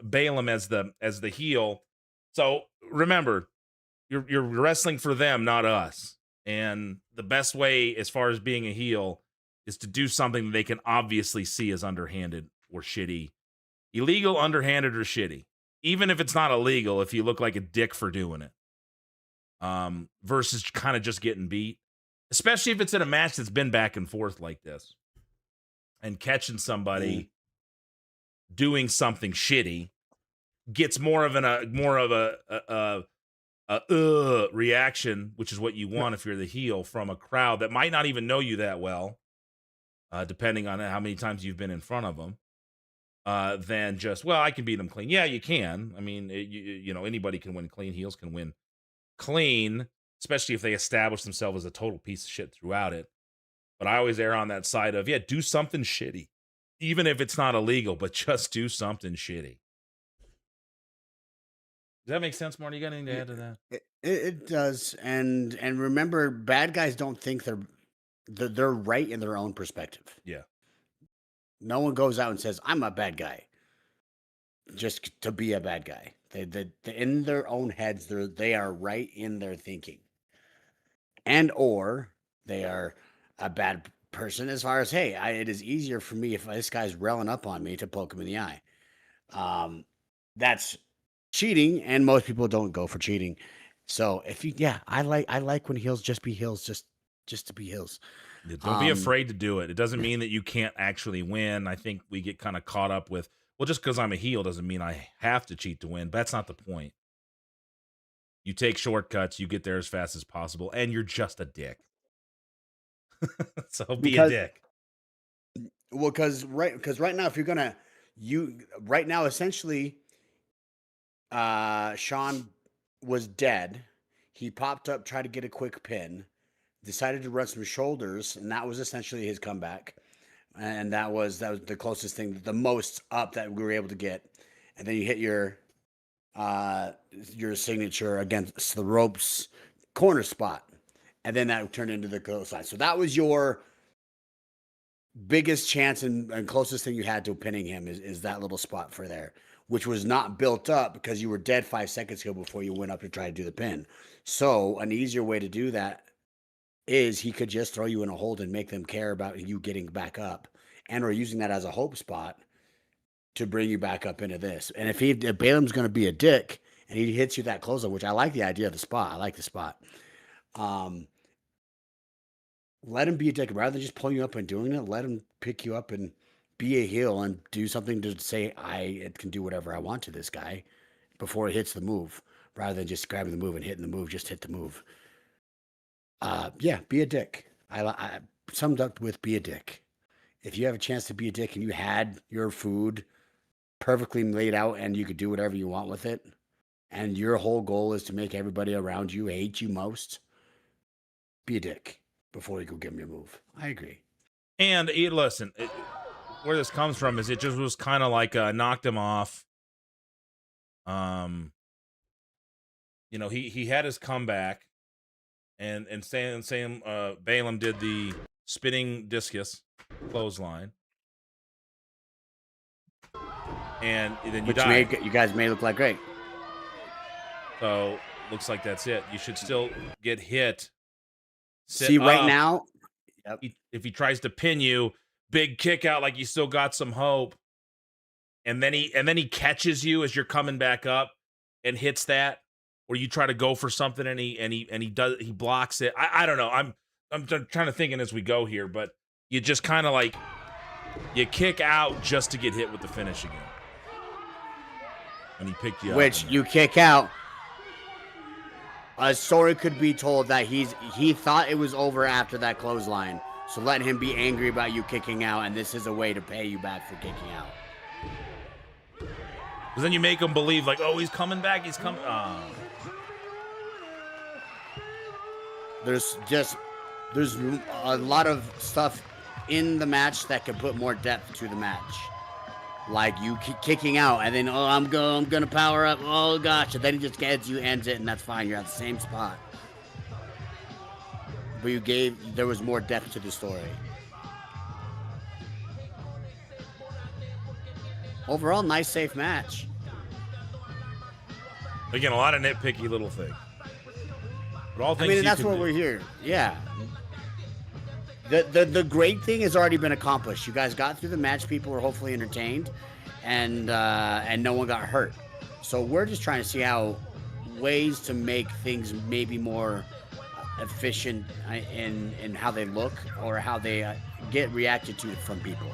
Balaam as the heel. So remember, you're wrestling for them, not us. And the best way, as far as being a heel, is to do something that they can obviously see as underhanded or shitty. Illegal, underhanded, or shitty. Even if it's not illegal, if you look like a dick for doing it. Versus kind of just getting beat. Especially if it's in a match that's been back and forth like this. And catching somebody doing something shitty gets more of a reaction, which is what you want if you're the heel, from a crowd that might not even know you that well, depending on how many times you've been in front of them. Than just, well, I can beat them clean. Yeah, you can. I mean, you know, anybody can win clean. Heels can win clean, especially if they establish themselves as a total piece of shit throughout it. But I always err on that side of, yeah, do something shitty. Even if it's not illegal, but just do something shitty. Does that make sense, Marty? You got anything to add to that? It does. And remember, bad guys don't think they're right in their own perspective. Yeah. No one goes out and says, I'm a bad guy just to be a bad guy. They in their own heads, they are right in their thinking. And or they are a bad person as far as, hey, it is easier for me if this guy's railing up on me to poke him in the eye. That's cheating, and most people don't go for cheating. So I like when heels just be heels, just to be heels. Don't be afraid to do it. It doesn't mean that you can't actually win. I think we get kind of caught up with, well, just because I'm a heel doesn't mean I have to cheat to win. But that's not the point. You take shortcuts, you get there as fast as possible, and you're just a dick. So be a dick. Well, because right now, if you're gonna right now, essentially, Sean was dead. He popped up, tried to get a quick pin, decided to run some shoulders, and that was essentially his comeback. And that was the closest thing, the most up that we were able to get. And then you hit your signature against the ropes corner spot, and then that turned into the clothesline. So that was your biggest chance and closest thing you had to pinning him is that little spot for there, which was not built up because you were dead 5 seconds ago before you went up to try to do the pin. So an easier way to do that is he could just throw you in a hold and make them care about you getting back up, and or using that as a hope spot to bring you back up into this. And if Balaam's going to be a dick and he hits you that closer, which I like the idea of the spot. I like the spot. Let him be a dick. Rather than just pulling you up and doing it, let him pick you up and be a heel and do something to say, I can do whatever I want to this guy before he hits the move, rather than just grabbing the move and hitting the move. Just hit the move. Be a dick. I summed up with be a dick. If you have a chance to be a dick and you had your food perfectly laid out and you could do whatever you want with it, and your whole goal is to make everybody around you hate you most, be a dick before you go give them your move. I agree. And listen, where this comes from is it just was kind of like knocked him off. He had his comeback, and Sam Balaam did the spinning discus clothesline, and then you died. You guys may look like great. So looks like that's it. You should still get hit. See, right now, if he tries to pin you, big kick out like you still got some hope. And then he catches you as you're coming back up and hits that, or you try to go for something and he blocks it. I don't know. I'm trying to think as we go here, but you just kind of like you kick out just to get hit with the finish again. And he picked you up. Which you kick out. A story could be told that he thought it was over after that clothesline. So let him be angry about you kicking out, and this is a way to pay you back for kicking out. Because then you make him believe, like, oh, he's coming back. He's coming. Oh. There's a lot of stuff in the match that could put more depth to the match. Like you kicking out, and then, oh, I'm gonna power up. Oh, gosh. And then he just gets you, ends it, and that's fine. You're at the same spot. But there was more depth to the story. Overall, nice, safe match. Again, a lot of nitpicky little things. But all things that's what we're here. Yeah. The great thing has already been accomplished. You guys got through the match. People were hopefully entertained, and no one got hurt. So we're just trying to see ways to make things maybe more efficient in how they look or how they get reacted to from people.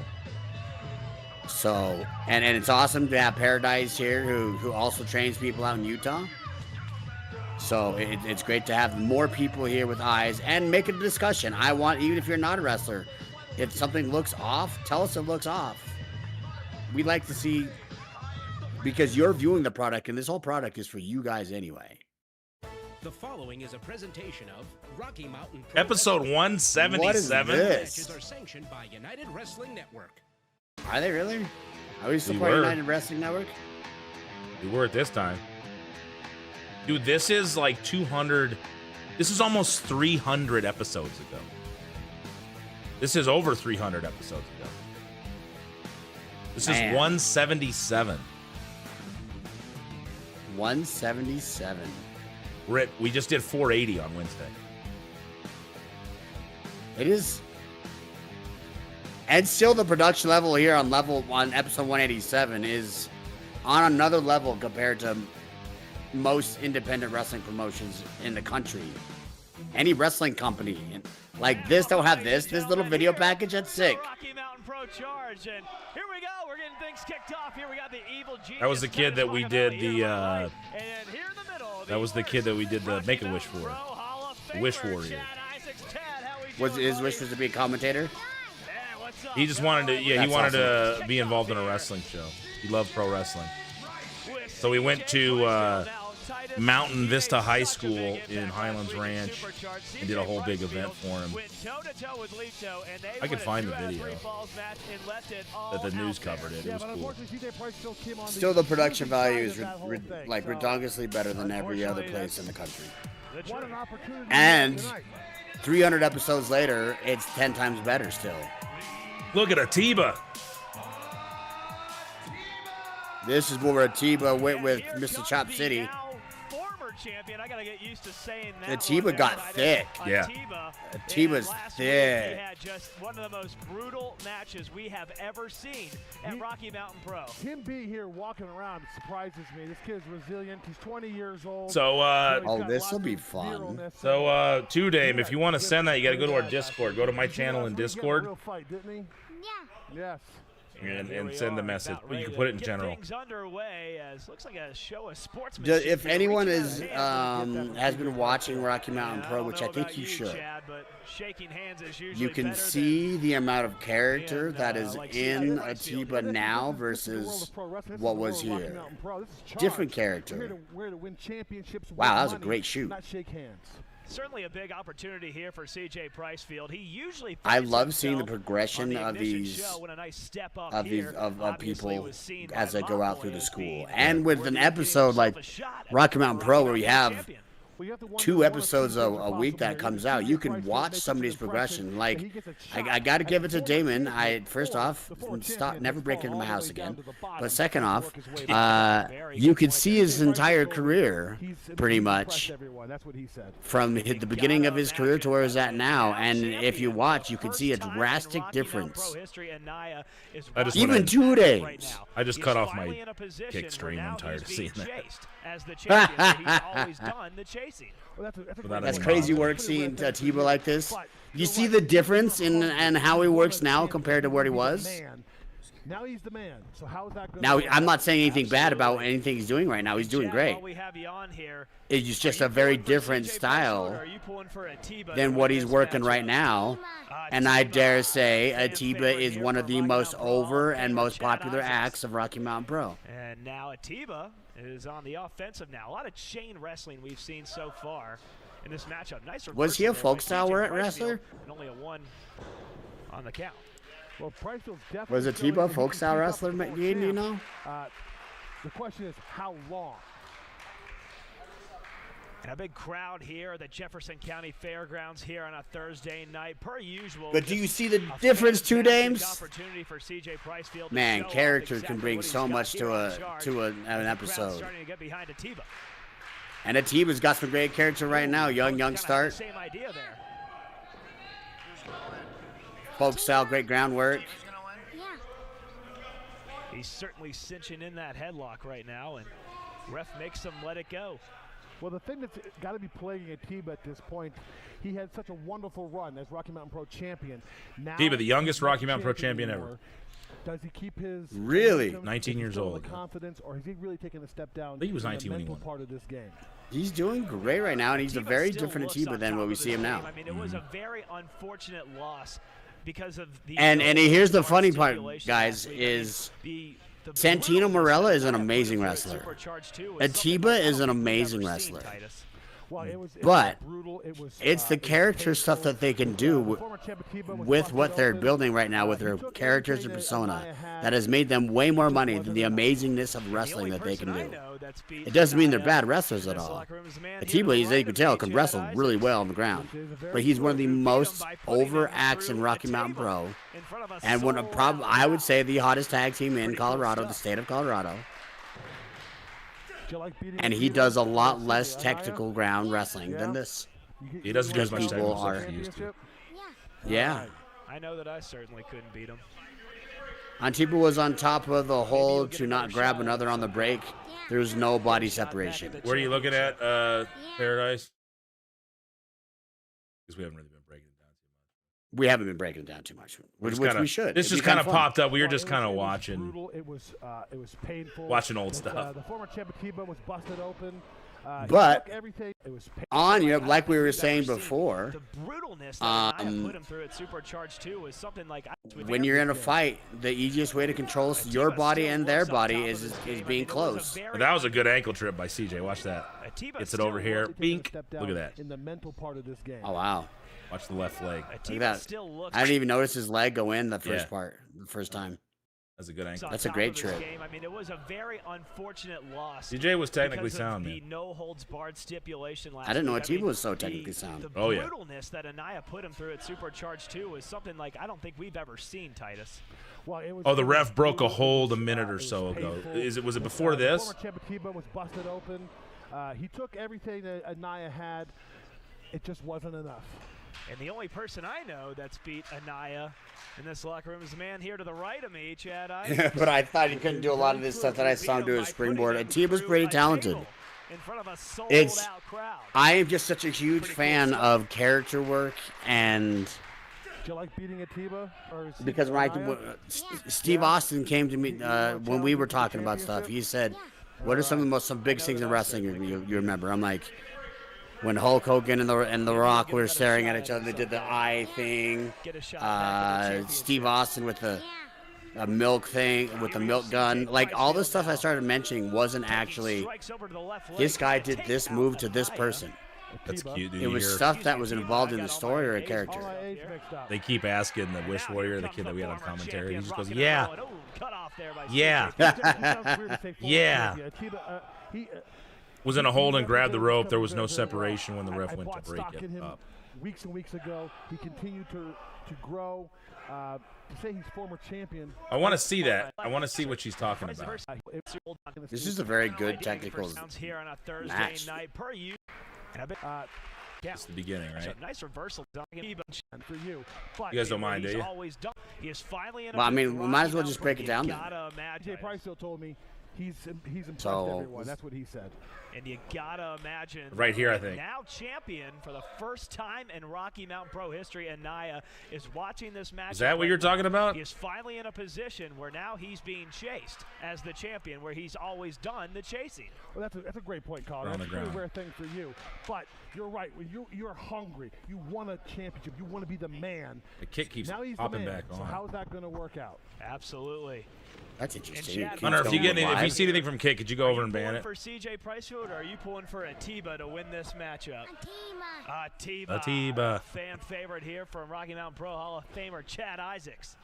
So, and it's awesome to have Paradise here who also trains people out in Utah. So it's great to have more people here with eyes and make a discussion. I want, even if you're not a wrestler, if something looks off, tell us it looks off. We like to see, because you're viewing the product, and this whole product is for you guys anyway. The following is a presentation of Rocky Mountain Pro Episode 177. What is this? Matches are sanctioned by United Wrestling Network. Are they really? Are we still We part of were. United Wrestling Network? We were at this time. Dude, this is like 200. This is almost 300 episodes ago. This is over 300 episodes ago. This is 177. 177. We just did 480 on Wednesday. It is. And still the production level here on episode 187 is on another level compared to most independent wrestling promotions in the country. Any wrestling company like this don't have this little video package. That's sick. Rocky Mountain Pro Charge, and here we go. We're getting things kicked off. Here we got the Evil Genius. That was the kid that we did the and here in the middle, that was the kid that we did the Make-A-Wish for. The Wish Warrior. Was his wish was to be a commentator? He just wanted to, That's he wanted awesome. to be involved in a wrestling show. He loved pro wrestling. So we went to Mountain Vista High School in Highlands Ranch and did a whole big event for him. I could find the video that the news covered it. It was cool. Still, the production value is redonkulously better than every other place in the country. And 300 episodes later, it's 10 times better still. Look at Atiba. This is where Atiba went with Mr. Chop City. Champion. I gotta get used to saying that. Atiba got thick. Yeah. Atiba's thick. We had just one of the most brutal matches we have ever seen at Rocky Mountain Pro. Him being here walking around surprises me. This kid's resilient. He's 20 years old. So, this will be fun. So, Two Dame, if you want to send that, you got to go to our Discord. Go to my channel in Discord. Real fight, didn't he? Yeah. Yes. And send the message. But you can put it in general. Things underway as looks like a show of sportsmanship. If anyone has been watching Rocky Mountain Pro, which I think you should, you can see the amount of character that is in Atiba now versus what was here. Different character. Wow, that was a great shoot. Not shake hands. Certainly a big opportunity here for CJ Pricefield. He usually I love seeing the progression of these people as they go out through the school. And with an episode like Rocky Mountain Pro where we have 2 episodes a week that comes out, you can watch somebody's progression. Like, I got to give it to Damon. First off, stop, never break into my house again. But second off, you could see his entire career, pretty much, from the beginning of his career to where he's at now. And if you watch, you can see a drastic difference. Even 2 days. I just cut off my kick stream. I'm tired of seeing that. As the champion, he's always done the chasing. That's crazy work seeing Atiba like this. You see the difference in and how he works now compared to where he was? Now he's the man. So how is that going? Now, I'm not saying anything bad about anything he's doing right now. He's doing great. It's just a very different style than what he's working right now. And I dare say Atiba is one of the most over and most popular acts of Rocky Mountain Pro. And now Atiba is on the offensive now. A lot of chain wrestling we've seen so far in this matchup. Nice. Was he a folk style wrestler? And only a 1 on the count. Well, Pricefield's definitely was Atiba a folk style wrestler, do you know? The question is how long? And a big crowd here at the Jefferson County Fairgrounds here on a Thursday night, per usual. But do you see the difference, 2 dames? Opportunity for CJ Pricefield. Man, character can bring so much to an episode. Starting to get behind Atiba. And Atiba's got some great character right now. Young start. Same idea there. Folk style, great groundwork. He's certainly cinching in that headlock right now, and ref makes him let it go. Well, the thing that's got to be plaguing Atiba at this point, he had such a wonderful run as Rocky Mountain Pro champion. Now, Atiba, the youngest Rocky Mountain Pro champion ever. Does he keep his 19 years old? Confidence, or has he really taken a step down? I think he was 19 when he won. Part of this game. He's doing great right now, and he's a very different Atiba than what we see him now. I mean, it was a very unfortunate loss because of the. And here's the funny part, guys, is Santino Marella is an amazing wrestler. Atiba is an amazing wrestler. But it's the character stuff that they can do with what they're building right now with their characters and persona that has made them way more money than the amazingness of wrestling that they can do. It doesn't mean they're bad wrestlers at all. Atiba, as you can tell, can wrestle really well on the ground. But he's one of the most over acts in Rocky Mountain Pro. And I would say the hottest tag team in Colorado, the state of Colorado. And he does a lot less technical ground wrestling than this. He doesn't do as much People technical are. stuff he used to. Yeah. I know that I certainly couldn't beat him. Atiba was on top of the hold to not grab another on the break. There's no body separation. Where are you looking at, Paradise? Because we haven't really been breaking it down too much. We haven't been breaking it down too much, which we should. This just kind of popped up. We were just kind of watching. Brutal. It was painful. Watching old stuff. The former champ Atiba was busted open. But it was like we were saying before, The brutalness that I put him through at Supercharged 2 was something like when you're in a fight, the easiest way to control your body and their body is being close. That was a good ankle trip by CJ. Watch that. Gets it over here. Bink. Look at that. In the mental part of this game. Oh, wow. Watch the left leg. Look at that. I didn't even notice his leg go in the first time. That's a good ankle. That's a great trip. I mean, it was a very unfortunate loss. CJ was technically sound, the man. no holds barred stipulation last I didn't know week. Atiba was so technically sound. The oh, yeah. brutalness that Anaya put him through at Supercharged 2 was something like I don't think we've ever seen, Titus. Well, it was the ref broke a hold a minute or so ago. Was it before this? Former champ Atiba was busted open. He took everything that Anaya had. It just wasn't enough. And the only person I know that's beat Anaya in this locker room is the man here to the right of me, Chad. But I thought he couldn't do a lot of this stuff that I saw him do a springboard. Atiba's pretty talented. In front of a sold-out crowd. I am just such a huge fan of character work, and do you like beating Atiba? Because Steve Austin came to me when we were talking about stuff, he said, "What are some of the big things in wrestling you remember?" I'm like, when Hulk Hogan and The Rock were staring at each other, they did the eye thing. Steve Austin with the milk thing, with the milk gun. Like, all the stuff I started mentioning wasn't actually, this guy did this move to this person. That's cute, dude. It was stuff that was involved in the story or a character. They keep asking the Wish Warrior, the kid that we had on commentary. He just goes, yeah. Yeah. Yeah. was in a hold and grabbed the He's rope. There coming was no very, very well. separation when the ref I went to bought break stock in it him up. weeks and weeks ago. He continued to grow. To say he's former champion. I want to see that. I want to see what she's talking about. This is a very good technical here on a Thursday match. night per you. It's the beginning, right? Nice reversal. For you. But You guys don't mind, do he's you? always done. He is finally in a Well, I mean, big we might as well Rocky just break it down Mountain. then. You gotta imagine. TJ Priceville told me he's impressed So- everyone. That's what he said. And you gotta imagine. Right here, I think. Now champion for the first time in Rocky Mountain Pro history, Anaya is watching this match. Is that what you're talking about? He is finally in a position where now he's being chased as the champion, where he's always done the chasing. Well, that's a great point, Colin. On That's the a really ground. rare thing for you. But you're right. When you're hungry, you want a championship. You want to be the man. The kick keeps Now he's the popping man. back So on. how's that going to work out? Absolutely. That's interesting. And Chad, Hunter, if you Keeps get going if you live. see anything from kick, could you go over and ban Pulling it? for CJ Pricefield, or are you pulling for Atiba to win this matchup? Atiba. Atiba. Fan favorite here from Rocky Mountain Pro Hall of Famer Chad Isaacs.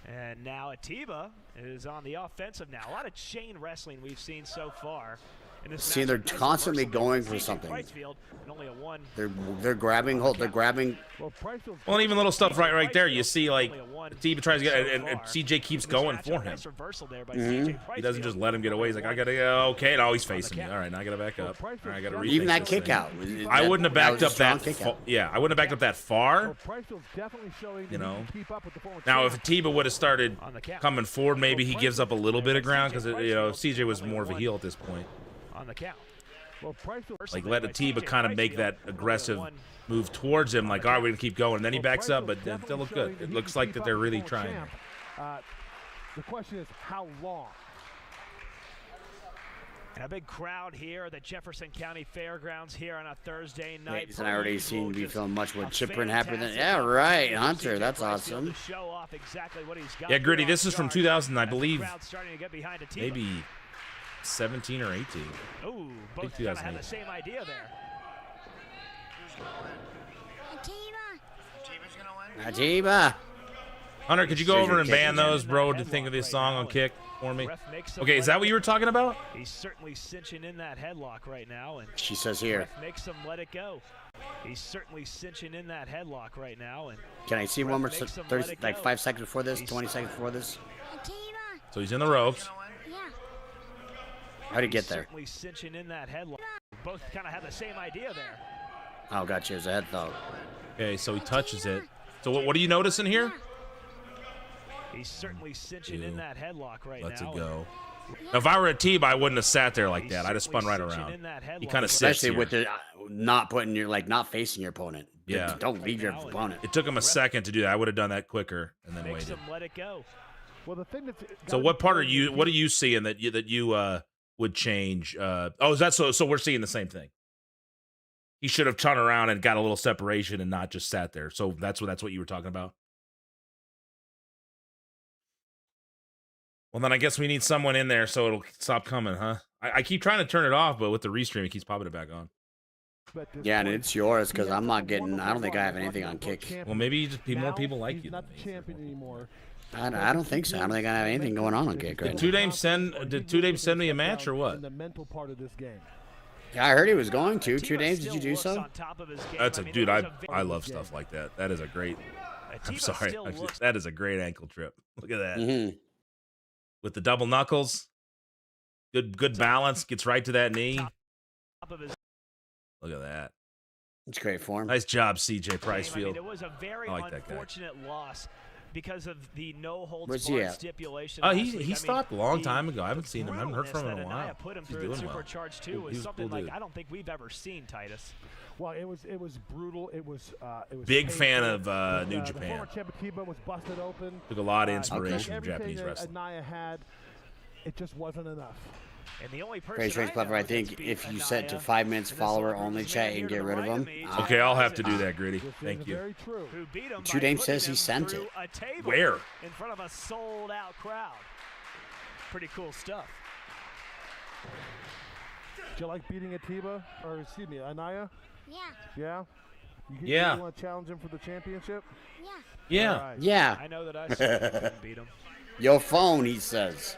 And now Atiba is on the offensive now. A lot of chain wrestling we've seen so far. In this See, matchup. they're Nice constantly reversal going by for CJ something. Pricefield, and only a one. They're grabbing hold. They're grabbing. Well, Priceville's Well, and even little stuff right there. You see, like, Atiba tries to get, and CJ keeps In this going matchup, for him. Nice reversal there by Mm-hmm. CJ He doesn't just Pricefield. let him get away. He's like, I gotta go. Okay, no, he's facing me. All right, now I gotta back up. All right, I gotta refix Even that this kick thing. out. I wouldn't have backed up that. kick out. Yeah, I wouldn't have backed up that far. Well, Priceville's definitely showing You that he know. can keep up with the former Now, if champ. Atiba would have started On the count. coming forward, maybe he gives up a little bit of ground because CJ was more of a heel at this point. On the count. Well, Priceville, Like let Atiba kind of make that aggressive move towards him. Like, all right, we're gonna keep going. And then he backs up, but it still look good. It looks like that they're really trying. The question is, how long? And a big crowd here at the Jefferson County Fairgrounds here on a Thursday night. And I already seem to be feeling much more A chipper and happier than. fantastic Yeah, right, opportunity for Hunter. CJ That's Pricefield awesome. to show off exactly what he's got Yeah, Gritty, here this on is from guard 2000, I as the believe. crowd's starting to get behind Atiba. Maybe 17 or 18. Ooh, both kind of 2008. had the same idea there. Atiba. Hunter, could you go Says over you're and ban kicking those, bro, to think of this song on kick for me? Okay, is that what you were talking about? He's certainly cinching in that headlock right now, and She says here. ref makes him let it go. He's certainly cinching in that headlock right now, and Can I see one more? Ref makes him 30, let it like go. 5 seconds before this, 20 seconds before this. So he's in the ropes. How'd he get there? certainly cinching in that headlock. Both kind of had the same idea there. Oh, gotcha. It was a head though. Okay, so he touches it. So what are you noticing here? He's certainly cinching in Ew. that headlock right Let's now. it go. Now, if I were a Atiba, I wouldn't have sat there like that. I'd have spun right around. He kind of sits Especially here. with the not putting your not facing your opponent. Yeah. Don't leave your opponent. It took him a second to do that. I would have done that quicker and then Makes waited. him let it go. Well, the thing that's So what part are you? What are you seeing that you would change? Oh, is that so? So we're seeing the same thing. He should have turned around and got a little separation and not just sat there. So that's what you were talking about. Well, then I guess we need someone in there so it'll stop coming, huh? I keep trying to turn it off, but with the restream, it keeps popping it back on. Yeah, and it's yours because I'm not getting. I don't think I have anything on kick. Well, maybe you just more people like he's you. not than the me. champion anymore. I don't think so. I don't think I have anything going on kick right Did now. Two Dame send me a match or what? In the mental part of this game. Yeah, I heard he was going to. 2 Atiba days. Did still you do looks so? on top of his game. That's a mean, dude. it was I very- love stuff like that. That is a great. I'm Atiba sorry. still looks That is a great ankle trip. Look at that. Mm-hmm. With the double knuckles. Good balance. Gets right to that knee. top of his Look at that. It's great form. Nice job, CJ game. I mean, Pricefield. it was a very I like that guy. unfortunate loss because of the no holds Where's he barred at? stipulation. Oh, last he week. I mean, stopped a long the- time ago. I haven't the seen him. I haven't heard from him in a brutalness that while. Anaya put him He's through doing at well. Supercharged 2 He was was a something cool like dude. I don't think we've ever seen, Titus. Well, it was brutal. It was Big fan painful. of New The Japan. former champ Atiba was busted open. Took a lot of He inspiration took from everything Japanese that wrestling. Anaya had, it just wasn't enough. And the only person Grace Race I Puffer, know I that's think beat if you set to Anaya 5 minutes in this follower little only group, chat man and here get to rid the of right him. me, Okay, I'll have to Isaac. do that, Gritty. This Thank is you. very true. Who beat him Two by Dame putting says he him sent through it. a table Where? in front of a sold-out crowd. Pretty cool stuff. Do you like beating Atiba, or excuse me, Anaya? Yeah, Yeah. Yeah. You want to challenge him for the championship? yeah. Yeah. All right. Yeah. I know that I certainly couldn't beat him. Your phone, he says.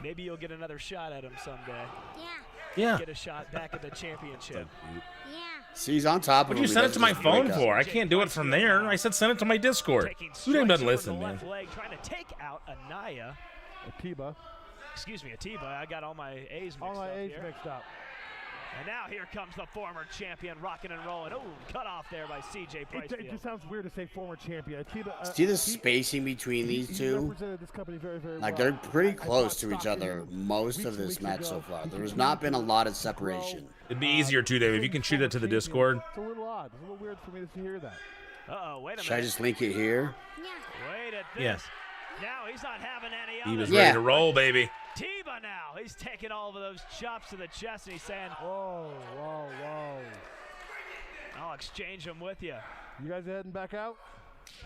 Maybe you'll get another shot at him someday. Yeah. Yeah. get a shot back at the championship. See, he's on top of What do him. you He send it doesn't to my just phone wake up. for? I can't do it from there. I said send it to my Discord. Taking Who doesn't strikes over listen, the man? left leg, trying to take out Anaya. Atiba. Excuse me, Atiba. I got all my A's mixed All my up A's here. mixed up. And now here comes the former champion, rocking and rolling. Oh, cut off there by C.J. Pricefield. It just sounds weird to say former champion. Atiba, See the spacing between these he two? represented this company very, very Like, well. they're pretty I close thought to each Stockton other most weeks of and this weeks match ago, so far. he There has continued not been a lot of to separation. grow. It'd be easier too, Dave, if you can shoot it to the Former Discord. champion. It's a little odd. It's a little weird for me to hear that. Uh-oh, wait a Should I minute. just link it here? Wait at this. Yeah. Now he's not having any He of was it. Yeah. ready to roll, baby. Tiba now. He's taking all of those chops to the chest, and he's saying, Whoa, whoa, whoa. I'll exchange them with you. You guys heading back out?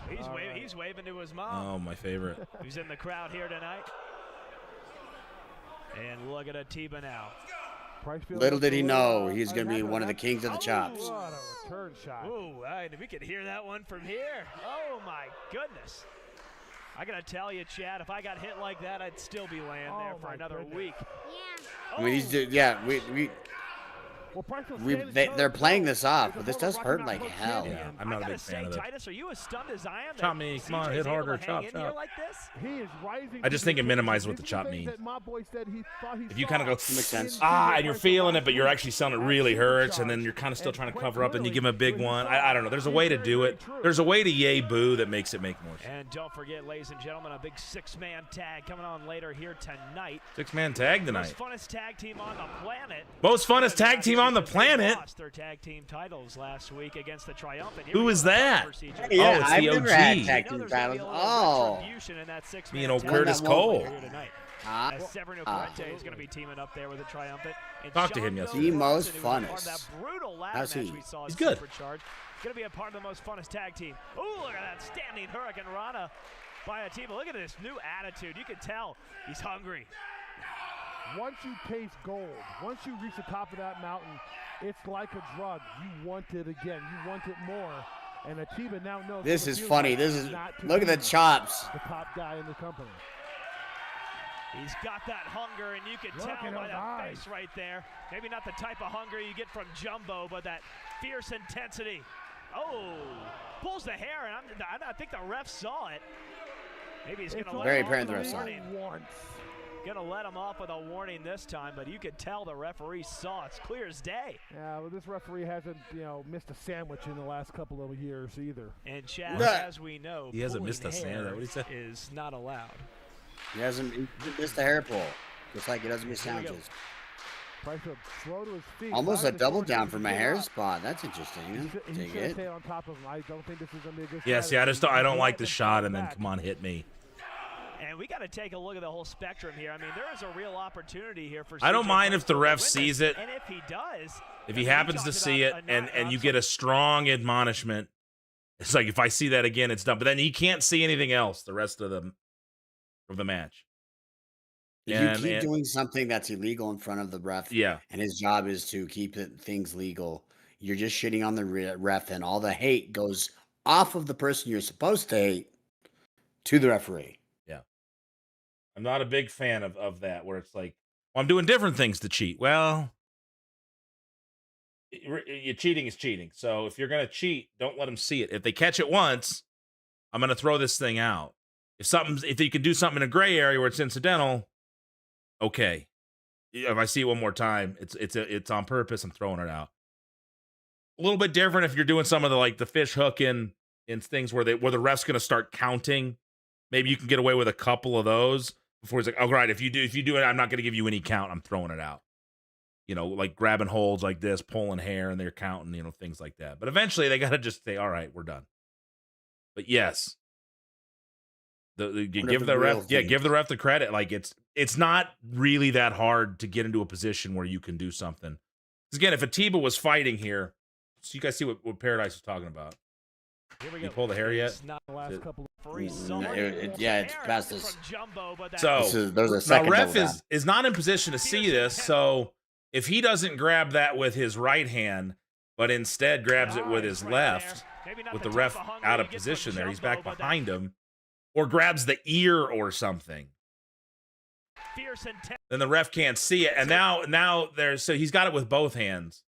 He's waving to his mom. Oh, my favorite. Who's in the crowd here tonight. And look at Atiba now. Pricefield Little did he looks a know little, he's going to be unhappy. one of the kings of the chops. What a return shot. Ooh, we could hear that one from here. Oh, my goodness. I got to tell you, Chad, if I got hit like that, I'd still be laying there for my another goodness. week. I mean, Well, Pricefield we standing they're toe-to-toe playing this off, with but the this does former hurt Rocky like Mountain hell. champion. Yeah, I'm not a I big gotta fan say, of it. Titus, are you as stunned as I am? Chop that me, come on, CJ's hit able harder, to chop, hang in here chop. like this? He is rising. I just to think the it minimizes occasion. what the These chop are things means. that my boy said he thought he If you saw kind of go, Makes sense. and you're feeling it, but you're actually selling it really hurts, and then you're kind of still trying to cover up, and you give him a big one. I don't know. There's a way to do it. There's a way to yay boo that makes it make more sense. And don't forget, ladies and gentlemen, a big six-man tag coming on later here tonight. 6-man tag Most tonight. funnest tag team on the planet. Most funnest tag team on the Because they planet. Lost their tag team titles last week against the Triumphant. Who is that? Yeah, Oh, it's I've the never had OG. tag team titles. Oh, Me and old Curtis Cole. Ah, As Severino Corrente is going to be teaming up there with the Triumphant. And Talk to Sean him yesterday. The Bronson, most who was a part of funnest. that brutal ladder How's match he? we saw He's at good. Supercharged. Going to be a part of the most funnest tag team. Ooh, look at that standing Hurricane Rana by Atiba. Look at this new attitude. You can tell he's hungry. Once you taste gold, once you reach the top of that mountain, it's like a drug. You want it again. You want it more. And Atiba now knows. this what it is feels funny. like This is not to look at be the chops. the top guy in the company. He's got that hunger, and you can Look tell at by his that eyes. face right there. Maybe not the type of hunger you get from Jumbo, but that fierce intensity. Oh, pulls the hair, and I think the ref saw it. Maybe he's going to let Very him off apparent with the a ref saw it. warning. Once. Going to let him off with a warning this time, but you could tell the referee saw it. It's clear as day. Yeah, well, this referee hasn't, missed a sandwich in the last couple of years either. And Chad, What? as we know, He hasn't pulling missed a sand, hair is that what he said? is not allowed. He missed the hair pull, just like he doesn't miss Here we go. sandwiches. Pricefield slow to his feet. Almost a Finally double showing down he from can a get hair up. spot. That's interesting. He Take should it. stay on top of him. I don't think this is going to be a good Yeah, see, I strategy. don't like the Let him shot, come and then back. come on, hit me. And we got to take a look at the whole spectrum here. I mean, there is a real opportunity here for. I don't CJ mind if the Pricefield to ref win this. sees it. And if he does, If he happens to see it, and you get a strong admonishment, it's like if I see that again, it's done. But then he can't see anything else the rest of the match. If And- you keep and- doing something that's illegal in front of the ref, Yeah. and his job is to keep things legal, you're just shitting on the ref, and all the hate goes off of the person you're supposed to hate to the referee. I'm not a big fan of that, where it's like, well, I'm doing different things to cheat. Well, cheating is cheating. So if you're going to cheat, don't let them see it. If they catch it once, I'm going to throw this thing out. If you can do something in a gray area where it's incidental, okay. If I see it one more time, it's on purpose. I'm throwing it out. A little bit different if you're doing some of the fish hook in things where the ref's going to start counting. Maybe you can get away with a couple of those before he's like, oh, right, if you do it, I'm not going to give you any count. I'm throwing it out. Like grabbing holds like this, pulling hair, and they're counting, things like that. But eventually they got to just say, all right, we're done. But yes, give the ref the credit. Like it's not really that hard to get into a position where you can do something. Because again, if Atiba was fighting here, so you guys see what Paradise was talking about. Here we You go. pull the hair yet? It's not The last couple free it's past this. So There's a now second ref double down. is not in position to see this. So if he doesn't grab that with his right hand, but instead grabs it with his left, with the ref out of position there, he's back behind him, or grabs the ear or something. fierce intent. then the ref can't see it. And now there's so he's got it with both hands.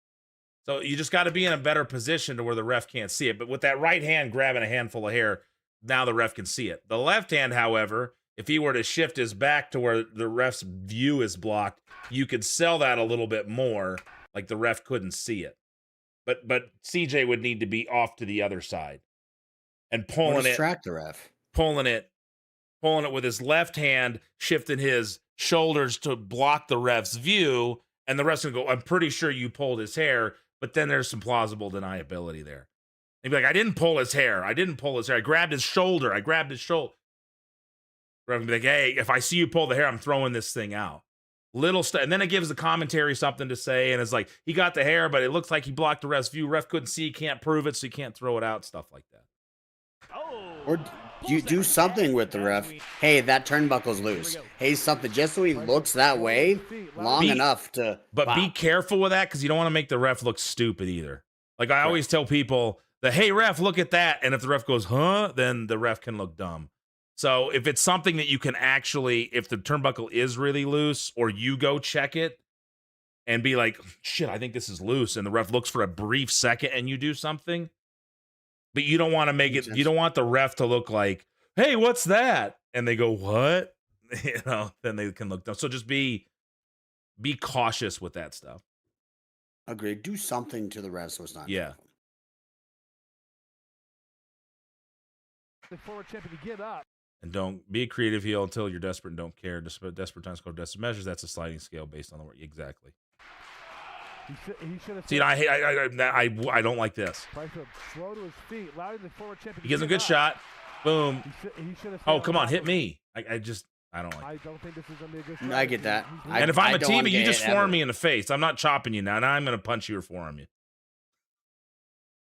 So you just got to be in a better position to where the ref can't see it. But with that right hand grabbing a handful of hair, now the ref can see it. The left hand, however, if he were to shift his back to where the ref's view is blocked, you could sell that a little bit more, like the ref couldn't see it. But CJ would need to be off to the other side and pulling it, Distract the ref. pulling it with his left hand, shifting his shoulders to block the ref's view, and the ref's gonna go, I'm pretty sure you pulled his hair, but then there's some plausible deniability there. He'd be like, I didn't pull his hair. I grabbed his shoulder. Ref would be like, hey, if I see you pull the hair, I'm throwing this thing out. Little stuff. And then it gives the commentary something to say, and it's like, he got the hair, but it looks like he blocked the ref's view. Ref couldn't see, can't prove it, so you can't throw it out, stuff like that. Or you do something with the ref. Hey, that turnbuckle's loose. Hey, something, just so he looks that way long enough to. But be careful with that, because you don't want to make the ref look stupid either. Like I always tell people that, hey, ref, look at that. And if the ref goes, huh, then the ref can look dumb. So if it's something that you can actually, if the turnbuckle is really loose, or you go check it and be like, shit, I think this is loose, and the ref looks for a brief second and you do something, but you don't want to make it, you don't want the ref to look like, hey, what's that? And they go, what? Then they can look dumb. So just be cautious with that stuff. Agreed. Do something to the ref so it's not. Yeah. The forward champion to get up. And don't be a creative heel until you're desperate and don't care. Desperate times call desperate measures. That's a sliding scale based on the word. Exactly. He should have. See, I don't like this. Slow to his feet. Allow the forward champion. He gives him a good shot. Boom. He Oh, come on, hit me. I don't like. I don't think this is gonna be a good shot. I get that. And if I'm a team, you just forearm me in the face. I'm not chopping you now. Now I'm gonna punch you or forearm you.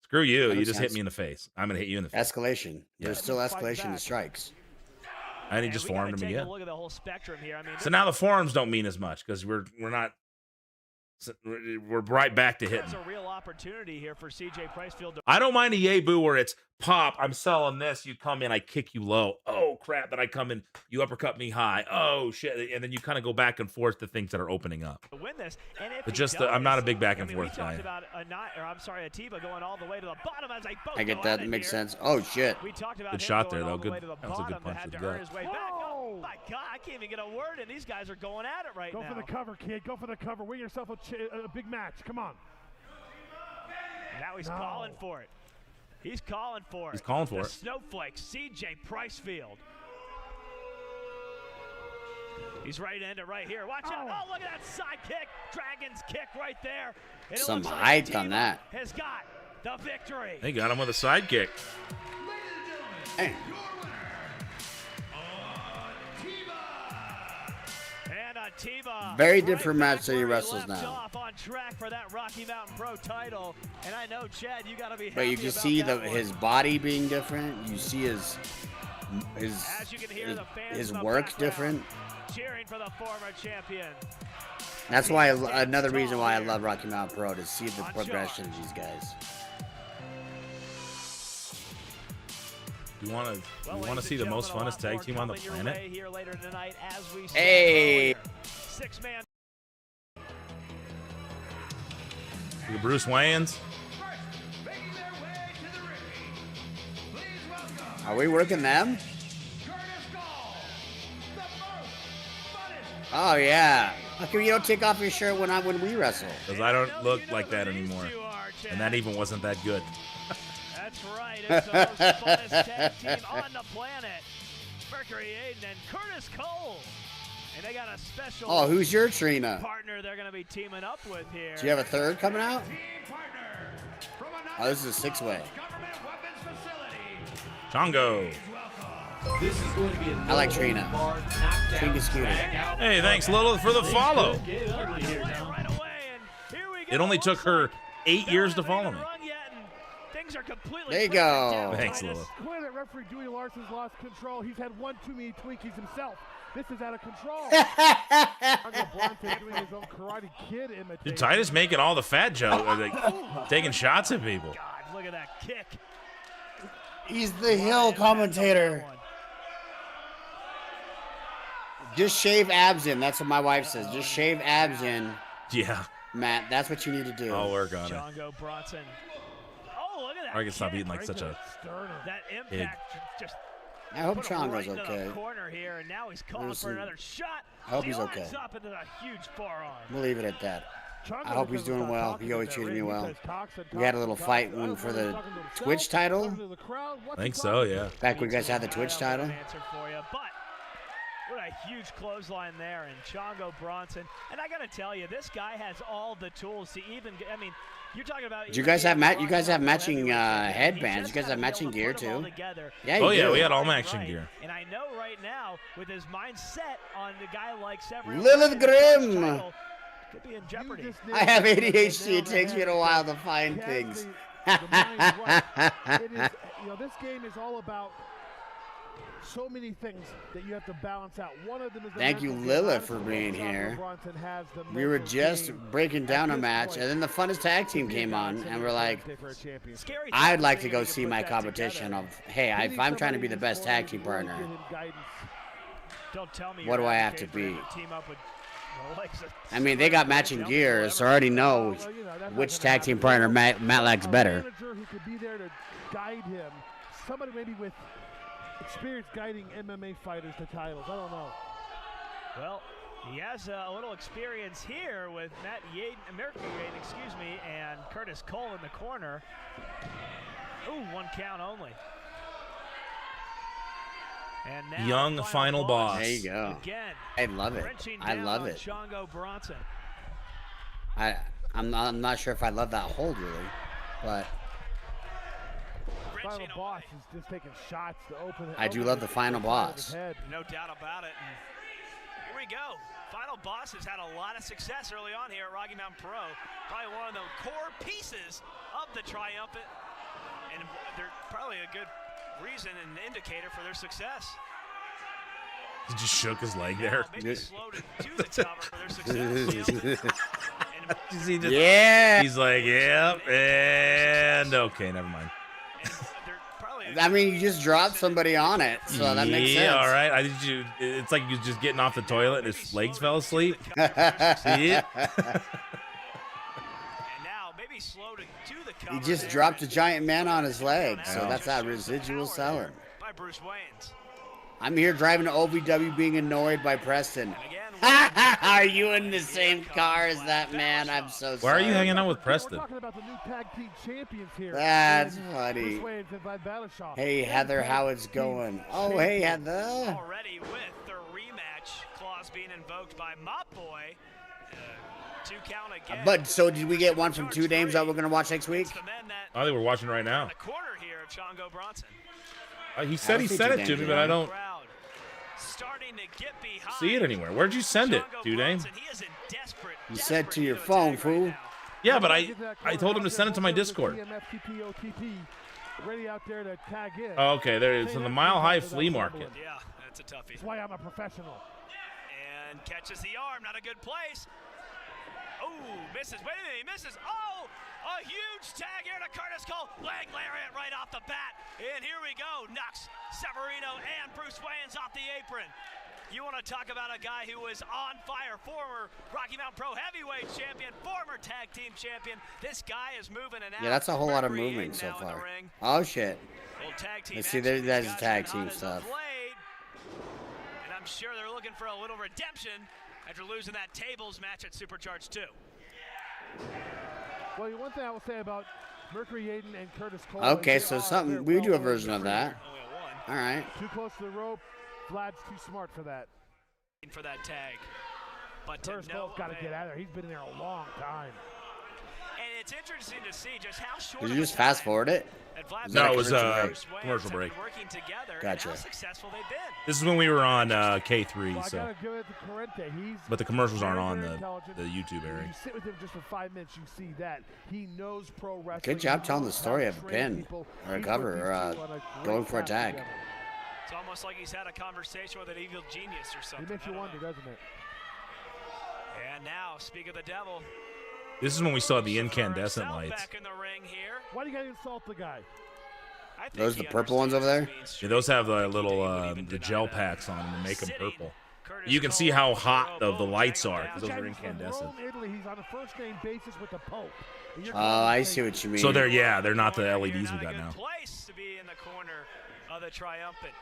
Screw you. You just hit me in the face. I'm gonna hit you in the face. Escalation. Yeah. There's still escalation to strikes. And he just forearmed him again. Look at the whole spectrum here. I mean, so now the forearms don't mean as much because we're right back to hitting. There's a real opportunity here for CJ Pricefield. I don't mind a yay boo where it's pop. I'm selling this. You come in, I kick you low. Oh crap! Then I come in, you uppercut me high. Oh shit! And then you kind of go back and forth to things that are opening up. To win this, and if but just I'm not a big back and we forth guy. talked about Atiba going all the way to the bottom as they both. I get that. It makes sense. Oh shit! We talked about good shot there though. Good. That was a good punch to the gut. Oh my god! I can't even get a word, and these guys are going at it right now. Go for the cover, kid. Go for the cover. Win yourself a big match. Come on. Now he's calling for it. He's calling for it. He's calling for the it. Snowflake, CJ Pricefield. He's ready to end it right here. Watch out. Oh, look at that side kick. Dragon's kick right there. And some height on that. Has got the victory. They got him with a side kick. Hey. Atiba, very different match that he wrestles now. Off on track for that Rocky Mountain Pro title, and I know Chad, you got to be. But you can see his body being different. You see his work different. Cheering for the former champion. That's why another reason why I love Rocky Mountain Pro, to see the progression of these guys. You want to see the most funnest tag team on the planet? Hey! 6-man. The Bruce Wayans. Are we working them? Oh yeah. How come you don't take off your shirt when we wrestle? Because I don't look like that anymore, and that even wasn't that good. That's right. It's the most funnest tag team on the planet. Mercury Aiden and Curtis Cole. And they got a special who's your Trina? Partner they're going to be teaming up with here. Do you have a third coming out? Oh, this is a 6-way. Chongo. This is going to be I like Trina. Trina Scooter. Hey, thanks Lilith for the follow. It only took her 8 years to follow me. There you go. Thanks, Lilith. It's clear that referee Dewey Larson's lost control. He's had one too many Twinkies himself. This is out of control. Doing his own Karate Kid imitation. Dude, Titus making all the fat jokes, like, taking shots at people. God, look at that kick. He's the heel commentator. Just shave abs in. That's what my wife says. Just shave abs in, Yeah. Matt. That's what you need to do. I'll work on it. Chongo Bronson. Oh, look at that. I can stop kick. eating like such a That impact just I hope put him Chongo's right into okay. the corner here, and now he's calling for another shot. I hope He he's okay. lines up into the huge forearm. We'll leave it at that. I hope he's doing well. He always treated me well. We had a little fight one for the Twitch title. I think so, yeah. Back when you guys had the Twitch title. Answer for you, but what a huge clothesline there, and Chongo Bronson. And I gotta tell you, this guy has all the tools to even. I mean, you're talking about. Do you guys have You guys have matching headbands? You guys have matching gear too? Yeah. Oh yeah, do. we had all matching gear. And I know right now, with his mind set on the guy like Severin, Lilith Grimm. could be in jeopardy. I have ADHD. It takes me a while to find things. It is, this game is all about so many things that you have to balance out. One of them is the Thank you, mental Lilith, game. for being here. Bronson has the We were mental just game. breaking down a At this match, point, and then the funnest tag team you came guys on, have and a we're like, chance for a championship. Scary I'd thing like is to that go you see put my that competition together. of, hey, We need if I'm trying to somebody be the who's best going tag to team really partner, give him guidance. Don't tell me What you're do I have to advocating for him be? Team up with the likes of I mean, they got matching gear, so I already know Well, that's which not tag gonna team happen. partner Matt likes A better. manager who could be there to guide him. Somebody maybe with experience guiding MMA fighters to titles. I don't know. Well, he has a little experience here with Mercury, and Curtis Cole in the corner. Ooh, one count only. And now Young final boss. There you go. Again, I love it. wrenching I down love on it. Chongo Bronson. I'm not sure if I love that hold really, but Final boss is just taking shots to open it. I do love the final boss. No doubt about it. And here we go. Final Boss has had a lot of success early on here at Rocky Mountain Pro. Probably one of the core pieces of the triumphant, and they're probably a good reason and indicator for their success. He just shook his leg there. Maybe slowed it to the cover for their success. And yeah. He's like, yep, and okay, never mind. they're probably I mean, you just dropped somebody on it, so that makes sense. Yeah, all right. It's like he was just getting off the toilet and his legs fell asleep. See it? And now maybe slowed it to the cover. He just there. dropped a giant man on his leg, so Yeah. that's that residual selling. By Bruce Wayne's. I'm here driving to OVW being annoyed by Preston. Again, Are you in the same car as that man? I'm so Why are sorry. you hanging out with We're Preston? talking about the new tag team champions here. That's in funny. Bruce Wayne and Vlad Balashaw. Hey Heather, how it's going? Oh, hey Heather. already with the rematch clause being invoked by Mop Boy. 2 count again. But so did we get one from 2 names that we're gonna watch next week? It's the men that I think we're watching right now. the corner here of Chongo Bronson. He said he sent it to me, but I don't Crowd starting to get behind see it anywhere. Where'd you send it, Chongo Dude? Bronson. He is in desperate. You said to your desperate phone, tag fool. now. Yeah, but Get that I told him to send it to my Discord. TMFTPOTP ready out there to tag in. Oh, okay, there it is. In the Mile High Flea Market. Yeah, that's a toughie. That's why I'm a professional. And catches the arm, not a good place. Oh, misses. Wait a minute, he misses. Oh, a huge tag here to Curtis Cole. Leg lariat right off the bat. And here we go. Knocks Severino and Bruce Wayne's off the apron. You want to talk about a guy who was on fire, former Rocky Mountain Pro Heavyweight Champion, former Tag Team Champion. This guy is moving and out. Yeah, that's a whole lot of Mercury movement so now in the far. ring. Oh shit. Little tag team Let's see, action. there's These the guys tag are team hot as a stuff. blade. And I'm sure they're looking for a little redemption after losing that tables match at Supercharged 2. Well, one thing I will say about Mercury Yaden and Curtis Cole. Okay, they so are something very we do a well version of organized. that. Only a one All right. Too close to the rope. Vlad's too smart for that. for that tag. But Curtis to no Cole's got to get avail. out of there. He's been in there a long time. And it's interesting to see just how short Did of you a just fast time forward it? that Vlad No, it and was, Bruce Wayne's commercial have been break. Working together Gotcha. and how successful they've been. This is when we were on K3, Well, I so got to give it to Corrente. He's but the commercials aren't very, on very the intelligent. YouTube When area. you sit with him just for 5 minutes, you see that. He knows pro wrestling. Good job He telling knows the story how of to a train pin people. or a He's cover put or these two on a going great for a path tag. together. It's almost like he's had a conversation with an evil genius or something. It makes you I don't wonder, doesn't it? know. And now, speak of the devil. This is when we saw the Lucifer incandescent himself lights. Back in the ring here. Why do you got to insult the guy? I think Those he the purple ones over there? understands Yeah, those have the Means little street. He wouldn't even the deny gel that. packs on them to make them Sitting purple. Curtis You can see Cole how with hot rope. the Oh, lights tag him are down. because those are He's from incandescent. Rome, Italy. He's on a first name basis with the Pope. And you're Oh, calling I him see Saint- what you mean. So they're not the Corner LEDs here, we not a got good now. Place to be in the corner of the triumphant.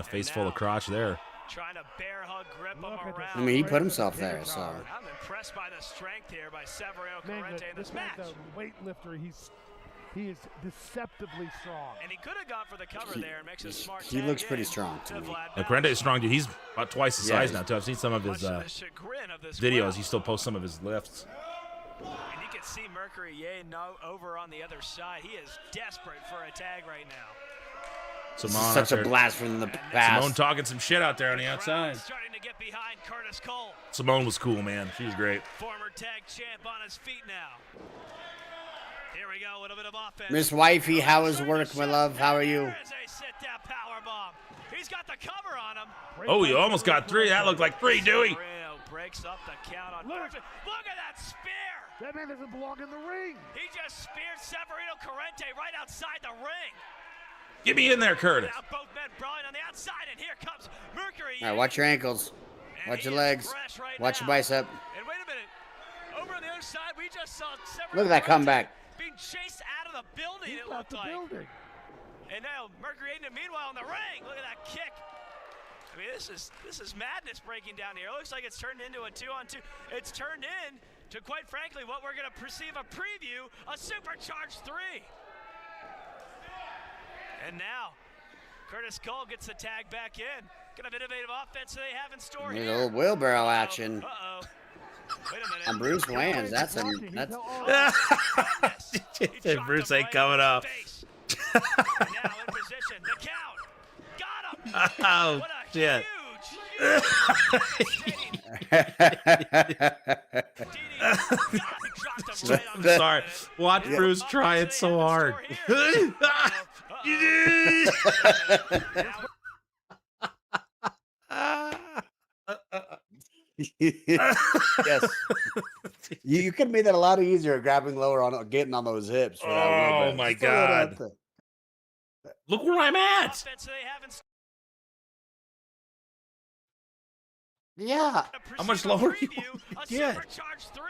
Face full of crotch there. Trying to bear hug grip him Look at around. I mean, he put strength himself of the there, pin so. guard. I'm impressed by the strength here by Severino Man, Corrente in this this man's match. a weightlifter. He is deceptively strong. And he could have gone for the cover there and makes a smart He tag looks pretty in strong to me. Vlad Corrente is Ballas. strong, dude. He's about twice the size Yeah. now, too. I've seen some of his Much to the chagrin of this videos. crowd. He still posts some of his lifts. And you can see Mercury over on the other side. He is desperate for a tag right now. This Simone is such out a there- blast from the Simone past. talking some shit out there on the Crowd outside. starting to get behind Curtis Cole. Simone was cool, man. She was great. Former tag champ on his feet now. Here we go, a little bit of offense. Miss Wifey, how is work, my love? How are you? There's a sit-down powerbomb. He's got the cover on him. Oh, you almost got three. That looked like three, Dewey. Severino breaks up the count on Look. Mercury. Look at that spear. That man doesn't belong in the ring. He just speared Severino Corrente right outside the ring. Get me in there, Curtis. Now both men brawling on the outside, and here comes Mercury. All right, watch your ankles. And Watch he your is legs. fresh right Watch your now. bicep. And wait a minute. Over on the other side, we just saw Severino Look at that Corrente comeback. being chased out of the building, He's it left looked the like. building. And now Mercury Aiden, meanwhile, in the ring. Look at that kick. I mean, this is madness breaking down here. It looks like it's turned into a 2-on-2. It's turned in to, quite frankly, what we're going to perceive a preview, a supercharged 3. And now, Curtis Cole gets the tag back in. Got a bit of innovative offense they have in store There's a here. little wheelbarrow action. Uh-oh. Wait a minute. On Bruce Wayans, that's a Blocking. that's. He dropped Bruce him ain't right coming in the up. face. Now in position, the count. Got him. Oh, What a shit. huge devastating I'm sorry. Watch Bruce try it so hard. Yes. You could have made that a lot easier, grabbing lower on getting on those hips. For that Oh, wheelbarrow. my Just throw it out God. there. Look where I'm at. Yeah. How much lower you get? Supercharged 3.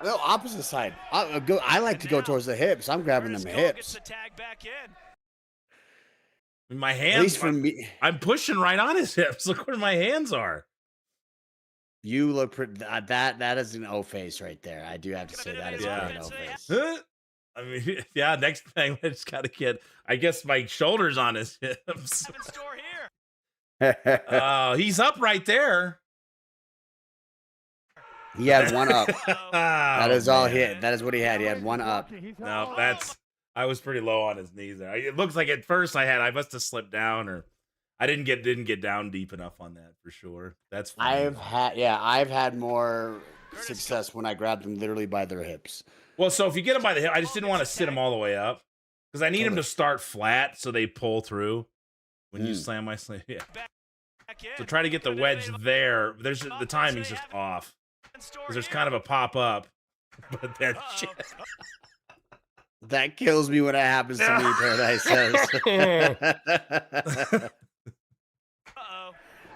No, opposite side. I like to go towards the hips. I'm grabbing them Curtis Cole gets hips. the tag back in. My At hands. least for me, I'm pushing right on his hips. Look where my hands are. you look pretty. That is an O face right there. I do have to say that is Yeah. an O face. Huh? I mean, yeah. Next thing, I just gotta get. I guess my shoulders on his hips. In store here. He's up right there. He had one up. Uh-oh. That is all he had. That is what he had. He had one up. No, that's. I was pretty low on his knees there. It looks like at first I must have slipped down, or I didn't get down deep enough on that for sure. That's fine. I've had more success when I grabbed them literally by their hips. Well, so if you get them by the hip, I just didn't want to sit them all the way up because I need them to start flat so they pull through when you slam my slam. Yeah. Back in. So try to get the wedge there. There's the timing's just off In store because there's here. kind of a pop up, but then Uh-oh. shit. That kills me when it happens to me, Paradise says. Uh-oh.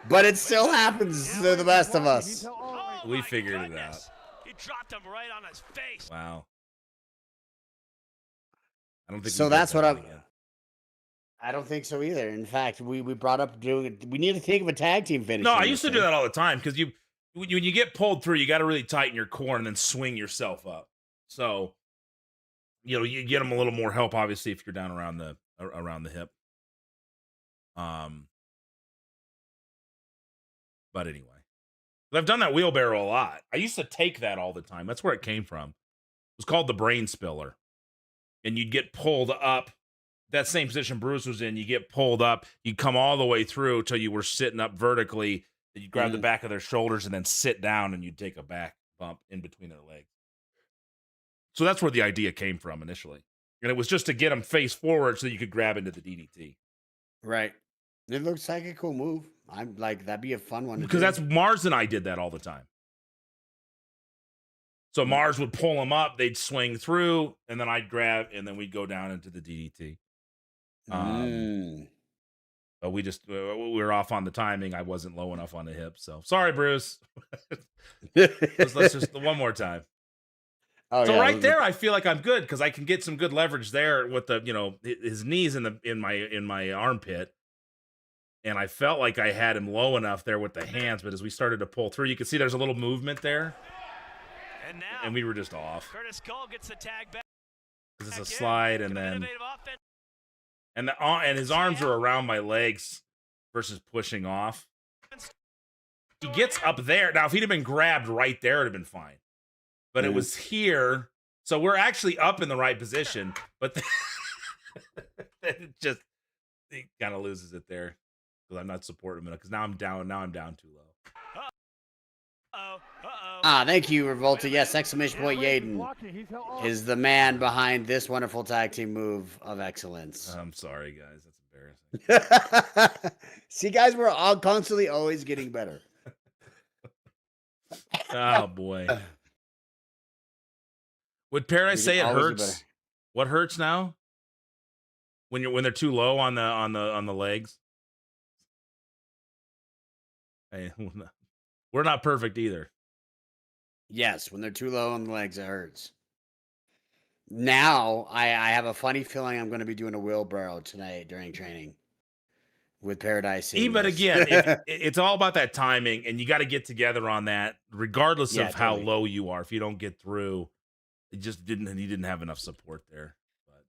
But it still happens to the best of us. Oh, We my figured it goodness. He dropped him right on his face. Wow. I don't think So we did that's what that I'm. again. I don't think so either. In fact, we brought up doing it. We need to think of a tag team finish. No, I used to do that all the time because when you get pulled through, you got to really tighten your core and then swing yourself up. So, you get them a little more help, obviously, if you're down around the hip. But anyway, I've done that wheelbarrow a lot. I used to take that all the time. That's where it came from. It was called the brain spiller, and you'd get pulled up. That same position Bruce was in, you get pulled up. You'd come all the way through till you were sitting up vertically. And you'd grab the back of their shoulders and then sit down, and you'd take a back bump in between their legs. So that's where the idea came from initially. And it was just to get them face forward so you could grab into the DDT. Right. It looks like a cool move. I'm like, that'd be a fun one. Because that's Mars and I did that all the time. So Mars would pull them up, they'd swing through, and then I'd grab, and then we'd go down into the DDT. But we were off on the timing. I wasn't low enough on the hip. So sorry, Bruce. let's just one more time. Oh, So yeah, right there, I feel like I'm good because I can get some good leverage there with the, his knees in my armpit. And I felt like I had him low enough there with the hands, but as we started to pull through, you can see there's a little movement there. And now, and we were just off. Curtis Cole gets the tag back. Because it's a slide, and then and his arms are around my legs versus pushing off. He gets up there. Now, if he'd have been grabbed right there, it'd have been fine. But it was here, so we're actually up in the right position. But it kind of loses it there because I'm not supporting him because now I'm down. Now I'm down too low. Thank you, Revolta. Yes, exclamation point Yaden is the man behind this wonderful tag team move of excellence. I'm sorry, guys. That's embarrassing. See, guys, we're all constantly always getting better. Oh, boy. Would Paradise say it hurts? What hurts now? When they're too low on the legs? Hey, we're not perfect either. Yes, when they're too low on the legs, it hurts. Now, I have a funny feeling I'm going to be doing a wheelbarrow tonight during training with Paradise. But again, it's all about that timing, and you got to get together on that, regardless of how low you are. If you don't get through, he didn't have enough support there. But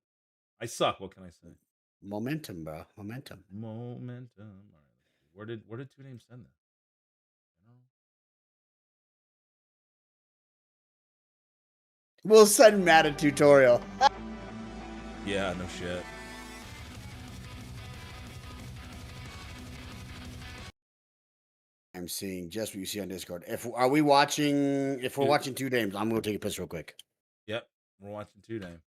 I suck. What can I say? Momentum, bro. Momentum. All right. Where did Two Names send that? We'll send Matt a tutorial. Yeah, no shit. I'm seeing just what you see on Discord. If we're watching Two Dames, I'm going to take a piss real quick. Yep, we're watching Two Dame.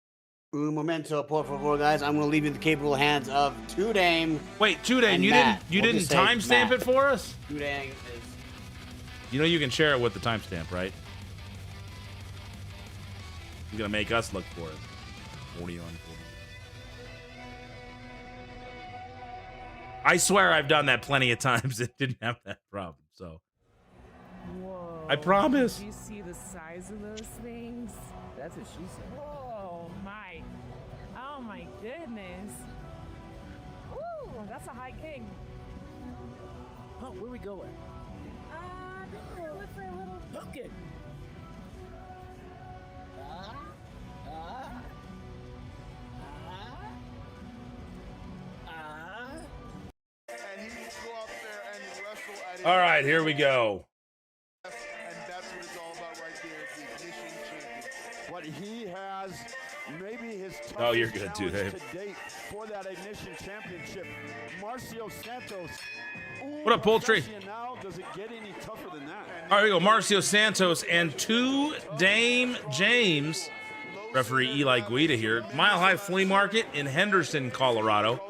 Un momento, por favor, guys. I'm going to leave you in the capable hands of Two Dame. Wait, Two Dame, you didn't timestamp it for us? Two Dame is. You can share it with the timestamp, right? You're gonna make us look for it. 40 on 40. I swear I've done that plenty of times. It didn't have that problem. So. Whoa. I promise. Did you see the size of those things? That's what she said. Whoa, my. Oh my goodness. Ooh, that's a high king. Oh, where we going? Look for a little. Okay. And he needs to go out there and wrestle at All right, here we go. And that's what it's all about right there, the Ignition Championship. But he has maybe his Oh, you're toughest good, too, challenge Dave. to date for that Ignition Championship. Marcio Santos. Ooh, What up, Poultry? Now, does it get any tougher than that? All right, we go. Marcio Santos and Two Dame James. Referee Eli Guida here. Mile High Flea Market in Henderson, Colorado.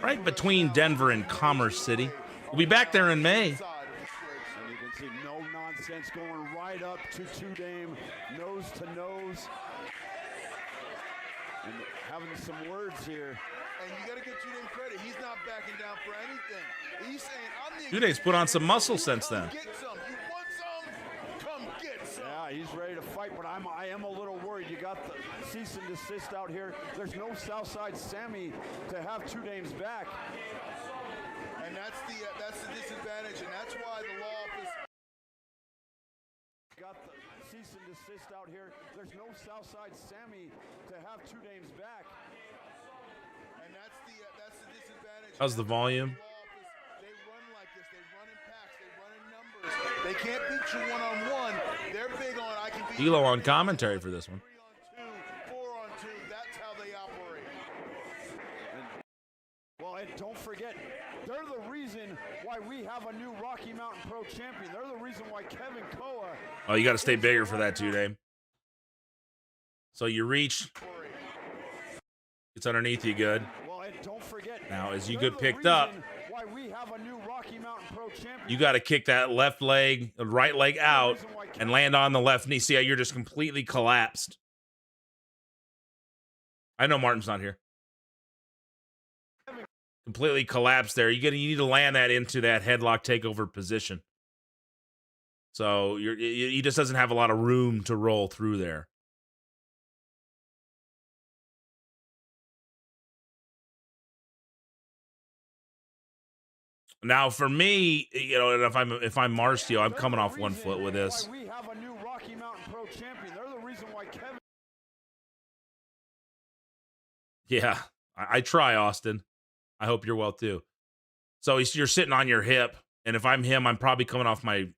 Right between Denver and Commerce City. We'll be back there in May. And you can see no nonsense going right up to Two Dame, nose to nose. And having some words here. And you got to give Two Dame credit. He's not backing down for anything. He's saying, I'm the Two Dame's put on some muscle since then. Get some. You want some? Come get some. Yeah, he's ready to fight, but I am a little worried. You got the cease and desist out here. There's no Southside Sammy to have Two Dames back. And that's the disadvantage, and that's why the law office Got the cease and desist out here. There's no Southside Sammy to have Two Dames back. And that's the disadvantage. How's the volume? They run like this. They run in packs. They run in numbers. They can't beat you one-on-one. They're big on I can beat you. Elo on commentary for this one. 3-on-2, 4-on-2. That's how they operate. And don't forget, they're the reason why we have a new Rocky Mountain Pro champion. They're the reason why Kevin Koa. Oh, you got to stay bigger for that, Two Dame. So you reach. It's underneath you good. Well, and don't forget. Now, as you get picked up, why we have a new Rocky Mountain Pro champion. you got to kick that left leg, right leg out, and land on the left knee. See how you're just completely collapsed. I know Martin's not here. completely collapsed there. You need to land that into that headlock takeover position. So he just doesn't have a lot of room to roll through there. Now, for me, you know, if I'm Marcio, I'm coming off 1 foot with this. We have a new Rocky Mountain Pro champion. They're the reason why Kevin. Yeah, I try, Austin. I hope you're well too. So you're sitting on your hip, and if I'm him, I'm probably coming off my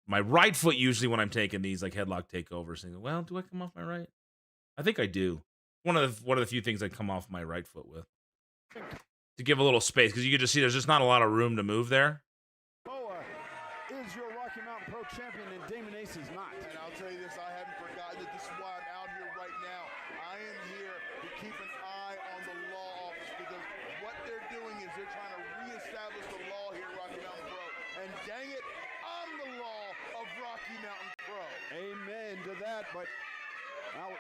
right foot usually when I'm taking these like headlock takeovers. Thinking, well, do I come off my right? I think I do. One of the few things I come off my right foot with to give a little space, because you can just see there's just not a lot of room to move there. Boa is your Rocky Mountain Pro champion, and Damon Ace is not. And I'll tell you this, I haven't forgotten that this is why I'm out here right now. I am here to keep an eye on the law office, because what they're doing is they're trying to reestablish the law here at Rocky Mountain Pro. And dang it, I'm the law of Rocky Mountain Pro. Amen to that, but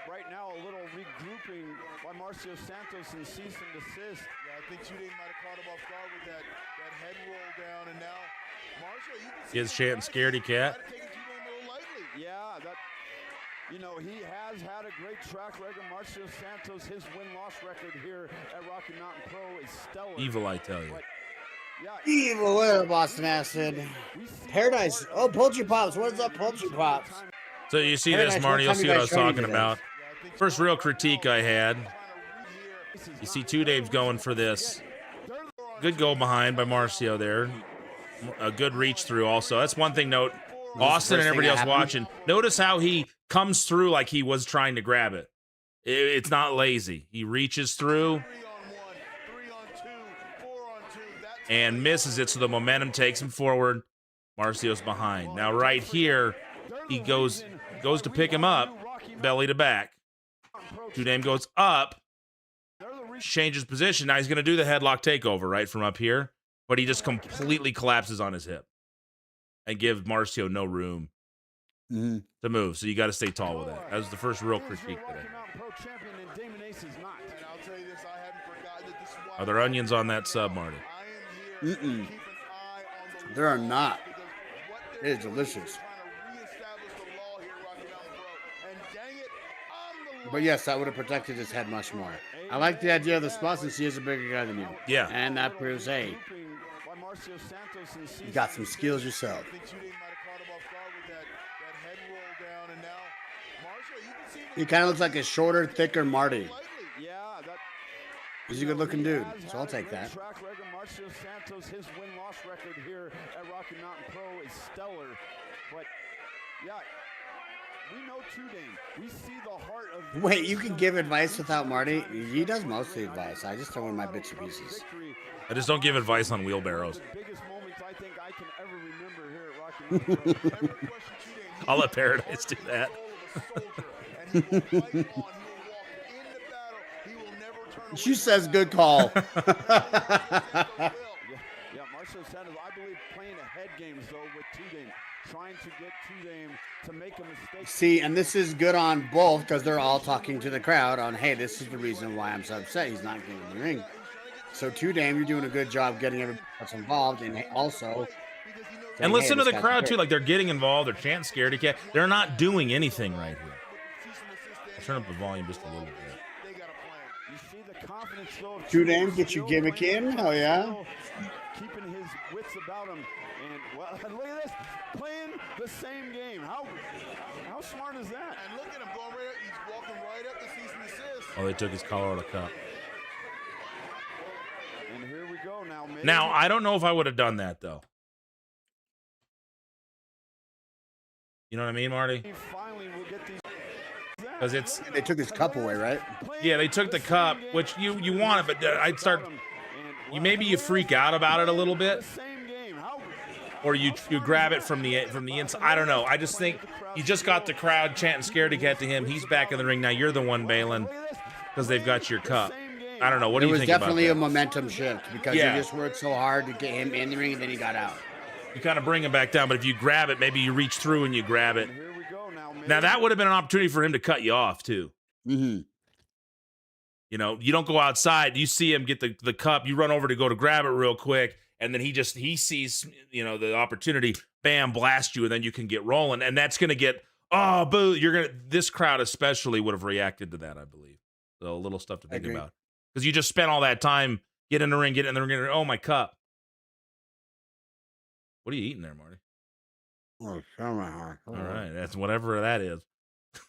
right now a little regrouping by Marcio Santos and cease and desist. Yeah, I think Tude might have caught him off guard with that head roll down, and now Marcio, you can see He is chanting scaredy cat. Yeah, that, you know, he has had a great track record. Marcio Santos, his win-loss record here at Rocky Mountain Pro is stellar. Evil, I tell you. But, yeah, Evil there, Boston Acid. Paradise. Oh, Poultry Pops. What is up, Poultry Pops? So you see this, Marty, you'll see what I was talking about. First real critique I had. You see two Daves going for this. Good goal behind by Marcio there. A good reach through also. That's one thing note. Austin and everybody else watching. Notice how he comes through like he was trying to grab it. It's not lazy. He reaches through and misses it, so the momentum takes him forward. Marcio's behind. Now right here, he goes to pick him up, belly to back. Tudame goes up, changes position. Now he's going to do the headlock takeover right from up here, but he just completely collapses on his hip and gives Marcio no room to move. So you got to stay tall with that. That was the first real critique today. Are there onions on that sub, Marty? There are not. It is delicious. But yes, that would have protected his head much more. I like the idea of the spot since he is a bigger guy than you. Yeah. And that proves, hey, you got some skills yourself. He kind of looks like a shorter, thicker Marty. He's a good-looking dude, so I'll take that. Marcio Santos, his win-loss record here at Rocky Mountain Pro is stellar. But, yeah, we know Tudame. We see the heart of... Wait, you can give advice without Marty? He does most of the advice. I just throw in my bits and pieces. I just don't give advice on wheelbarrows. The biggest moments I think I can ever remember here at Rocky Mountain Pro. I'll let Paradise do that. She says good call. Yeah, Marcio Santos, I believe, playing a head games, though, with Tudame, trying to get Tudame to make a mistake. See, and this is good on both because they're all talking to the crowd on, hey, this is the reason why I'm so upset he's not getting in the ring. So, Tudame, you're doing a good job getting everybody else involved, and also... And listen to the crowd, too. Like, they're getting involved. They're chanting scaredy cat. They're not doing anything right here. I'll turn up the volume just a little bit. Tudame, get your gimmick in. Oh, yeah. Keeping his wits about him. And, well, look at this. Playing the same game. How smart is that? And look at him going right up. He's walking right up the cease and desist. Oh, they took his Colorado Cup. And here we go now. Maybe. Now, I don't know if I would have done that, though. You know what I mean, Marty? Finally, we'll get these. Because it's... They took his cup away, right? Yeah, they took the cup, which you want it, but I'd start... Maybe you freak out about it a little bit. Or you grab it from the inside. I don't know. I just think you just got the crowd chanting scaredy cat to him. He's back in the ring. Now you're the one bailing because they've got your cup. I don't know. What do you think about that? It was definitely a momentum shift because you just worked so hard to get him in the ring and then he got out. You kind of bring him back down, but if you grab it, maybe you reach through and you grab it. Now that would have been an opportunity for him to cut you off, too. Mm-hmm. You know, you don't go outside. You see him get the cup. You run over to go to grab it real quick, and then he sees, you know, the opportunity. Bam, blast you, and then you can get rolling. And that's gonna get boo. This crowd especially would have reacted to that, I believe. So a little stuff to think about because you just spent all that time get in the ring, oh my cup. What are you eating there, Marty? Oh, summer. All right, that's whatever that is.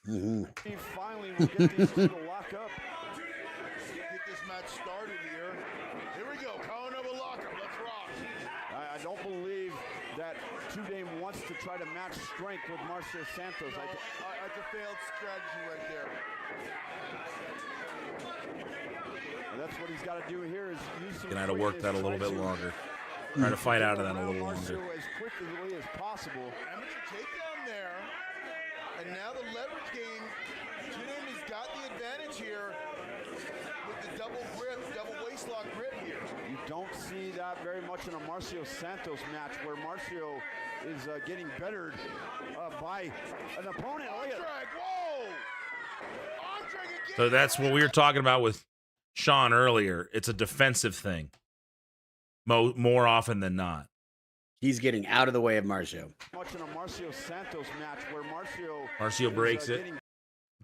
He finally will get these two to lock up. Get this match started here. Here we go. Calling up a lockup. Let's rock. I don't believe that Two Dame wants to try to match strength with Marcio Santos. No, that's a failed strategy right there. And that's what he's got to do here is use some Gonna have to work that a little bit longer. Try to fight out of that a little longer. As quickly as possible. Amateur takedown there. And now the leverage game. Two Dame has got the advantage here with the double grip, double waistlock grip here. You don't see that very much in a Marcio Santos match where Marcio is getting bettered by an opponent. Whoa! So that's what we were talking about with Sean earlier. It's a defensive thing. More often than not. He's getting out of the way of Marcio. Much in a Marcio Santos match where Marcio breaks it.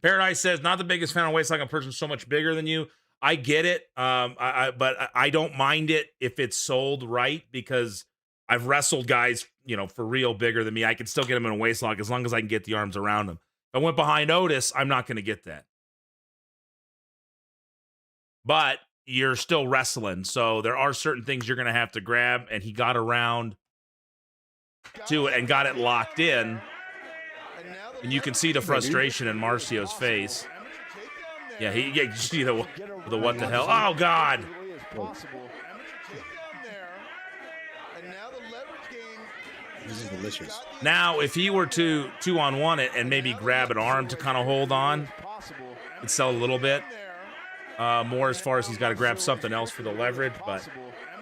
Paradise says, not the biggest fan of waist like a person so much bigger than you. I get it. But I don't mind it if it's sold right because I've wrestled guys, you know, for real bigger than me. I can still get them in a waist lock as long as I can get the arms around them. If I went behind Otis, I'm not going to get that. But you're still wrestling, so there are certain things you're going to have to grab, and he got around to it and got it locked in. And you can see the frustration in Marcio's face. Yeah, you see the what the hell? Oh, God. This is delicious. Now, if he were to 2-on-1 it and maybe grab an arm to kind of hold on, it'd sell a little bit. More as far as he's got to grab something else for the leverage, but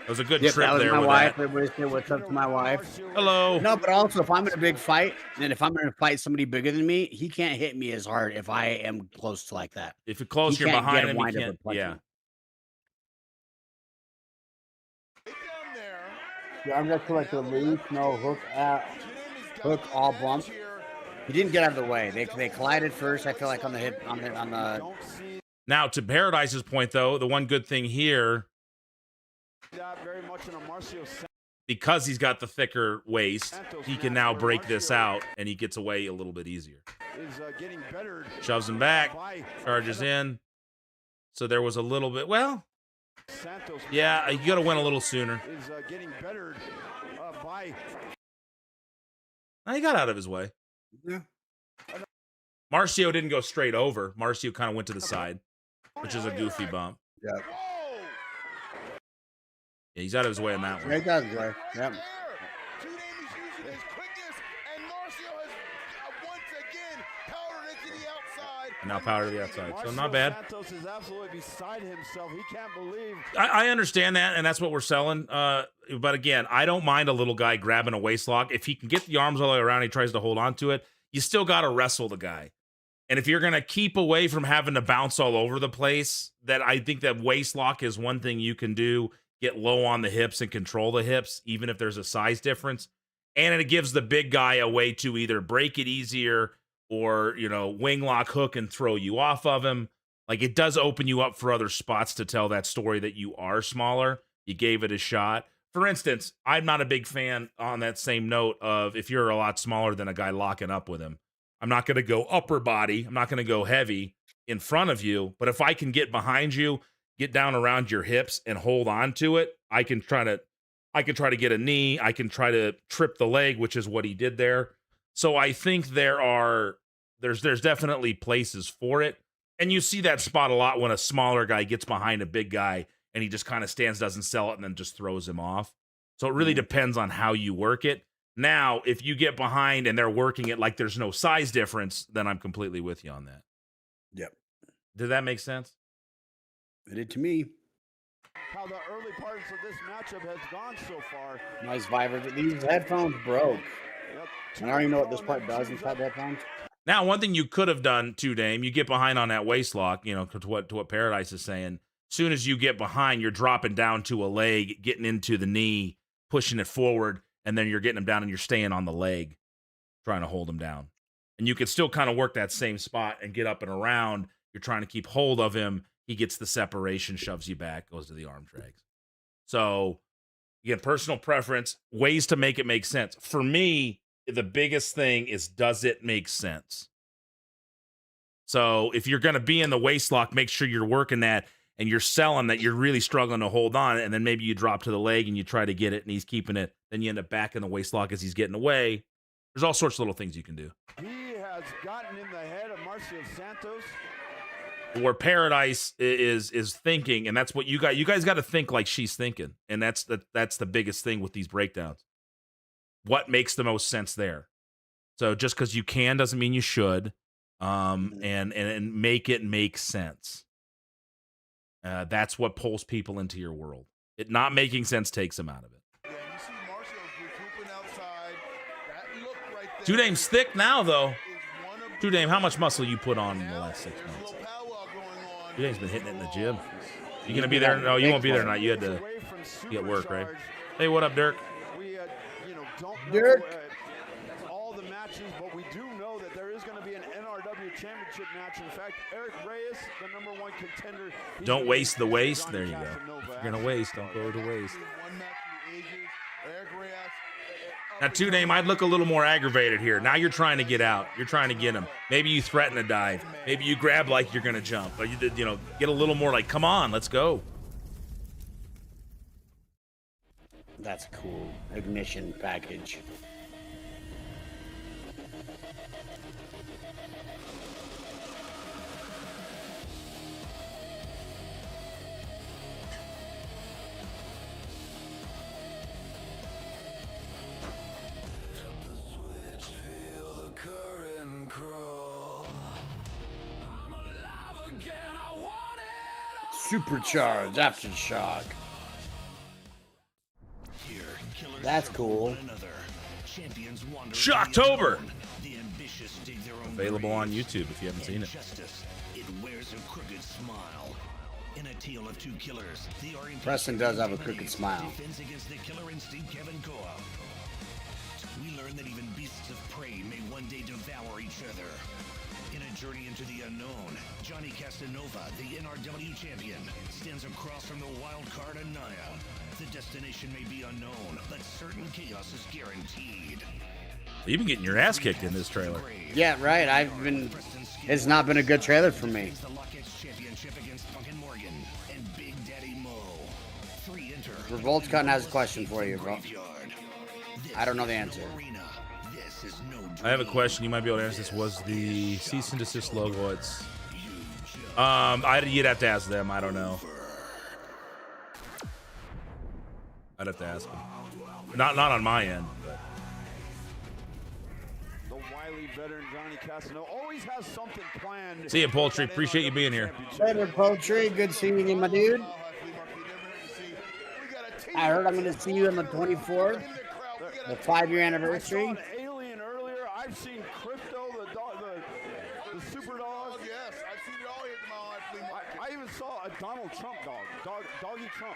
it was a good trip that was there my with wife. that. Everybody say what's up to my wife. Hello. No, but also if I'm in a big fight, and if I'm going to fight somebody bigger than me, he can't hit me as hard if I am close to like that. If you're close, you're behind him. You can't. Yeah. Yeah, I'm just like the loose, no hook all bump. He didn't get out of the way. They collided first. I feel like on the hip on the. Now to Paradise's point, though, the one good thing here, because he's got the thicker waist, he can now break this out, and he gets away a little bit easier. Shoves him back, charges in. So there was a little bit. Well, yeah, you got to win a little sooner. He got out of his way. Yeah. Marcio didn't go straight over. Marcio kind of went to the side, which is a goofy bump. Yeah. Yeah, he's out of his way on that one. Yeah, he's out of his way. Yep. And now power to the outside. So not bad. Santos is absolutely beside himself. He can't believe. I understand that, and that's what we're selling. But again, I don't mind a little guy grabbing a waist lock. If he can get the arms all the way around, he tries to hold on to it. You still got to wrestle the guy. And if you're going to keep away from having to bounce all over the place, that I think that waist lock is one thing you can do. Get low on the hips and control the hips, even if there's a size difference. And it gives the big guy a way to either break it easier or, you know, wing lock, hook, and throw you off of him. Like, it does open you up for other spots to tell that story that you are smaller. You gave it a shot. For instance, I'm not a big fan on that same note of if you're a lot smaller than a guy locking up with him. I'm not going to go upper body. I'm not going to go heavy in front of you. But if I can get behind you, get down around your hips and hold on to it, I can try to get a knee. I can try to trip the leg, which is what he did there. So I think there's definitely places for it. And you see that spot a lot when a smaller guy gets behind a big guy and he just kind of stands, doesn't sell it, and then just throws him off. So it really depends on how you work it. Now, if you get behind and they're working it like there's no size difference, then I'm completely with you on that. Yep. Did that make sense? It did to me. How the early parts of this matchup has gone so far. Nice Viber. These headphones broke. Yep. And I don't even know what this part does inside the headphones. Now, one thing you could have done, too, Dame, you get behind on that waist lock, you know, to what Paradise is saying. Soon as you get behind, you're dropping down to a leg, getting into the knee, pushing it forward, and then you're getting him down and you're staying on the leg, trying to hold him down. And you can still kind of work that same spot and get up and around. You're trying to keep hold of him. He gets the separation, shoves you back, goes to the arm drags. So, again, personal preference, ways to make it make sense. For me, the biggest thing is, does it make sense? So if you're going to be in the waist lock, make sure you're working that and you're selling that you're really struggling to hold on. And then maybe you drop to the leg and you try to get it and he's keeping it. Then you end up back in the waist lock as he's getting away. There's all sorts of little things you can do. He has gotten in the head of Marcio Santos. Where Paradise is thinking, and that's what you guys got to think like she's thinking. And that's the biggest thing with these breakdowns. What makes the most sense there? So just because you can doesn't mean you should. And make it make sense. That's what pulls people into your world. It not making sense takes them out of it. Yeah, you see Marcio's recouping outside. That look right there. Two Dame's thick now, though. Two Dame, how much muscle you put on in the last 6 months? Two Dame's been hitting it in the gym. You gonna be there? No, you won't be there tonight. You had to get work, right? Hey, what up, Dirk? We, don't know Dirk. all the matches, but we do know that there is going to be an NRW Championship match. In fact, Eric Reyes, the #1 contender. Don't waste the waste. There you go. If you're gonna waste, don't go to waste. Eric Reyes. Now, Two Dame, I'd look a little more aggravated here. Now you're trying to get out. You're trying to get him. Maybe you threaten a dive. Maybe you grab like you're gonna jump. But you know, get a little more like, come on, let's go. That's cool. Ignition package. Supercharged aftershock. That's cool. Shocktober. Available on YouTube if you haven't seen it. It wears a crooked smile. In a tale of two killers, the Orientation Preston does have a crooked smile. defends against the killer instinct Kevin Koa. We learn that even beasts of prey may one day devour each other. In a journey into the unknown, Johnny Casanova, the NRW champion, stands across from the wild card Anaya. The destination may be unknown, but certain chaos is guaranteed. You've been getting your ass kicked in this trailer. Yeah, right. It's not been a good trailer for me. The Lockets championship against Funkin' Morgan and Big Daddy Mo. 3 enter. Revoltcon has a question for you, bro. I don't know the answer. I have a question. You might be able to answer this. Was the cease and desist logo? It's you'd have to ask them. I don't know. I'd have to ask them. Not on my end. But. The wily veteran Johnny Casanova always has something planned. See you, Poultry. Appreciate you being here. Later, Poultry. Good seeing you, my dude. I heard I'm going to see you on the 24th, the 5-year anniversary. I saw an alien earlier. I've seen Crypto, the super dog. Yes, I've seen it all here at the Mile High Flea Market. I even saw a Donald Trump Doggy Trump.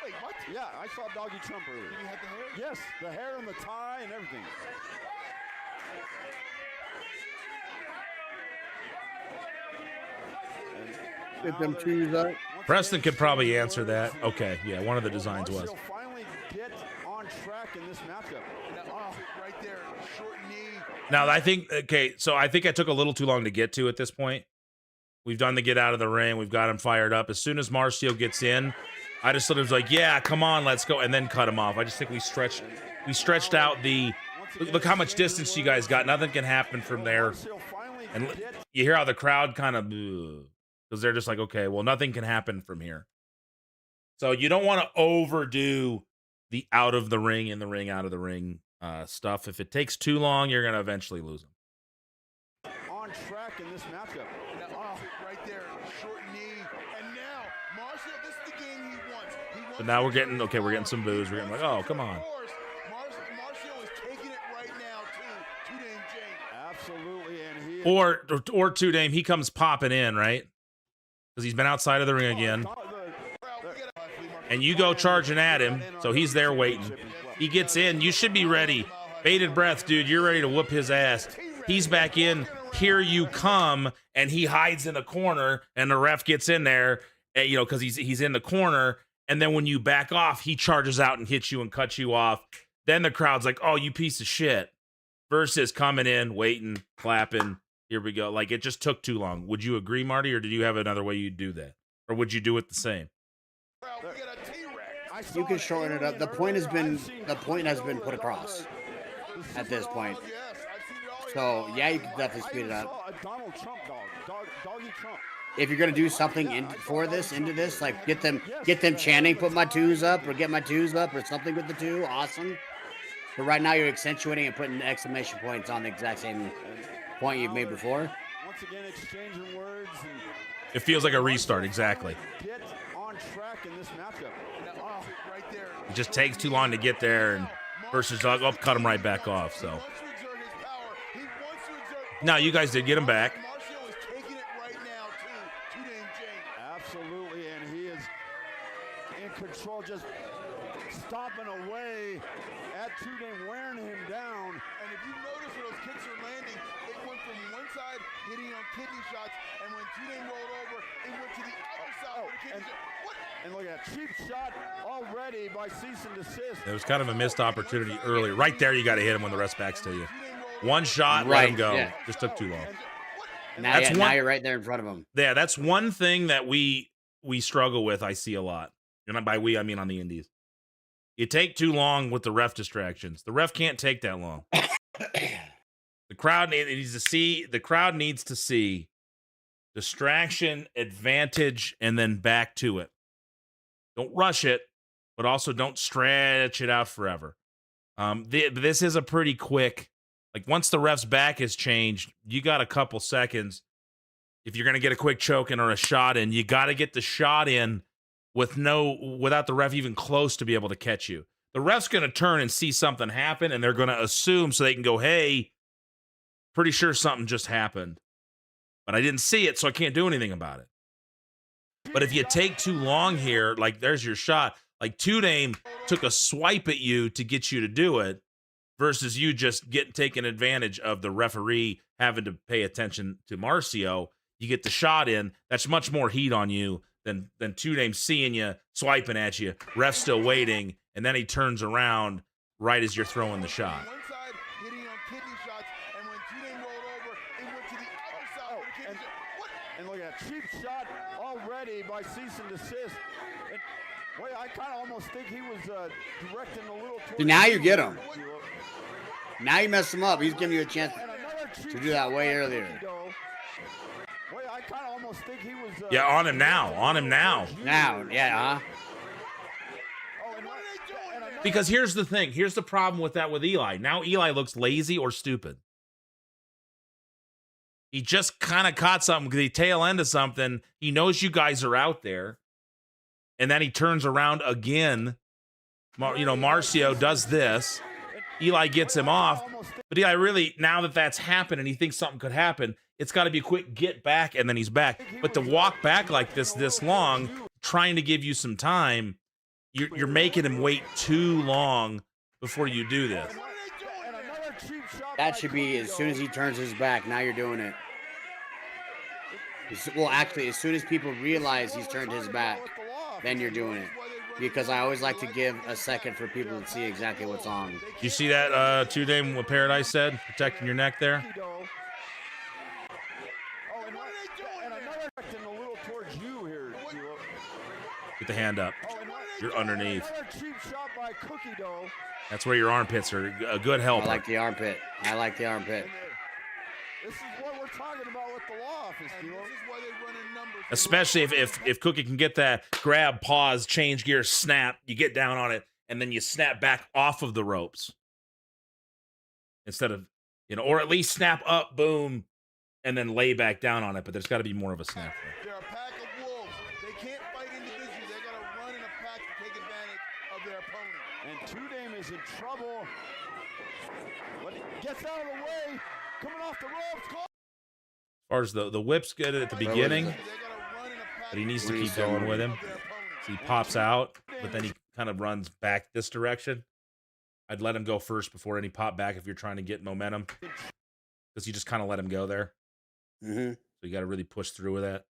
Wait, what? Yeah, I saw Doggy Trump earlier. Did he have the hair? Yes, the hair and the tie and everything. Get them shoes up. Preston could probably answer that. Okay, yeah, one of the designs was. Finally get on track in this matchup. Right there, short knee. Now, I think I took a little too long to get to at this point. We've done the get out of the ring. We've got him fired up. As soon as Marcio gets in, I just sort of was like, yeah, come on, let's go, and then cut him off. I just think we stretched out the, look how much distance you guys got. Nothing can happen from there. And you hear how the crowd kind of, because they're just like, okay, well, nothing can happen from here. So you don't want to overdo the out of the ring, in the ring, out of the ring stuff. If it takes too long, you're going to eventually lose them. On track in this matchup. Right there, short knee. And now, Marcio, this is the game he wants. But now we're getting some boos. We're getting like, oh, come on. Marcio is taking it right now, too. Two-Name Jane. Absolutely, and he Or Two Dame, he comes popping in, right? Because he's been outside of the ring again. And you go charging at him, so he's there waiting. He gets in, you should be ready. Bated breath, dude, you're ready to whoop his ass. He's back in, here you come, and he hides in a corner, and the ref gets in there, you know, because he's in the corner, and then when you back off, he charges out and hits you and cuts you off. Then the crowd's like, oh, you piece of shit. Versus coming in, waiting, clapping, here we go. Like, it just took too long. Would you agree, Marty, or did you have another way you'd do that? Or would you do it the same? You can shorten it up. The point has been put across at this point. So yeah, you can definitely speed it up. If you're gonna do something into this, like get them chanting, put my twos up, or get my twos up, or something with the two, awesome. But right now you're accentuating and putting exclamation points on the exact same point you've made before. Once again, exchanging words. It feels like a restart, exactly. Get on track in this matchup. Right there. It just takes too long to get there, and versus cut him right back off. So now you guys did get him back. Absolutely, and he is in control, just stomping away at Two Dame, wearing him down. And if you notice where those kicks are landing, it went from one side hitting on kidney shots, and when Two Dame rolled over, it went to the other side for the kidney shot. And look at that cheap shot already by cease and desist. It was kind of a missed opportunity earlier. Right there, you got to hit him when the rest backs to you. One shot, let him go. Yeah. Just took too long. Now you're right there in front of him. Yeah, that's one thing that we struggle with. I see a lot, and by we I mean on the indies. You take too long with the ref distractions. The ref can't take that long. The crowd needs to see. The crowd needs to see distraction, advantage, and then back to it. Don't rush it, but also don't stretch it out forever. This is a pretty quick. Like, once the ref's back is changed, you got a couple seconds. If you're going to get a quick choke in or a shot in, you got to get the shot in without the ref even close to be able to catch you. The ref's going to turn and see something happen, and they're going to assume so they can go, hey, pretty sure something just happened. But I didn't see it, so I can't do anything about it. But if you take too long here, like, there's your shot. Like, Two Dame took a swipe at you to get you to do it, versus you just taking advantage of the referee having to pay attention to Marcio. You get the shot in. That's much more heat on you than Two Dame seeing you, swiping at you, ref still waiting, and then he turns around right as you're throwing the shot. One side hitting on kidney shots, and when Two Dame rolled over, it went to the other side for the kidney shot. And look at that cheap shot already by cease and desist. And, wait, I kind of almost think he was directing a little towards. Now you get him. Now you mess him up. He's giving you a chance to do that way earlier. Wait, I kind of almost think he was. Yeah, on him now. On him now. Now, yeah, huh? Because here's the thing. Here's the problem with that with Eli. Now Eli looks lazy or stupid. He just kind of caught something because he tail end of something. He knows you guys are out there. And then he turns around again. Marcio does this. Eli gets him off. But Eli really, now that that's happened and he thinks something could happen, it's got to be a quick get back, and then he's back. But to walk back like this long, trying to give you some time, you're making him wait too long before you do this. That should be as soon as he turns his back. Now you're doing it. Well, actually, as soon as people realize he's turned his back, then you're doing it. Because I always like to give a second for people to see exactly what's on. You see that Two Dame what Paradise said? Protecting your neck there? Get the hand up. You're underneath. That's where your armpits are a good helper. I like the armpit. This is what we're talking about with the law office, This is why they run in numbers. Especially if Cookie can get that grab, pause, change gear, snap, you get down on it, and then you snap back off of the ropes. Instead of, or at least snap up, boom, and then lay back down on it, but there's got to be more of a snap there. They're a pack of wolves. They can't fight individually. They got to run in a pack to take advantage of their opponent. And Two Dame is in trouble. But he gets out of the way. Coming off the ropes. far as the whip's good at the beginning, but he needs to keep going with him. So he pops out, but then he kind of runs back this direction. I'd let him go first before any pop back if you're trying to get momentum, because you just kind of let him go there. Mm-hmm. So you got to really push through with that.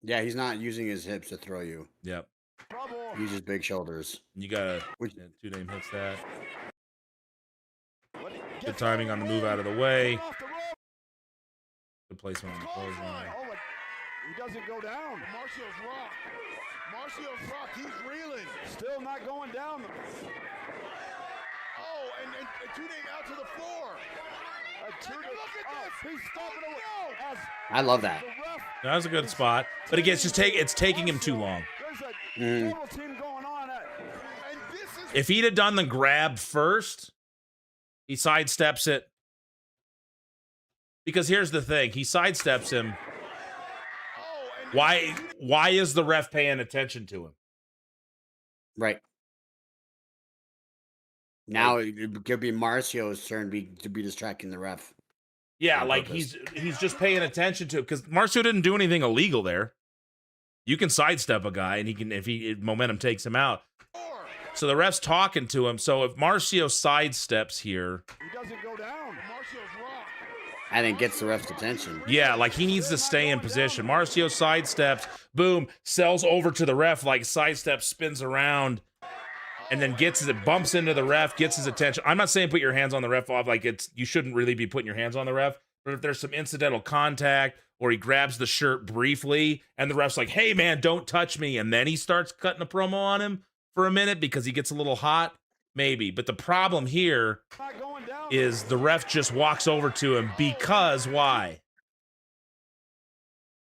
Yeah, he's not using his hips to throw you. Yep. He uses big shoulders. You got to, two name hits that. Good timing on the move out of the way. Good placement on the clothesline. He doesn't go down. Marcial's rock. Marcial's rock. He's reeling. Still not going down. Oh, and Two-Name out to the floor. Take a look at this. He's stopping away. I love that. That was a good spot, but again, it's taking him too long. Double team going on. If he'd have done the grab first, he sidesteps it. Because here's the thing, he sidesteps him. Why is the ref paying attention to him? Right. Now it could be Marcio's turn to be distracting the ref. Yeah, like he's just paying attention to it because Marcio didn't do anything illegal there. You can sidestep a guy, and he can if momentum takes him out. So the ref's talking to him. So if Marcio sidesteps here, he doesn't go down. Marcial's rock. I think gets the ref's attention. Yeah, like he needs to stay in position. Marcio sidesteps, boom, sells over to the ref, like sidestep, spins around, and then bumps into the ref, gets his attention. I'm not saying put your hands on the ref off, like you shouldn't really be putting your hands on the ref, but if there's some incidental contact or he grabs the shirt briefly and the ref's like, hey man, don't touch me, and then he starts cutting a promo on him for a minute because he gets a little hot, maybe. But the problem here is the ref just walks over to him because why?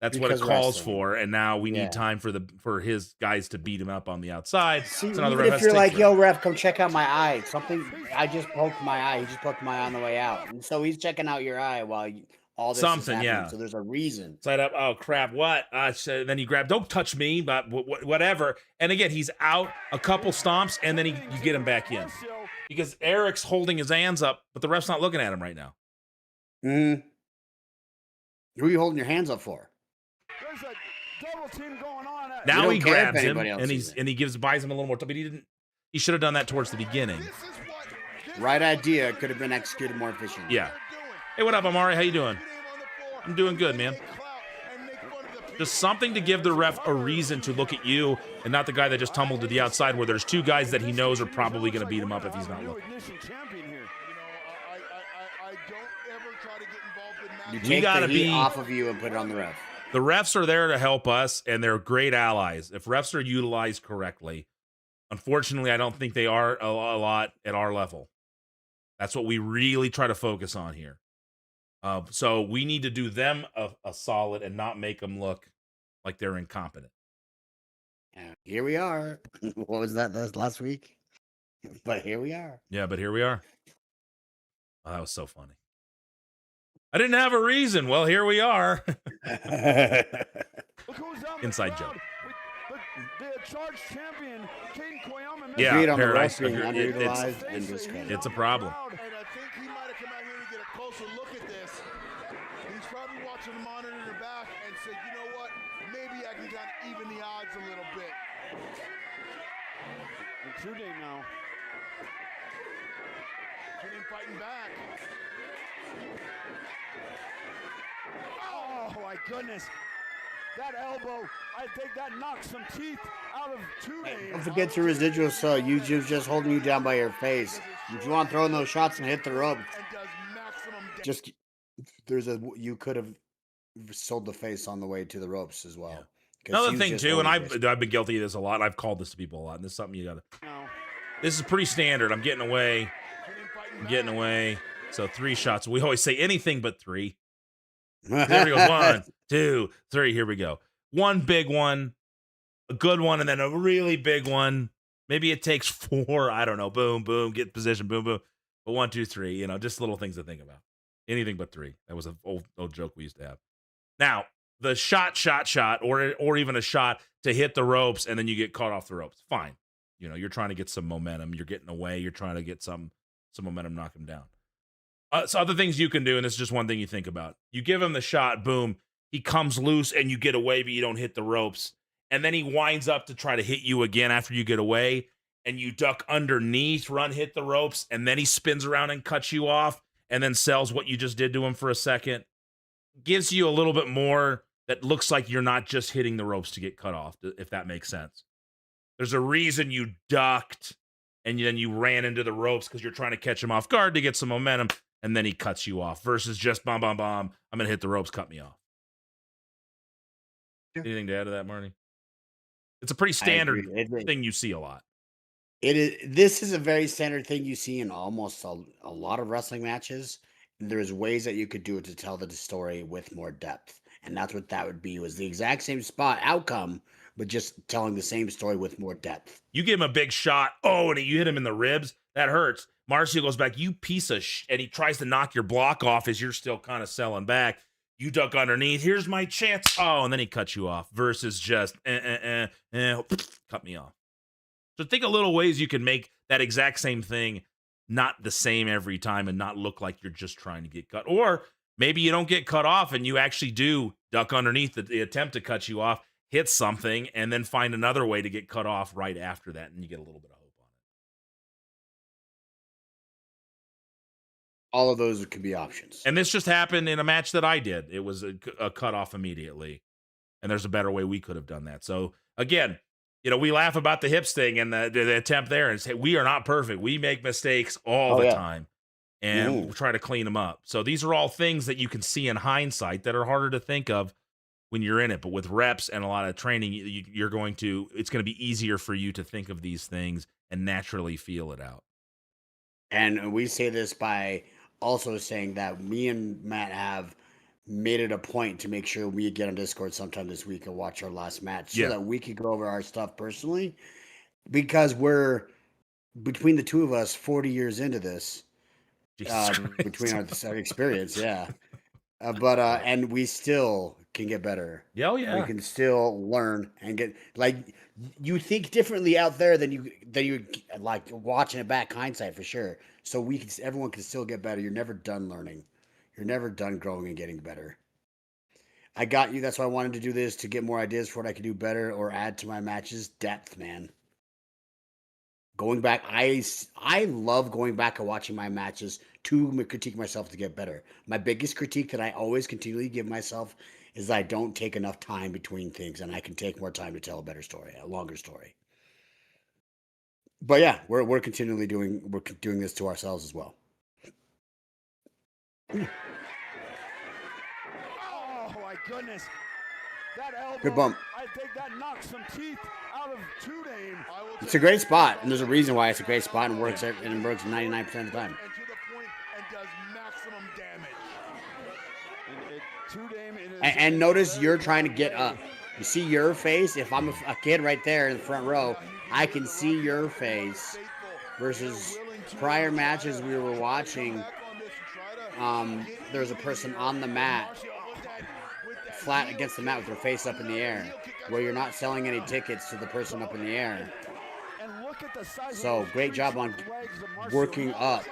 That's Because what it calls wrestling. for, and now we need time for his guys to beat him up on the outside. See, so now the even ref if has you're to like, take yo, ref, come check out my eye. I just poked my eye. He just poked my eye on the way out. And so he's checking out your eye while all this is happening. yeah. So there's a reason. Side up. Oh crap! What? So then he grabbed. Don't touch me, but whatever. And again, he's out a couple stomps, and then you get him back in because Eric's holding his hands up, but the ref's not looking at him right now. Mm-hmm. Who are you holding your hands up for? There's a double team going on. Now he grabs him, and he buys him a little more time, but he should have done that towards the beginning. Right idea, could have been executed more efficiently. Yeah. Hey, what up, Amari? How you doing? I'm doing good, man. Just something to give the ref a reason to look at you and not the guy that just tumbled to the outside where there's two guys that he knows are probably going to beat him up if he's not looking. You take the heat off of you and put it on the ref. The refs are there to help us, and they're great allies. If refs are utilized correctly, unfortunately, I don't think they are a lot at our level. That's what we really try to focus on here. So we need to do them a solid and not make them look like they're incompetent. Here we are. What was that? That was last week. But here we are. Yeah, but here we are. Oh, that was so funny. I didn't have a reason. Well, here we are. Inside joke. The charge champion, King Koyama. Yeah, Paradise. It's a problem. And I think he might have come out here to get a closer look at this. He's probably watching the monitor in the back and said, you know what? Maybe I can kind of even the odds a little bit. And Two-Day now. Two-Day fighting back. Oh my goodness. That elbow, I think that knocked some teeth out of Two-Day. Don't forget your residual cell. YouTube's just holding you down by your face. If you want to throw in those shots and hit the rope, you could have sold the face on the way to the ropes as well. Another thing too, and I've been guilty of this a lot. I've called this to people a lot, and this is something you gotta. This is pretty standard. I'm getting away. So 3 shots. We always say anything but 3. There we go. 1, 2, 3. Here we go. One big one, a good one, and then a really big one. Maybe it takes 4. I don't know. Boom, boom. Get in position. Boom, boom. But 1, 2, 3. Just little things to think about. Anything but 3. That was an old joke we used to have. Now the shot, or even a shot to hit the ropes, and then you get caught off the ropes. Fine. You're trying to get some momentum. You're getting away. You're trying to get some momentum, knock him down. So other things you can do, and this is just one thing you think about. You give him the shot, boom, he comes loose and you get away, but you don't hit the ropes. And then he winds up to try to hit you again after you get away, and you duck underneath, hit the ropes, and then he spins around and cuts you off, and then sells what you just did to him for a second. Gives you a little bit more that looks like you're not just hitting the ropes to get cut off, if that makes sense. There's a reason you ducked, and then you ran into the ropes because you're trying to catch him off guard to get some momentum, and then he cuts you off, versus just bomb, I'm going to hit the ropes, cut me off. Yeah. Anything to add to that, Marty? It's a pretty standard thing you see a lot. It is. This is a very standard thing you see in almost a lot of wrestling matches. There's ways that you could do it to tell the story with more depth, and that's what that would be. Was the exact same spot outcome, but just telling the same story with more depth. You give him a big shot, and you hit him in the ribs. That hurts. Marcio goes back, you piece of and he tries to knock your block off as you're still kind of selling back. You duck underneath. Here's my chance. And then he cuts you off versus just cut me off. So think of little ways you can make that exact same thing not the same every time and not look like you're just trying to get cut. Or maybe you don't get cut off and you actually do duck underneath the attempt to cut you off, hit something, and then find another way to get cut off right after that, and you get a little bit of hope on it. All of those could be options. And this just happened in a match that I did. It was a cut off immediately. And there's a better way we could have done that. So, again, we laugh about the hips thing and the attempt there and say, we are not perfect. We make mistakes all the time. And we try to clean them up. So these are all things that you can see in hindsight that are harder to think of when you're in it. But with reps and a lot of training, it's going to be easier for you to think of these things and naturally feel it out. And we say this by also saying that me and Matt have made it a point to make sure we get on Discord sometime this week and watch our last match so that we could go over our stuff personally, because we're, between the two of us, 40 years into this, between our experience. And we still can get better. We can still learn and get, you think differently out there than you like watching it back, hindsight for sure. So everyone can still get better. You're never done learning. You're never done growing and getting better. I got you. That's why I wanted to do this, to get more ideas for what I could do better or add to my matches. Depth, man. Going back, I love going back and watching my matches to critique myself to get better. My biggest critique that I always continually give myself is that I don't take enough time between things, and I can take more time to tell a better story, a longer story. But yeah, we're continually doing this to ourselves as well. Oh my goodness. That elbow, good bump. I think that knocks some teeth out of Tudane. It's a great spot, and there's a reason why it's a great spot and works 99% of the time. And to the point, and does maximum damage. And notice you're trying to get up. You see your face? If I'm a kid right there in the front row, I can see your face. Versus prior matches we were watching, there's a person on the mat, flat against the mat with their face up in the air, where you're not selling any tickets to the person up in the air. So great job on working up.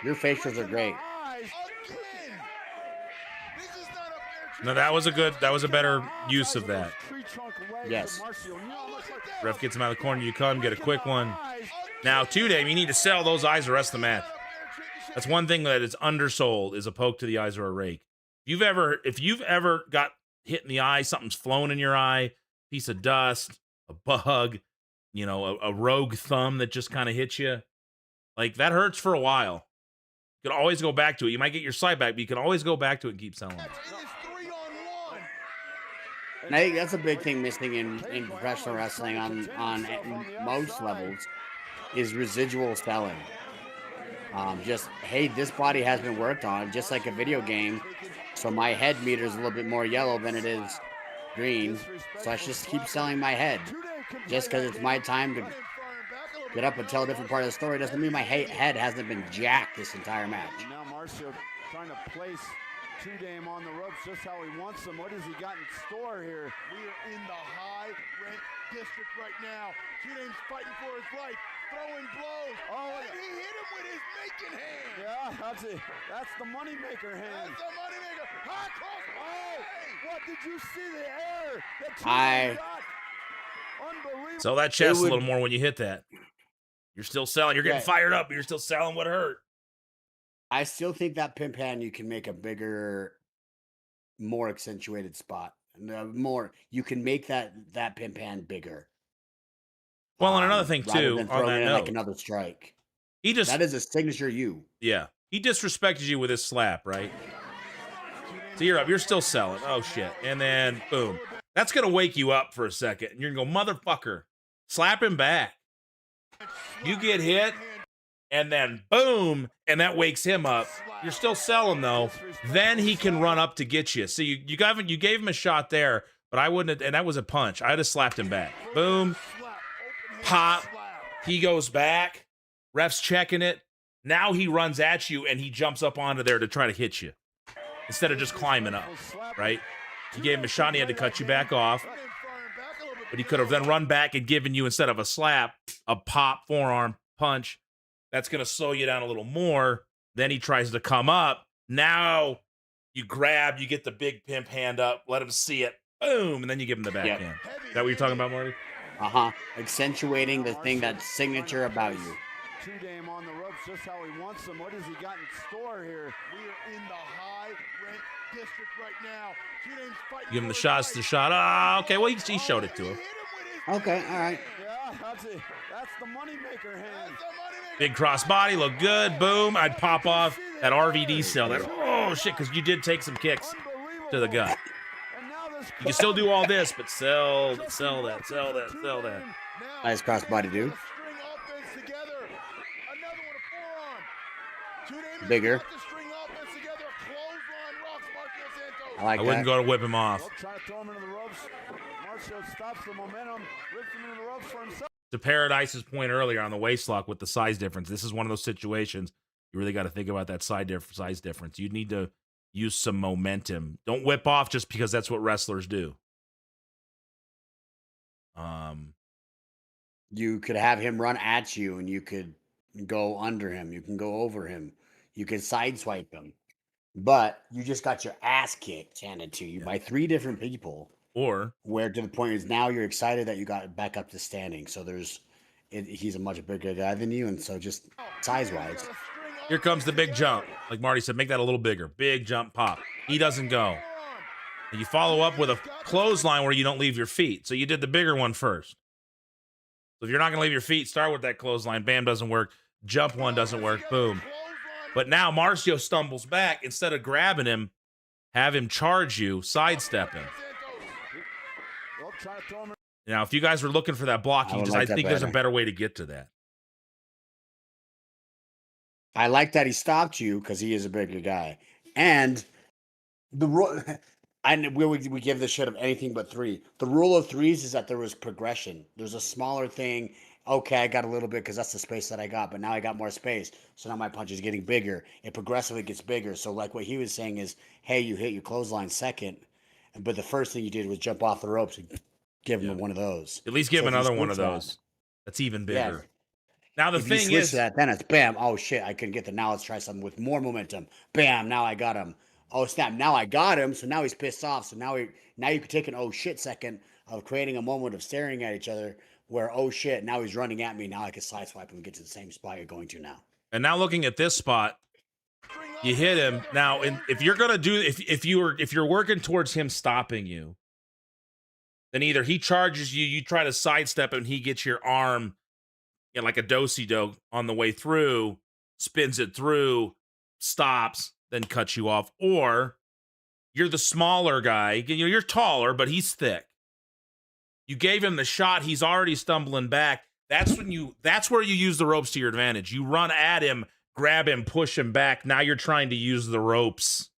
Your facials are great. No, that was a better use of that. Yes. Ref gets him out of the corner. You come, get a quick one. Now, Tudane, you need to sell those eyes the rest of the match. That's one thing that is undersold, is a poke to the eyes or a rake. If you've ever got hit in the eye, something's flown in your eye, piece of dust, a bug, a rogue thumb that just kind of hits you, like that hurts for a while. You can always go back to it. You might get your sight back, but you can always go back to it and keep selling it. And I think that's a big thing missing in professional wrestling on most levels is residual selling. Just, hey, this body has been worked on, just like a video game. So my head meter is a little bit more yellow than it is green. So I just keep selling my head. Just because it's my time to get up and tell a different part of the story doesn't mean my head hasn't been jacked this entire match. Now Marcio trying to place Tudane on the ropes just how he wants them. What has he got in store here? We are in the high rent district right now. Tudane's fighting for his life, throwing blows. And he hit him with his making hand. Yeah, That's the moneymaker hand. That's the moneymaker. High cross. Oh, what did you see? The air that I- got. Unbelievable. Sell that chest would- a little more when you hit that. You're still selling. You're getting Yeah. fired up, but you're still selling what hurt. I still think that pimp hand you can make a bigger, more accentuated spot. More you can make that pimp hand bigger. Well, and another thing rather too, than on throwing that it in note, like another strike. that is a signature you. Yeah, he disrespected you with his slap, right? So you're up. You're still selling. Oh shit! And then boom. That's gonna wake you up for a second, and you're gonna go, motherfucker, slap him back. You get hit, and then boom, and that wakes him up. You're still selling though. Then he can run up to get you. So you gave him a shot there, but I wouldn't have, and that was a punch. I'd have slapped him back. Boom, pop. He goes back. Ref's checking it. Now he runs at you and he jumps up onto there to try to hit you instead of just climbing up, right? You gave him a shot and he had to cut you back off. But he could have then run back and given you, instead of a slap, a pop forearm punch. That's going to slow you down a little more. Then he tries to come up. Now you grab, you get the big pimp hand up, let him see it. Boom. And then you give him the backhand. Is that what you're talking about, Marty? Uh-huh. Accentuating the thing that's signature about you. Two-Dame on the ropes, just how he wants them. What has he got in store here? We are in the high rent district right now. Two-Dame's fighting. Give him the shots, the shot. Ah, okay. Well, he showed it to him. Okay, all right. Yeah, that's it. That's the moneymaker hand. Big crossbody, look good. Boom. I'd pop off that RVD cell. That, oh, shit, because you did take some kicks to the gut. You can still do all this, but sell that. Nice crossbody, dude. Bigger. I wouldn't go to whip him off. Try to throw him into the ropes. Marcio stops the momentum, rips him into the ropes for himself. To Paradise's point earlier on the waist lock with the size difference, this is one of those situations you really got to think about that size difference. You need to use some momentum. Don't whip off just because that's what wrestlers do. You could have him run at you, and you could go under him. You can go over him. You can sideswipe him. But you just got your ass kicked handed to you by 3 different people. Or where to the point is now you're excited that you got back up to standing. So he's a much bigger guy than you, and so just size-wise. Here comes the big jump. Like Marty said, make that a little bigger. Big jump, pop. He doesn't go. And you follow up with a clothesline where you don't leave your feet. So you did the bigger one first. So if you're not going to leave your feet, start with that clothesline. Bam, doesn't work. Jump one doesn't work. Boom. But now Marcio stumbles back. Instead of grabbing him, have him charge you, sidestep him. Now, if you guys were looking for that blocking, I think there's a better way to get to that. I like that he stopped you because he is a bigger guy. And we give this shit of anything but 3. The rule of 3s is that there was progression. There's a smaller thing. Okay, I got a little bit because that's the space that I got, but now I got more space. So now my punch is getting bigger. It progressively gets bigger. So like what he was saying is, hey, you hit your clothesline second, but the first thing you did was jump off the ropes and give him one of those. At least give him another one of those. That's even bigger. Yeah. Now the thing is that, then it's bam. Oh shit, I couldn't get the. Now let's try something with more momentum. Bam. Now I got him. Oh snap. Now I got him. So now he's pissed off. So now you can take an oh shit second of creating a moment of staring at each other where oh shit, now he's running at me. Now I can sideswipe him and get to the same spot you're going to now. And now looking at this spot, you hit him. Now, if you're gonna do if you're working towards him stopping you, then either he charges you, you try to sidestep him, and he gets your arm like a do-si-do on the way through, spins it through, stops, then cuts you off. Or you're the smaller guy. You're taller, but he's thick. You gave him the shot. He's already stumbling back. That's where you use the ropes to your advantage. You run at him, grab him, push him back. Now you're trying to use the ropes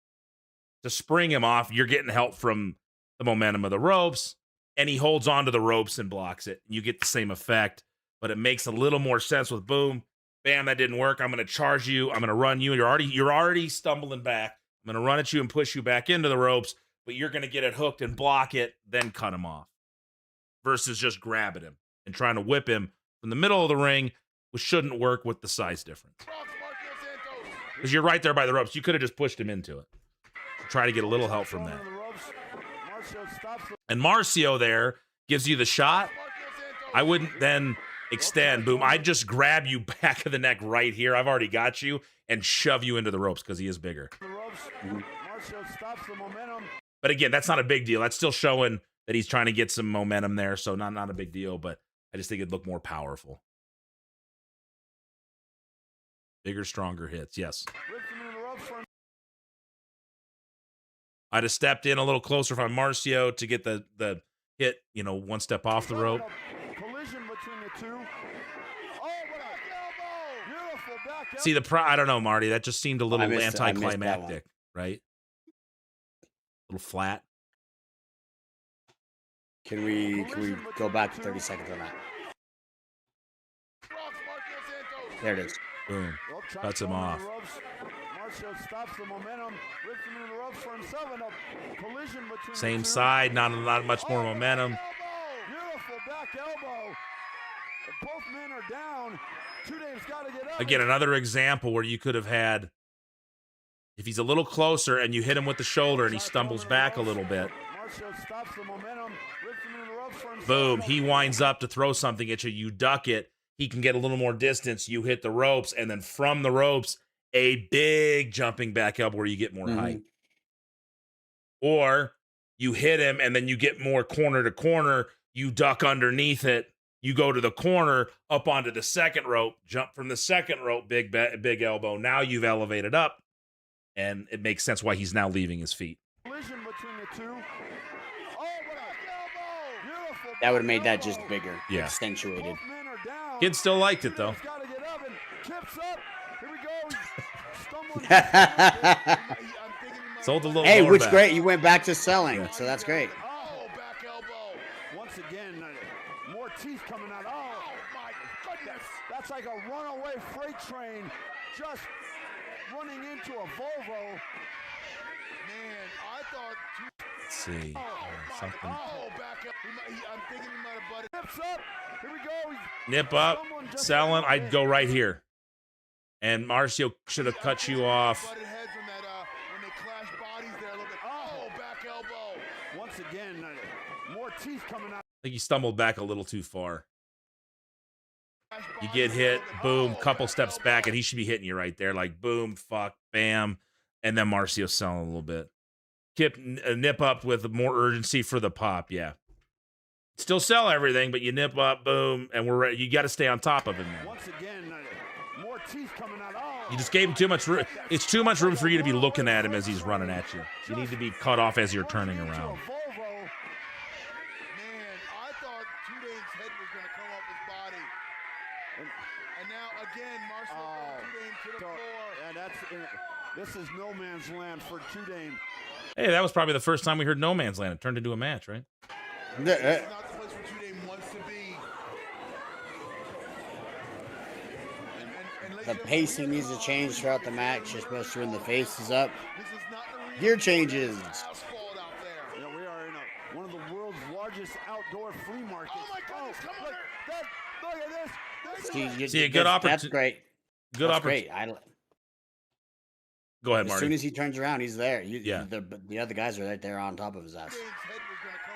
to spring him off. You're getting help from the momentum of the ropes, and he holds onto the ropes and blocks it. You get the same effect, but it makes a little more sense with boom, bam, that didn't work. I'm going to charge you. I'm going to run you. You're already stumbling back. I'm going to run at you and push you back into the ropes, but you're going to get it hooked and block it, then cut him off. Versus just grabbing him and trying to whip him from the middle of the ring, which shouldn't work with the size difference. Because you're right there by the ropes. You could have just pushed him into it. Try to get a little help from that. And Marcio there gives you the shot. I wouldn't then extend. Boom. I'd just grab you back of the neck right here. I've already got you and shove you into the ropes because he is bigger. But again, that's not a big deal. That's still showing that he's trying to get some momentum there. So not a big deal, but I just think it'd look more powerful. Bigger, stronger hits. Yes. I'd have stepped in a little closer if I'm Marcio to get the hit, you know, one step off the rope. Collision between the two. Oh, what a beautiful back elbow. See, I don't know, Marty. That just seemed a little anticlimactic, right? A little flat. Can we go back to 30 seconds on that? There it is. Boom. Cuts him off. Marcio stops the momentum, rips him into the ropes for himself, and a collision between Same the two. side, not much more momentum. Beautiful back elbow. Both men are down. Two Dave's got to get up. Again, another example where you could have had, if he's a little closer and you hit him with the shoulder and he stumbles back a little bit. Marcio stops the momentum, rips him into the ropes for himself. Boom. He winds up to throw something at you. You duck it. He can get a little more distance. You hit the ropes, and then from the ropes, a big jumping back elbow where you get more height. Or you hit him, and then you get more corner to corner. You duck underneath it. You go to the corner, up onto the second rope, jump from the second rope, big elbow. Now you've elevated up, and it makes sense why he's now leaving his feet. Collision between the two. Oh, what a beautiful. That would have made that just bigger, Yeah. accentuated. Both men are down. Kids still liked it, though. Got to get up and tips up. Here we go. Stumbling. Sold a little Hey, lower which back. great. You went back to selling, so that's great. Oh, back elbow. Once again, more teeth coming out. Oh, my goodness. That's like a runaway freight train just running into a Volvo. Man, I thought. Let's see. Something. Oh, back up. I'm thinking he might have butted. Nips up. Here we go. Nip up, selling. I'd go right here. And Marcio should have cut you off. Butted heads when they clash bodies there a little bit. Oh, back elbow. Once again, more teeth coming out. I think he stumbled back a little too far. You get hit, boom, couple steps back, and he should be hitting you right there. Like, boom, fuck, bam. And then Marcio's selling a little bit. Nip up with more urgency for the pop, yeah. Still sell everything, but you nip up, boom, and we're ready. You got to stay on top of him. Once again, more teeth coming out. Oh. You just gave him too much room. It's too much room for you to be looking at him as he's running at you. You need to be cut off as you're turning around. Man, I thought Two Dame's head was going to come off his body. And now, again, Marcio Two Dame to the floor. Yeah, this is no man's land for Two Dame. Hey, that was probably the first time we heard No Man's Land. It turned into a match, right? This is not the place where Two Dame wants to be. The pacing needs to change throughout the match, especially when the face is up. Gear changes. You know, we are in one of the world's largest outdoor flea markets. Oh my goodness, come on! Look at this. See, a good opportunity. That's great. Good That's opportunity. great. Go ahead, As Marty. soon as he turns around, he's there. Yeah. The other guys are right there on top of his ass.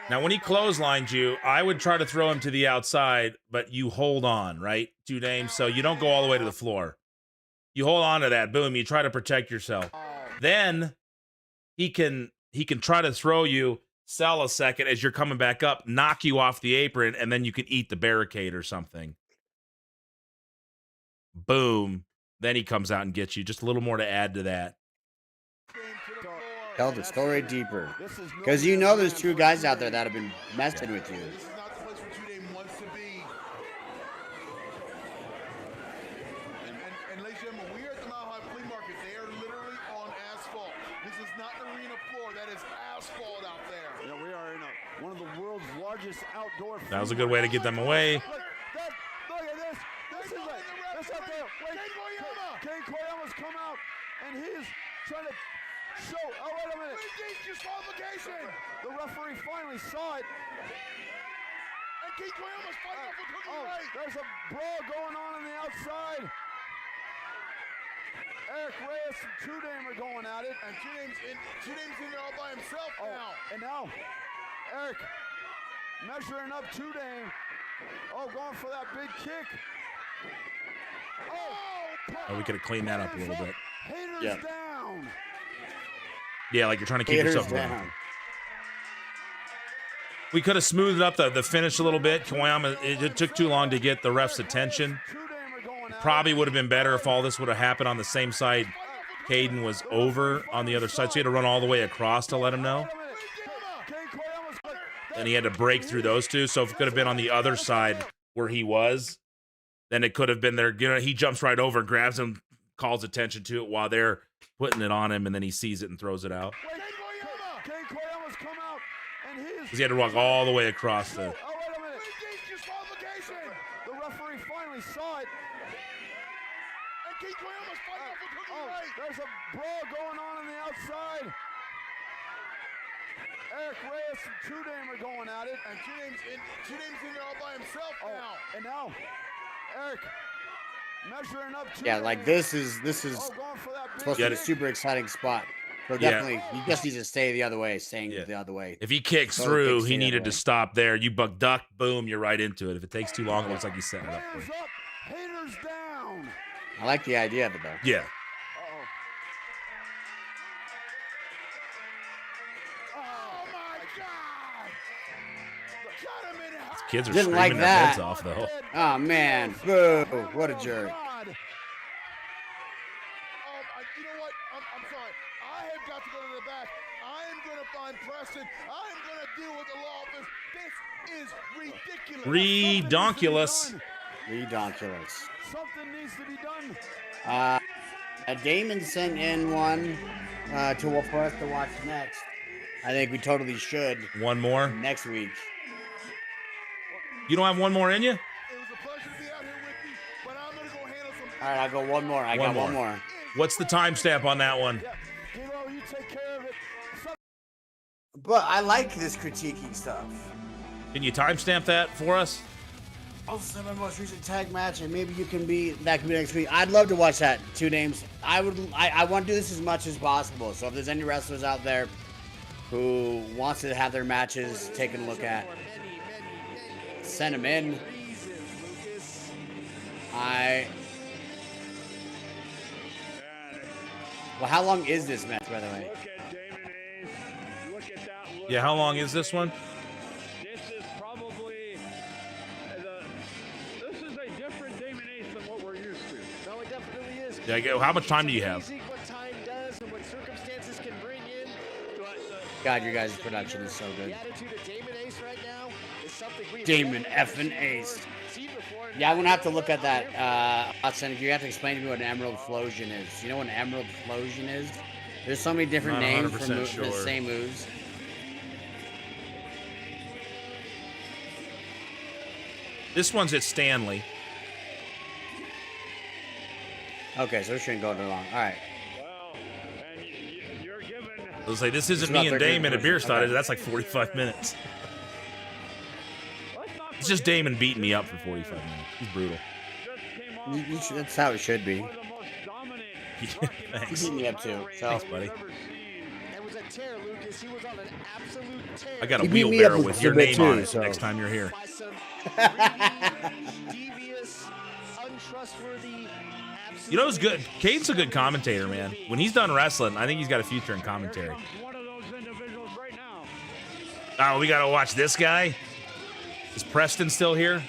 Now, when he clotheslined you, I would try to throw him to the outside, but you hold on, right? Two Dames, so you don't go all the way to the floor. You hold on to that. Boom. You try to protect yourself. Then he can try to throw you, sell a second as you're coming back up, knock you off the apron, and then you can eat the barricade or something. Boom. Then he comes out and gets you. Just a little more to add to that. Tell the story deeper. Because you know there's two guys out there that have been messing with you. This is not the place where Two Dame wants to be. And ladies and gentlemen, we are at the Mile High Flea Market. They are literally on asphalt. This is not an arena floor. That is asphalt out there. You know, we are in one of the world's largest outdoor. That was a good way to get them away. Look at this. This is this up there. Wait, Ken Koyama's come out, and he's trying to show. Oh, wait a minute. Disqualification. The referee finally saw it. And Ken Koyama's fighting off a cookie right. There's a brawl going on the outside. Eric Reyes and Two Dame are going at it. And Two Dame's in there all by himself now. And now, Eric measuring up Two Dame. Oh, going for that big kick. Oh, we could have cleaned that up a little bit. Haters down. Yeah, like you're trying to keep yourself down. We could have smoothed up the finish a little bit. Koyama, it took too long to get the ref's attention. Probably would have been better if all this would have happened on the same side Caden was over on the other side. So he had to run all the way across to let him know. And he had to break through those two. So if it could have been on the other side where he was, then it could have been there. You know, he jumps right over, grabs him, calls attention to it while they're putting it on him, and then he sees it and throws it out. Because he had to walk all the way across the... Oh, wait a minute. The referee finally saw it. And King Koyama's fighting off with Cookie right. There's a brawl going on the outside. Eric Reyes and Two Dame are going at it. And Two Dame's in there all by himself now. And now, Eric measuring up Two Yeah, Dame. like this is supposed to be a super exciting spot. So definitely, he just needs to stay the other way, staying the other way. If he kicks through, he needed to stop there. You duck, boom, you're right into it. If it takes too long, it looks like he's setting it up for you. Haters down. I like the idea of it, though. Yeah. Oh my God! Cut him in half. Kids are Didn't screaming like their that. heads off, though. Oh, man. Boo. What a jerk. You know what? I'm sorry. I have got to go to the back. I am going to find Preston. I am going to deal with the law office. This is ridiculous. Redonkulous. Something needs to be done. Damon sent in one for us to watch next. I think we totally should. One more? Next week. You don't have one more in you? It was a pleasure to be out here with you, but I'm going to go handle some... All right, I'll go one more. I got one more. What's the timestamp on that one? You take care of it. But I like this critiquing stuff. Can you timestamp that for us? I'll send my most recent tag match, and maybe that can be next week. I'd love to watch that. Two names. I want to do this as much as possible. So if there's any wrestlers out there who wants to have their matches taken a look at, send them in. Well, how long is this match, by the way? Yeah, how long is this one? This is probably this is a different Damon Ace than what we're used to. No, it definitely is. Yeah, how much time do you have? What time does and what circumstances can bring in. God, your guys' production is so good. The attitude of Damon Ace right now is something we Damon effing Ace. Yeah, I'm gonna have to look at that. You have to explain to me what an emerald flosion is. You know what an emerald flosion is? There's so many different names for the same moves. This one's at Stanley. Okay, so we shouldn't go too long. All right. I was like, this isn't me and Damon at beer start. That's like 45 minutes. It's just Damon beating me up for 45 minutes. He's brutal. That's how it should be. Yeah, thanks. He's beating me up too. So. Thanks, buddy. That was a tear, Lucas. He was on an absolute tear. I got a wheelbarrow with your name on it next time you're here. Devious, untrustworthy, You know who's good? Cade's a good commentator, man. When he's done wrestling, I think he's got a future in commentary. Oh, we gotta watch this guy? Is Preston still here?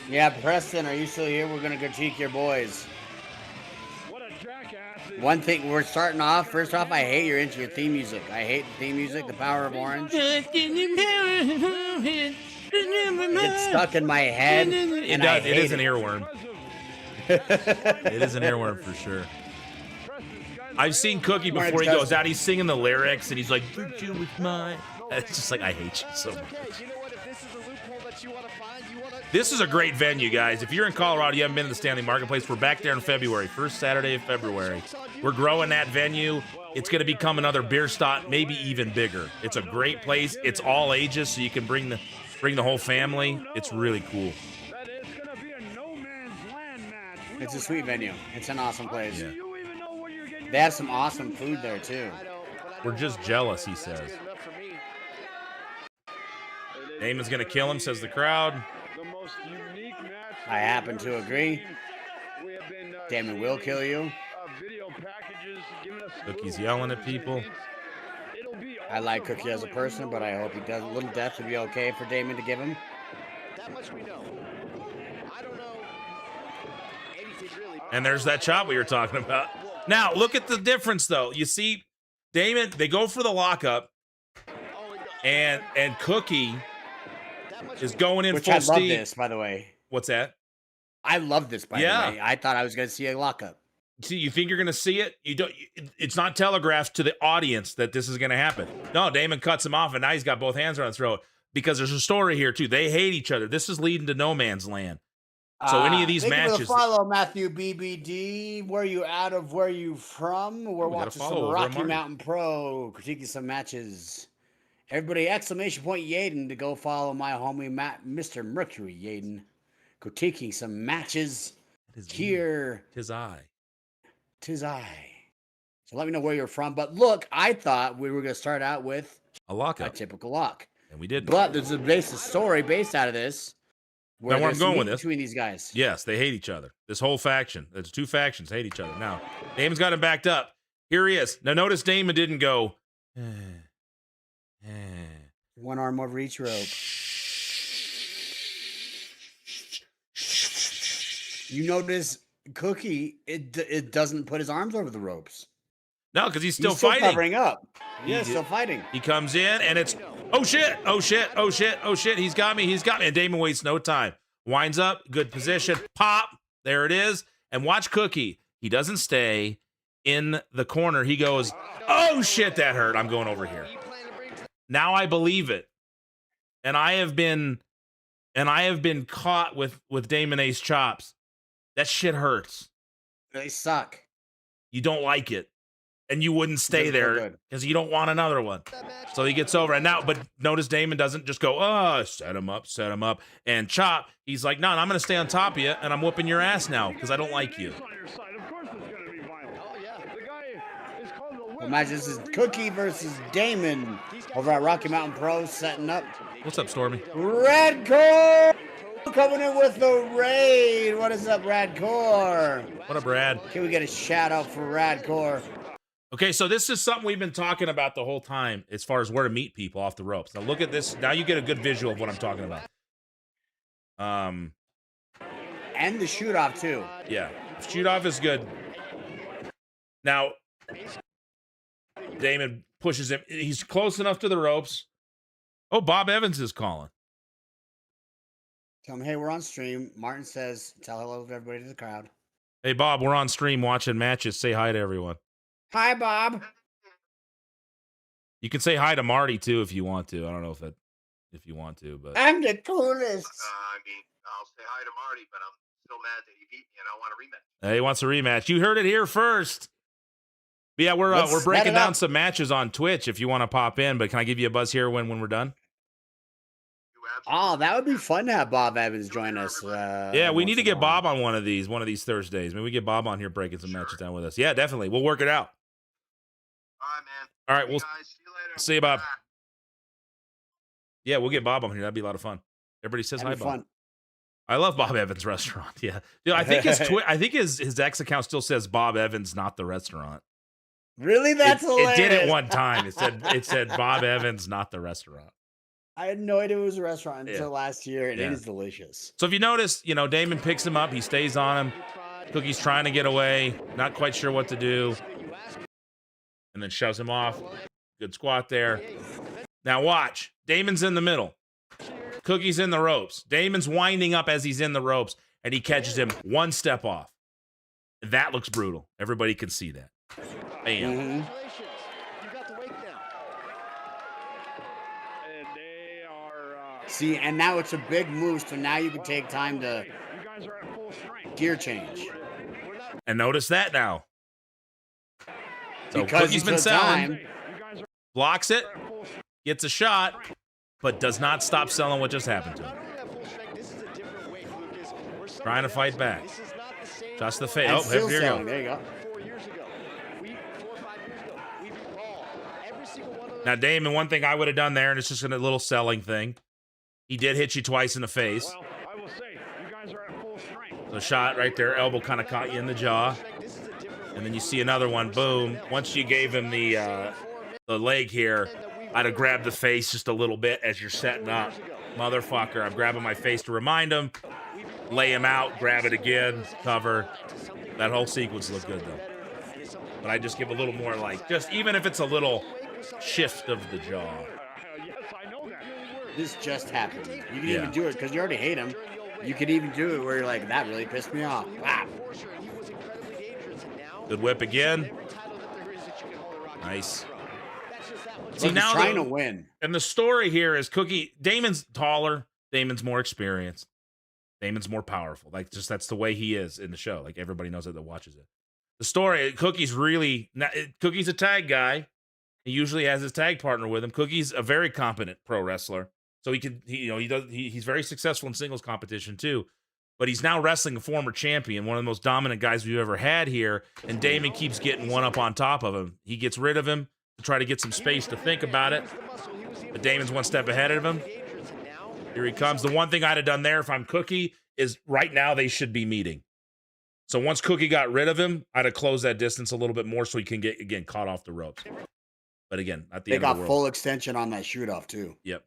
Yeah, Preston, are you still here? We're gonna critique your boys. One thing, we're starting off. First off, I hate your theme music. I hate the theme music, the Power of Orange. It gets stuck in my head. It does. It is an earworm. It is an earworm for sure. I've seen Cookie before he goes out. He's singing the lyrics and he's like, "You with mine." It's just like, I hate you so much. This is a great venue, guys. If you're in Colorado, you haven't been to the Stanley Marketplace, we're back there in February, first Saturday of February. We're growing that venue. It's going to become another beer stop, maybe even bigger. It's a great place. It's all ages, so you can bring the whole family. It's really cool. It's a sweet venue. It's an awesome place. Yeah. They have some awesome food there too. We're just jealous, he says. Damon's gonna kill him, says the crowd. I happen to agree. Damon will kill you. Cookie's yelling at people. I like Cookie as a person, but I hope he does. A little death would be okay for Damon to give him. That much we know. I don't know anything really. And there's that chop we were talking about. Now, look at the difference, though. You see, Damon, they go for the lockup, and Cookie is going in full steam. I love this, by the way. What's that? I love this, by the way. I thought I was going to see a lockup. See, you think you're going to see it? You don't. It's not telegraphed to the audience that this is going to happen. No, Damon cuts him off, and now he's got both hands around his throat because there's a story here too. They hate each other. This is leading to no man's land. So any of these thank matches. You for the follow, Matthew BBD. Where you out of? Where you from? We're watching some Rocky Mountain Pro, critiquing some matches. Everybody, exclamation point Yaden to go follow my homie Mr. Mercury Yaden, critiquing some matches here. Tis I. Tis I. So let me know where you're from. But look, I thought we were going to start out with a lockup, a typical lock, and we did. But there's a basic story based out of this. Now where I'm going with this between these guys. Yes, they hate each other. This whole faction. There's two factions hate each other. Now, Damon's got him backed up. Here he is. Now notice Damon didn't go. One arm over each rope. You notice Cookie, it doesn't put his arms over the ropes. No, because he's still fighting. Covering up. Yeah, still fighting. He comes in and it's oh shit, oh shit, oh shit, oh shit. He's got me. And Damon wastes no time. Winds up, good position. Pop. There it is. And watch Cookie. He doesn't stay in the corner. He goes, oh shit, that hurt. I'm going over here. Now I believe it. And I have been caught with Damon Ace chops. That shit hurts. They suck. You don't like it. And you wouldn't stay there because you don't want another one. So he gets over. And now, but notice Damon doesn't just go, oh, set him up, and chop. He's like, no, I'm going to stay on top of you, and I'm whooping your ass now because I don't like you. Imagine this is Cookie versus Damon over at Rocky Mountain Pro setting up. What's up, Stormy? Radcore coming in with the raid. What is up, Radcore? What up, Rad? Can we get a shout out for Radcore? Okay, so this is something we've been talking about the whole time as far as where to meet people off the ropes. Now look at this. Now you get a good visual of what I'm talking about. And the shoot off too. Yeah, shoot off is good. Now, Damon pushes him. He's close enough to the ropes. Oh, Bob Evans is calling. Tell him, hey, we're on stream. Martin says, tell hello to everybody to the crowd. Hey, Bob, we're on stream watching matches. Say hi to everyone. Hi, Bob. You can say hi to Marty too if you want to. I don't know if you want to, but I'm the coolest. I mean, I'll say hi to Marty, but I'm still mad that he beat me and I want a rematch. He wants a rematch. You heard it here first. But yeah, we're breaking down some matches on Twitch if you want to pop in. But can I give you a buzz here when we're done? Oh, that would be fun to have Bob Evans join us. Yeah, we need to get Bob on one of these Thursdays. Maybe we get Bob on here breaking some matches down with us. Yeah, definitely. We'll work it out. All right, man. All right, we'll see you later. See you, Bob. Yeah, we'll get Bob on here. That'd be a lot of fun. Everybody says hi, Bob. Fun. I love Bob Evans Restaurant. Yeah, dude, I think his X account still says Bob Evans, not the restaurant. Really? That's hilarious. It did it one time. It said Bob Evans, not the restaurant. I had no idea it was a restaurant until last year, and it is delicious. So if you notice, Damon picks him up. He stays on him. Cookie's trying to get away, not quite sure what to do, and then shoves him off. Good squat there. Now watch. Damon's in the middle. Cookie's in the ropes. Damon's winding up as he's in the ropes, and he catches him one step off. That looks brutal. Everybody can see that. Bam. You got the weight now. And they are. See, and now it's a big move, so now you can take time to gear change. And notice that now. So because Cookie's been selling, blocks it, gets a shot, but does not stop selling what just happened to him. Trying to fight back. Just the face. And Oh, still here you selling. go. There you go. 4 years ago. 4 or 5 years ago. We beat Paul. Every single one of those. Now, Damon, one thing I would have done there, and it's just a little selling thing. He did hit you twice in the face. Well, I will say, you guys are at full strength. So shot right there, elbow kind of caught you in the jaw. And then you see another one, boom. Once you gave him the leg here, I'd have grabbed the face just a little bit as you're setting up. Motherfucker, I'm grabbing my face to remind him. Lay him out, grab it again, cover. That whole sequence looked good, though. But I just give a little more, like, just even if it's a little shift of the jaw. Yes, I know that. This just happened. You can even do it because you already hate him. You could even do it where you're like, that really pissed me off. Wow. Good whip again. Nice. See, Look, now he's trying to win. And the story here is Damon's taller. Damon's more experienced. Damon's more powerful. Like, just that's the way he is in the show. Like, everybody knows it that watches it. The story, Cookie's a tag guy. He usually has his tag partner with him. Cookie's a very competent pro wrestler. So he's very successful in singles competition too. But he's now wrestling a former champion, one of the most dominant guys we've ever had here. And Damon keeps getting one up on top of him. He gets rid of him to try to get some space to think about it. But Damon's one step ahead of him. Here he comes. The one thing I'd have done there if I'm Cookie is right now they should be meeting. So once Cookie got rid of him, I'd have closed that distance a little bit more so he can get, again, caught off the ropes. But again, at the They end of the got world. full extension on that shoot off too. Yep.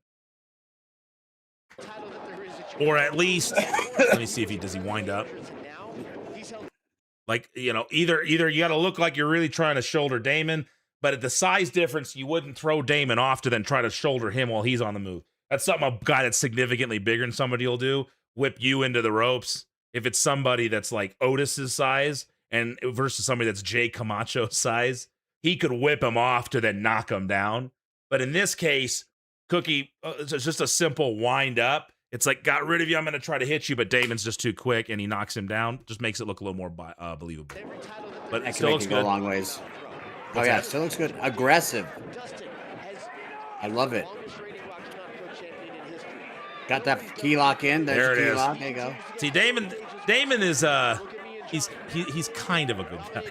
Or at least, let me see if does he wind up? Like, either you got to look like you're really trying to shoulder Damon, but at the size difference, you wouldn't throw Damon off to then try to shoulder him while he's on the move. That's something a guy that's significantly bigger than somebody will do. Whip you into the ropes. If it's somebody that's like Otis's size and versus somebody that's Jay Camacho's size, he could whip him off to then knock him down. But in this case, Cookie, it's just a simple wind up. It's like, got rid of you, I'm going to try to hit you, but Damon's just too quick, and he knocks him down. Just makes it look a little more believable. But it still looks good. Go a long ways. Oh, yeah, it still looks good. Aggressive. I love it. Got that key lock in. There it is. Lock. There you go. See, Damon is, he's kind of a good guy.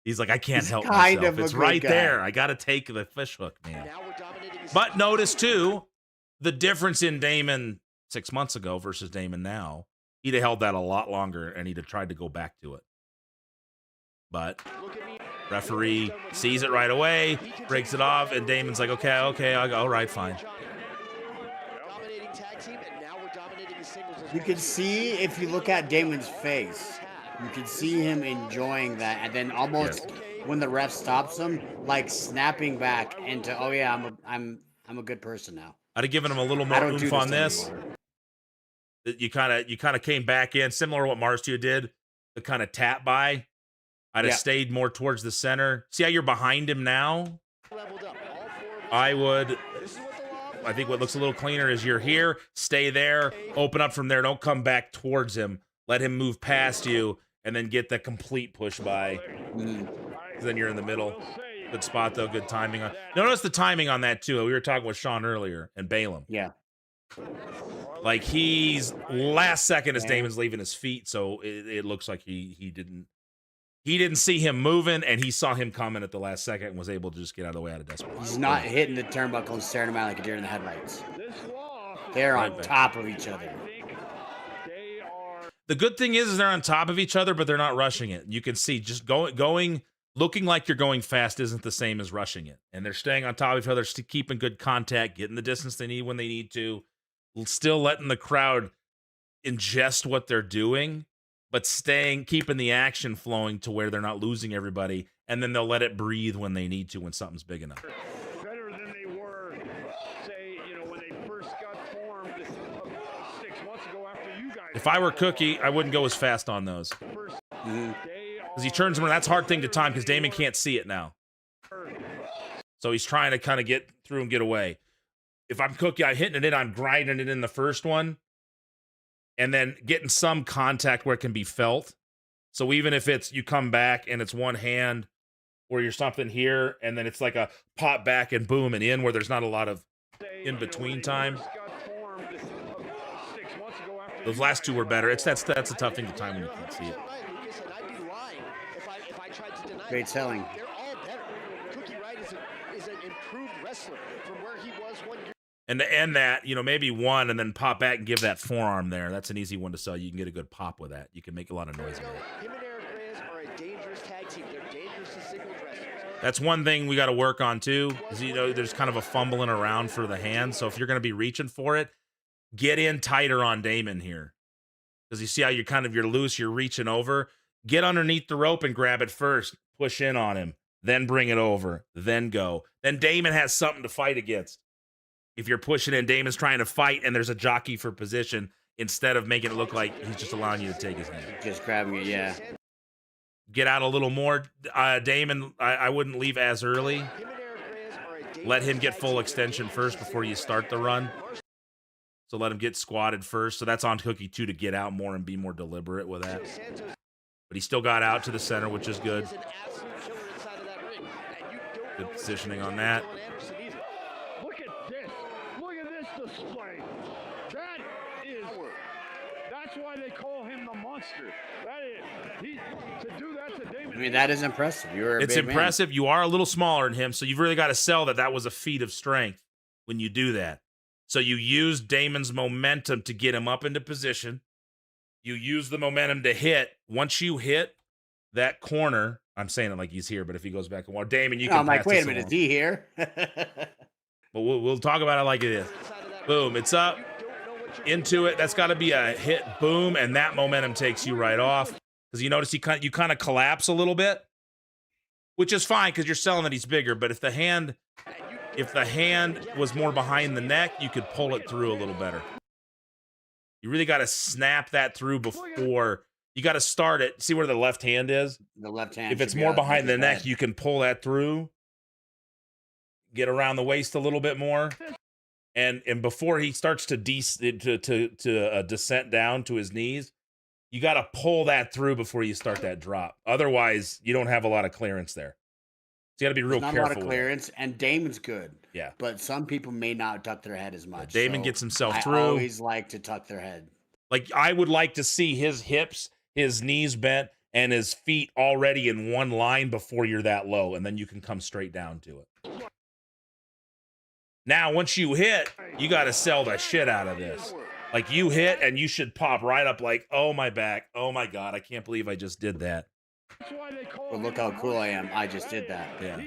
He's like, I can't help myself. It's right there. I got to take the fish hook, man. But notice, too, the difference in Damon 6 months ago versus Damon now. He'd have held that a lot longer, and he'd have tried to go back to it. But referee sees it right away, breaks it off, and Damon's like, okay, I'll go. All right, fine. You can see, if you look at Damon's face, you can see him enjoying that, and then almost when the ref stops him, like snapping back into, oh yeah, I'm a good person now. I'd have given him a little more oomph on this. You kind of came back in, similar to what Marstia did, the kind of tap by. I'd have stayed more towards the center. See how you're behind him now? I think what looks a little cleaner is you're here, stay there, open up from there, don't come back towards him. Let him move past you, and then get the complete push by. Then you're in the middle. Good spot, though. Good timing. Notice the timing on that, too. We were talking with Sean earlier and Balaam. Yeah. Like, he's last second as Damon's leaving his feet, so it looks like he didn't see him moving, and he saw him coming at the last second and was able to just get out of the way out of desperation. He's not hitting the turnbuckle and staring him out like a deer in the headlights. They're on top of each other. The good thing is they're on top of each other, but they're not rushing it. You can see just going, looking like you're going fast isn't the same as rushing it. And they're staying on top of each other, keeping good contact, getting the distance they need when they need to, still letting the crowd ingest what they're doing, but keeping the action flowing to where they're not losing everybody. And then they'll let it breathe when they need to, when something's big enough. Better than they were, say, when they first got formed 6 months ago after you guys. If I were Cookie, I wouldn't go as fast on those. Because he turns around. That's a hard thing to time because Damon can't see it now. So he's trying to kind of get through and get away. If I'm Cookie, I'm hitting it in. I'm grinding it in the first one. And then getting some contact where it can be felt. So even if it's you come back and it's one hand where you're something here and then it's like a pop back and boom and in where there's not a lot of in-between time. Those last two were better. That's a tough thing to time when you can't see it. Great selling. They're all better. Cookie Wright is an improved wrestler from where he was 1 year. And to end that, maybe one and then pop back and give that forearm there. That's an easy one to sell. You can get a good pop with that. You can make a lot of noise with it. Him and Eric Reyes are a dangerous tag team. They're dangerous as singles wrestlers. That's one thing we got to work on too. Is there's kind of a fumbling around for the hand. So if you're going to be reaching for it, get in tighter on Damon here. Because you see how you're loose, you're reaching over. Get underneath the rope and grab it first. Push in on him. Then bring it over. Then go. Then Damon has something to fight against. If you're pushing in, Damon's trying to fight, and there's a jockey for position, instead of making it look like he's just allowing you to take his hand. Just grabbing it, yeah. Get out a little more. Damon, I wouldn't leave as early. Let him get full extension first before you start the run. So let him get squatted first. So that's on Cookie, too, to get out more and be more deliberate with that. But he still got out to the center, which is good. Good positioning on that. Look at this. Look at this display. That's why they call him the monster. To do that to Damon. I mean, that is impressive. It's impressive. You are a little smaller than him, so you've really got to sell that was a feat of strength when you do that. So you use Damon's momentum to get him up into position. You use the momentum to hit. Once you hit that corner, I'm saying it like he's here, but if he goes back and watch, Damon, you can. I'm like, wait a minute, is he here? But we'll talk about it like it is. Boom, it's up into it. That's got to be a hit. Boom, and that momentum takes you right off because you notice you kind of collapse a little bit, which is fine because you're selling that he's bigger. But if the hand was more behind the neck, you could pull it through a little better. You really got to snap that through before you got to start it. See where the left hand is? The left hand. If it's more behind the neck, you can pull that through. Get around the waist a little bit more. And before he starts to descent down to his knees, you got to pull that through before you start that drop. Otherwise, you don't have a lot of clearance there. So you got to be real careful. Not a lot of clearance, and Damon's good. Yeah. But some people may not tuck their head as much. Damon gets himself through. I always like to tuck their head. Like, I would like to see his hips, his knees bent, and his feet already in one line before you're that low, and then you can come straight down to it. Now, once you hit, you got to sell the shit out of this. Like, you hit, and you should pop right up like, oh, my back. Oh, my God, I can't believe I just did that. But look how cool I am. I just did that. Yeah.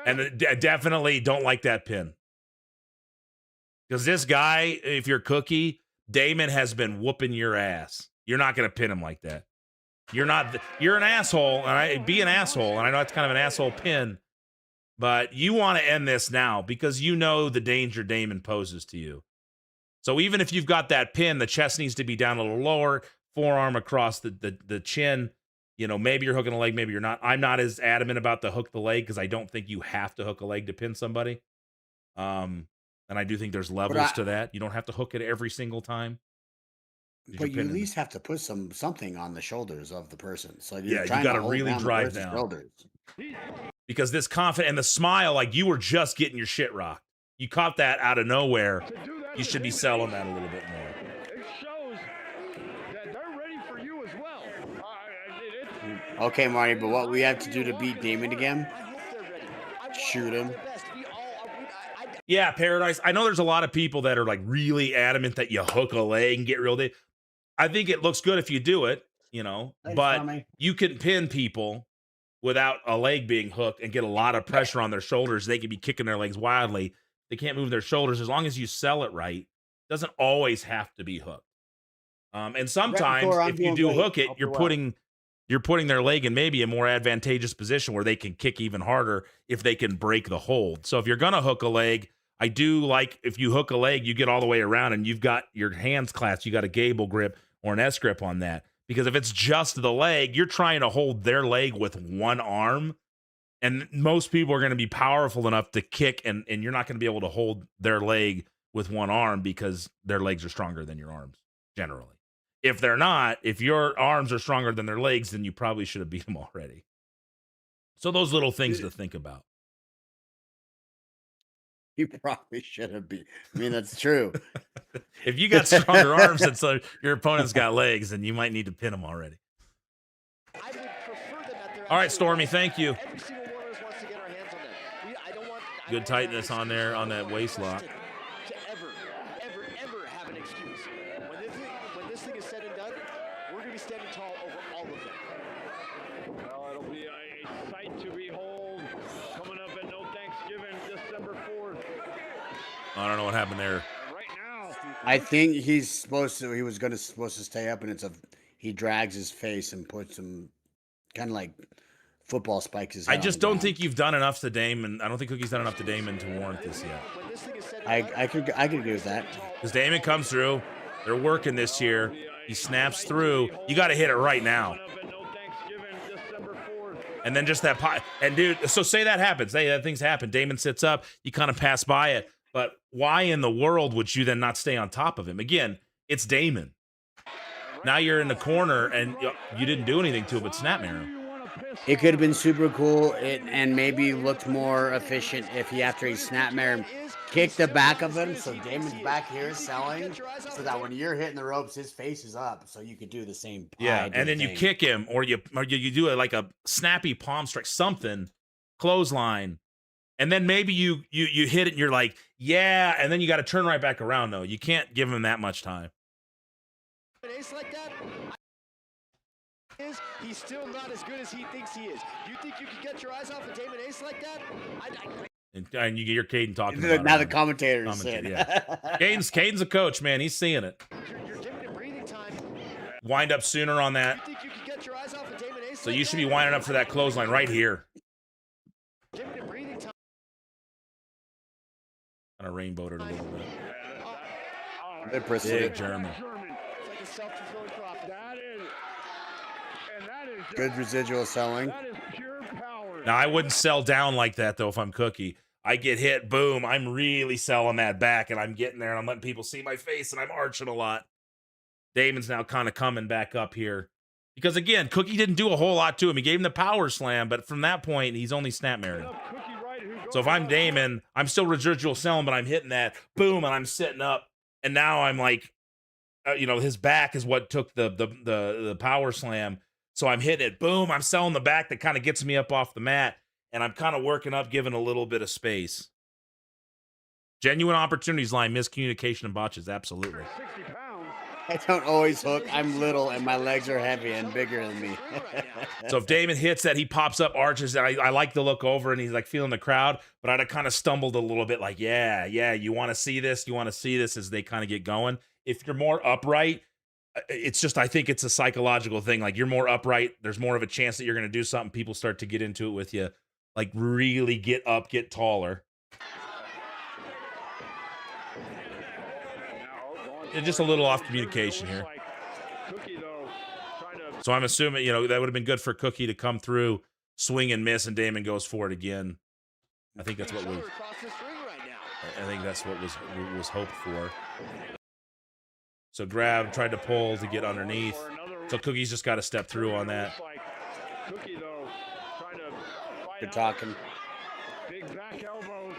And definitely don't like that pin. Because this guy, if you're Cookie, Damon has been whooping your ass. You're not going to pin him like that. You're an asshole, and be an asshole, and I know it's kind of an asshole pin, but you want to end this now because you know the danger Damon poses to you. So even if you've got that pin, the chest needs to be down a little lower, forearm across the chin. Maybe you're hooking a leg, maybe you're not. I'm not as adamant about the hook the leg because I don't think you have to hook a leg to pin somebody. And I do think there's levels to that. You don't have to hook it every single time. But you at least have to put something on the shoulders of the person. So you got to really drive down. Shoulders. Because this confident and the smile, like you were just getting your shit rocked. You caught that out of nowhere. You should be selling that a little bit more. It shows that they're ready for you as well. Okay, Marty, but what we have to do to beat Damon again? Shoot him. Yeah, Paradise. I know there's a lot of people that are like really adamant that you hook a leg and get real deep. I think it looks good if you do it, but you can pin people without a leg being hooked and get a lot of pressure on their shoulders. They could be kicking their legs wildly. They can't move their shoulders. As long as you sell it right, it doesn't always have to be hooked. And sometimes if you do hook it, you're putting their leg in maybe a more advantageous position where they can kick even harder if they can break the hold. So if you're going to hook a leg, I do like if you hook a leg, you get all the way around and you've got your hands clasped. You got a gable grip or an S grip on that. Because if it's just the leg, you're trying to hold their leg with one arm. And most people are going to be powerful enough to kick, and you're not going to be able to hold their leg with one arm because their legs are stronger than your arms, generally. If they're not, if your arms are stronger than their legs, then you probably should have beat them already. So those little things to think about. You probably shouldn't be. I mean, that's true. If you got stronger arms and so your opponent's got legs, then you might need to pin them already. I would prefer them at their All right, absolute Stormy, best. thank you. Every single one of us wants to get our hands on them. I don't want Good tightness on there on that waist lock. to ever have an excuse. When this thing is said and done, we're going to be standing tall over all of them. Well, it'll be a sight to behold coming up at No Thanksgiving, December 4th. I don't know what happened there. Right now, I think he was supposed to stay up, and he drags his face and puts him kind of like football spikes his head I on just the don't ground. think you've done enough to Damon. I don't think Cookie's done enough to Damon to warrant this yet. I could agree with that. Because Damon comes through. They're working this year. He snaps through. You got to hit it right now. And then just that pot. And dude, so say that happens. Say that things happen. Damon sits up. You kind of pass by it. But why in the world would you then not stay on top of him? Again, it's Damon. Now you're in the corner and you didn't do anything to it but snap mirror him. It could have been super cool and maybe looked more efficient if he, after he snap mirror, kicked the back of him so Damon's back here selling, so that when you're hitting the ropes, his face is up, so you could do the same. Yeah, and then you kick him, or you do it like a snappy palm strike, something, clothesline, and then maybe you hit it and you're like, yeah, and then you got to turn right back around. Though you can't give him that much time. An ace like that, he's still not as good as he thinks he is. You think you can get your eyes off a Damon Ace like that? And you hear Caden talking about now it. the commentator is saying it. Yeah. Caden's a coach, man. He's seeing it. You're giving him breathing time. Wind up sooner on that. You think you can get your eyes off a Damon Ace So like you should that? be winding up for that clothesline right here. Giving him breathing time. Kind of rainbowed it a little bit. They're precision. Big German. It's like a self-fulfilling prophecy. that is Good residual selling. that is pure power. Now I wouldn't sell down like that though if I'm Cookie. I get hit, boom. I'm really selling that back, and I'm getting there, and I'm letting people see my face, and I'm arching a lot. Damon's now kind of coming back up here. Because, again, Cookie didn't do a whole lot to him. He gave him the power slam, but from that point, he's only snap married. So if I'm Damon, I'm still residual selling, but I'm hitting that, boom, and I'm sitting up. And now I'm like, his back is what took the power slam. So I'm hitting it, boom, I'm selling the back that kind of gets me up off the mat. And I'm kind of working up, giving a little bit of space. Genuine opportunities line, miscommunication and botches, absolutely. 60 pounds. I don't always hook. I'm little, and my legs are heavy and bigger than me. So if Damon hits that, he pops up, arches, and I like to look over, and he's like feeling the crowd, but I'd have kind of stumbled a little bit like, yeah, you want to see this? You want to see this as they kind of get going? If you're more upright, it's just, I think it's a psychological thing. Like, you're more upright, there's more of a chance that you're going to do something. People start to get into it with you. Like, really get up, get taller. And just a little off communication here. So I'm assuming, that would have been good for Cookie to come through, swing and miss, and Damon goes for it again. I think that's what was. I think that's what was hoped for. So grab, tried to pull to get underneath. So Cookie's just got to step through on that. Good talking. Big back elbows.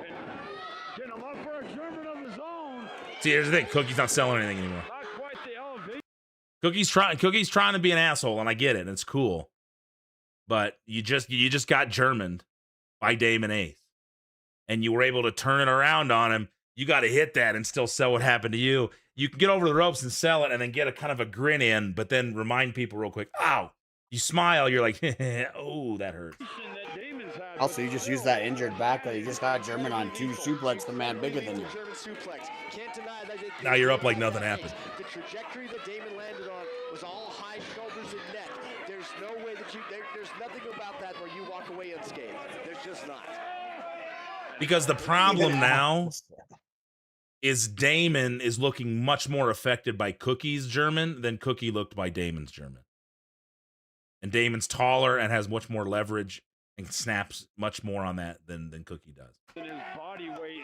And getting him up for a German of his own. See, here's the thing. Cookie's not selling anything anymore. Not quite the elevation. Cookie's trying to be an asshole, and I get it, and it's cool. But you just got Germaned by Damon Ace. And you were able to turn it around on him. You got to hit that and still sell what happened to you. You can get over the ropes and sell it and then get a kind of a grin in, but then remind people real quick, ow. You smile, you're like, oh, that hurt. Also, you just use that injured back that you just got German on to suplex the man bigger than you. Now you're up like nothing happened. The trajectory that Damon landed on was all high shoulders and neck. There's no way that there's nothing about that where you walk away unscathed. There's just not. Because the problem now is Damon is looking much more affected by Cookie's German than Cookie looked by Damon's German. And Damon's taller and has much more leverage and snaps much more on that than Cookie does.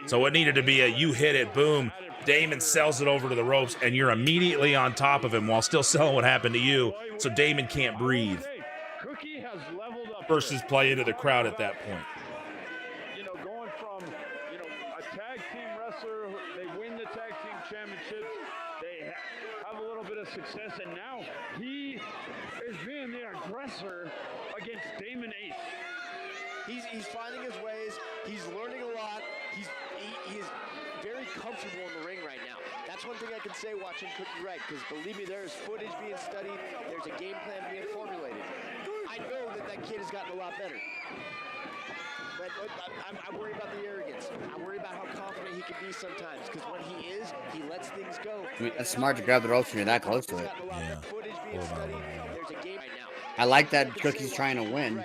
So it needed to be a you hit it, boom. Damon sells it over to the ropes, and you're immediately on top of him while still selling what happened to you, so Damon can't breathe. Cookie has leveled up Versus play into the crowd at that point. Going from being the aggressor against Damon Ace. He's finding his ways. He's learning a lot. He is very comfortable in the ring right now. That's one thing I can say watching Cookie Wright, because believe me, there's footage being studied. There's a game plan being formulated. I know that kid has gotten a lot better. But I'm worried about the arrogance. I'm worried about how confident he can be sometimes, because when he is, he lets things go. I mean, that's smart to grab the ropes when you're that close to it. Yeah. I like that Cookie's trying to win.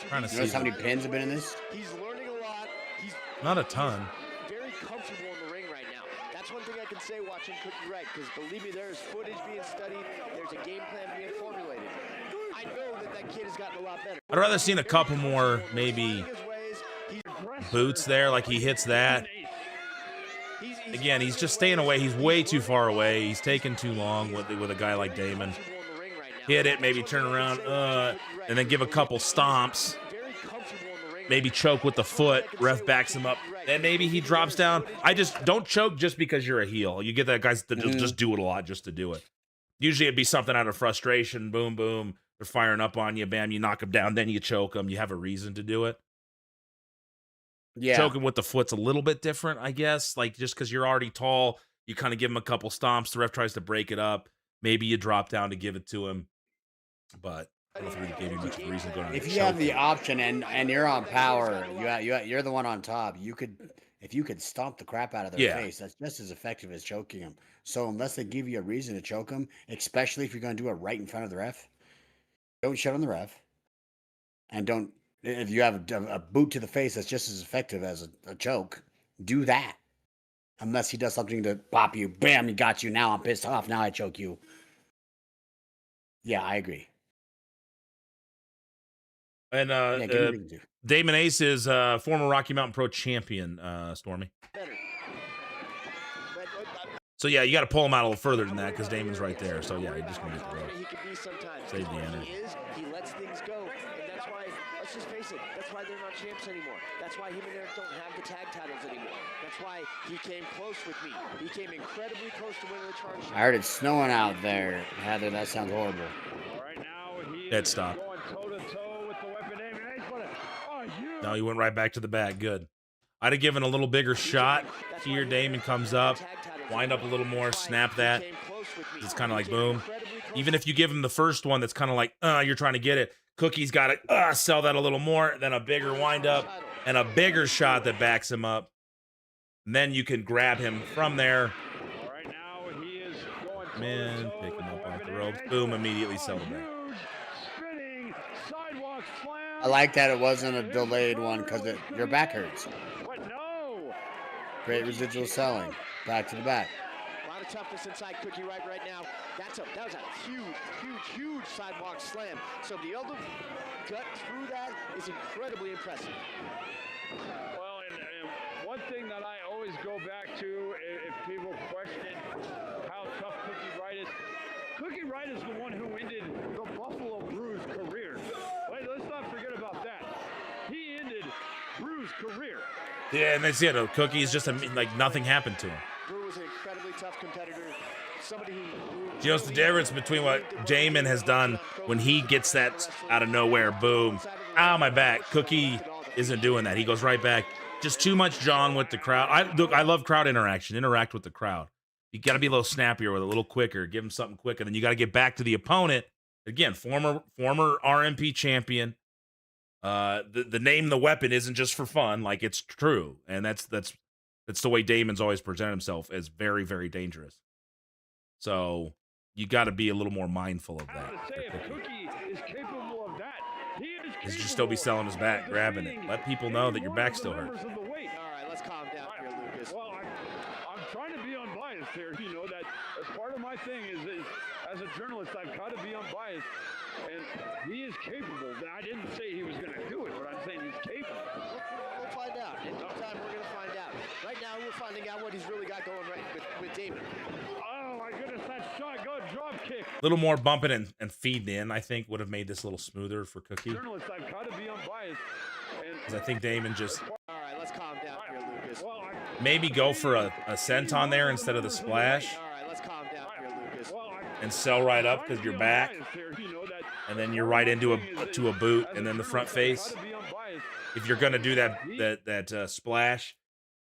Trying to see Notice how many pins have been in this? He's learning a lot. He's not a ton. very comfortable in the ring right now. That's one thing I can say watching Cookie Wright, because believe me, there's footage being studied. There's a game plan being formulated. I know that kid has gotten a lot better. I'd rather seen a couple more maybe boots there, like he hits that. Again, he's just staying away. He's way too far away. He's taking too long with a guy like Damon. Hit it, maybe turn around, and then give a couple stomps. Maybe choke with the foot. Ref backs him up. Then maybe he drops down. I just don't choke just because you're a heel. You get that guys that just do it a lot just to do it. Usually it'd be something out of frustration. Boom, boom. They're firing up on you. Bam, you knock them down. Then you choke them. You have a reason to do it. Yeah. Choking with the foot's a little bit different, I guess. Like, just because you're already tall, you kind of give him a couple stomps. The ref tries to break it up. Maybe you drop down to give it to him. But I don't think it gave you much of a reason to go down. If you have the option and you're on power, you're the one on top. If you could stomp the crap out of their face, that's just as effective as choking them. So unless they give you a reason to choke them, especially if you're going to do it right in front of the ref, don't shut on the ref. And don't, if you have a boot to the face that's just as effective as a choke, do that. Unless he does something to pop you, bam, he got you. Now I'm pissed off. Now I choke you. Yeah, I agree. And Damon Ace is former Rocky Mountain Pro champion, Stormy. So yeah, you got to pull him out a little further than that because Damon's right there. So yeah, you're just gonna get the rope. He can be sometimes. Save the energy. He lets things go, and that's why. Let's just face it. That's why they're not champs anymore. That's why him and Eric don't have the tag titles anymore. That's why he came close with me. He came incredibly close to winning the charge. I heard it's snowing out there, Heather. That sounds horrible. Right now, he Dead is stop. going toe-to-toe with the weapon Damon Ace. No, he went right back to the back. Good. I'd have given a little bigger shot here. Damon comes up, wind up a little more, snap that. It's kind of like boom. Even if you give him the first one, that's kind of like, you're trying to get it. Cookie's got to sell that a little more, then a bigger wind up and a bigger shot that backs him up. And then you can grab him from there. Man, pick him up off the ropes. Boom, immediately sell the back. I like that it wasn't a delayed one because your back hurts. Great residual selling. Back to the back. A lot of toughness inside Cookie Wright right now. That was a huge sidewalk slam. So the elder gut through that is incredibly impressive. Well, and one thing that I always go back to, if people question how tough Cookie Wright is the one who ended the Buffalo Brew's career. Let's not forget about that. He ended Brew's career. Yeah, and that's it. Cookie is just like nothing happened to him. Brew was an incredibly tough competitor. Somebody who You know, it's the difference between what Damon has done when he gets that out of nowhere, boom, ow, my back. Cookie isn't doing that. He goes right back. Just too much John with the crowd. I love crowd interaction. Interact with the crowd. You got to be a little snappier with it, a little quicker. Give him something quick, and then you got to get back to the opponent. Again, former RMP champion. The name, the weapon isn't just for fun. Like, it's true, and that's the way Damon's always presented himself as very, very dangerous. So you got to be a little more mindful of that. Cookie is capable of that. He should still be selling his back, grabbing it. Let people know that your back still hurts. All right, let's calm down here, Lucas. Well, I'm trying to be unbiased here. You know, that as part of my thing is as a journalist, I've got to be unbiased. And he is capable. I didn't say he was going to do it, but I'm saying he's capable. We'll find out. In due time, we're going to find out. Right now, we're finding out what he's really got going right with Damon. Oh, my goodness, that shotgun drop kick. A little more bumping and feeding in, I think, would have made this a little smoother for Cookie. Journalist, I've got to be unbiased. Because I think Damon just... All right, let's calm down here, Lucas. maybe go for a senton there instead of the splash. All right, let's calm down here, Lucas. and sell right up because you're back, and then you're right into a boot, and then the front face. If you're gonna do that splash,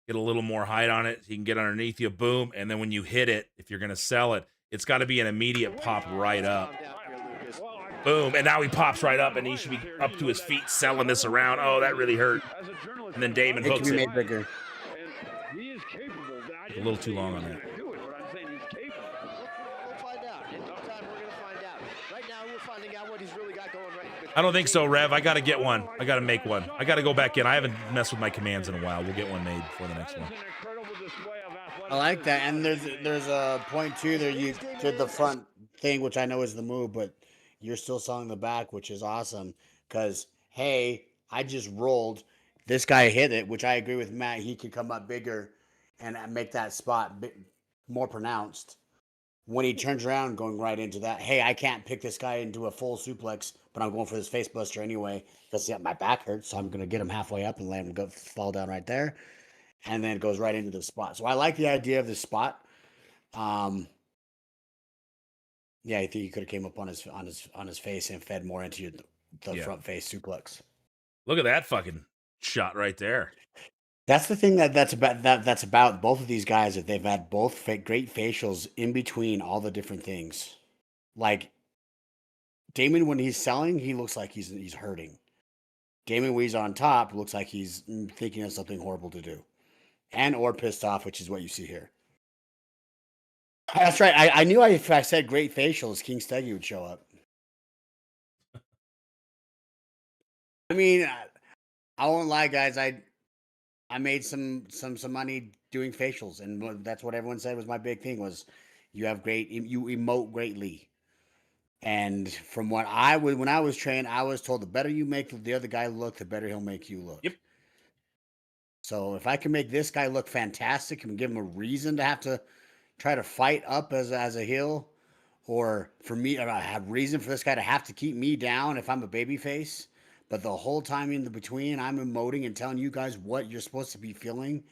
get a little more height on it. He can get underneath you, boom, and then when you hit it, if you're gonna sell it, it's got to be an immediate pop right up. Boom, and now he pops right up, and he should be up to his feet selling this around. Oh, that really hurt. And then Damon hooks it. it. Made bigger. He is capable. A little too long on that. We'll find out. In due time, we're going to find out. Right now, we're finding out what he's really got going right. I don't think so, Rev. I got to get one. I got to make one. I got to go back in. I haven't messed with my commands in a while. We'll get one made for the next one. I like that. And there's a point too there. You did the front thing, which I know is the move, but you're still selling the back, which is awesome. Because hey, I just rolled. This guy hit it, which I agree with Matt. He could come up bigger and make that spot more pronounced. When he turns around, going right into that, hey, I can't pick this guy into a full suplex, but I'm going for this face buster anyway because my back hurts, so I'm going to get him halfway up and let him fall down right there, and then it goes right into the spot. So I like the idea of this spot. Yeah, I think he could have came up on his face and fed more into the front face suplex. Look at that fucking shot right there. That's the thing that's about both of these guys, that they've had both great facials in between all the different things. Like Damon, when he's selling, he looks like he's hurting. Damon, when he's on top, looks like he's thinking of something horrible to do, and or pissed off, which is what you see here. That's right. I knew if I said great facials, King Steggy would show up. I mean, I won't lie, guys. I made some money doing facials, and that's what everyone said was my big thing was you emote greatly. And from when I was trained, I was told the better you make the other guy look, the better he'll make you look. Yep. So if I can make this guy look fantastic and give him a reason to have to try to fight up as a heel, or for me, I have reason for this guy to have to keep me down if I'm a babyface. But the whole time in the between, I'm emoting and telling you guys what you're supposed to be feeling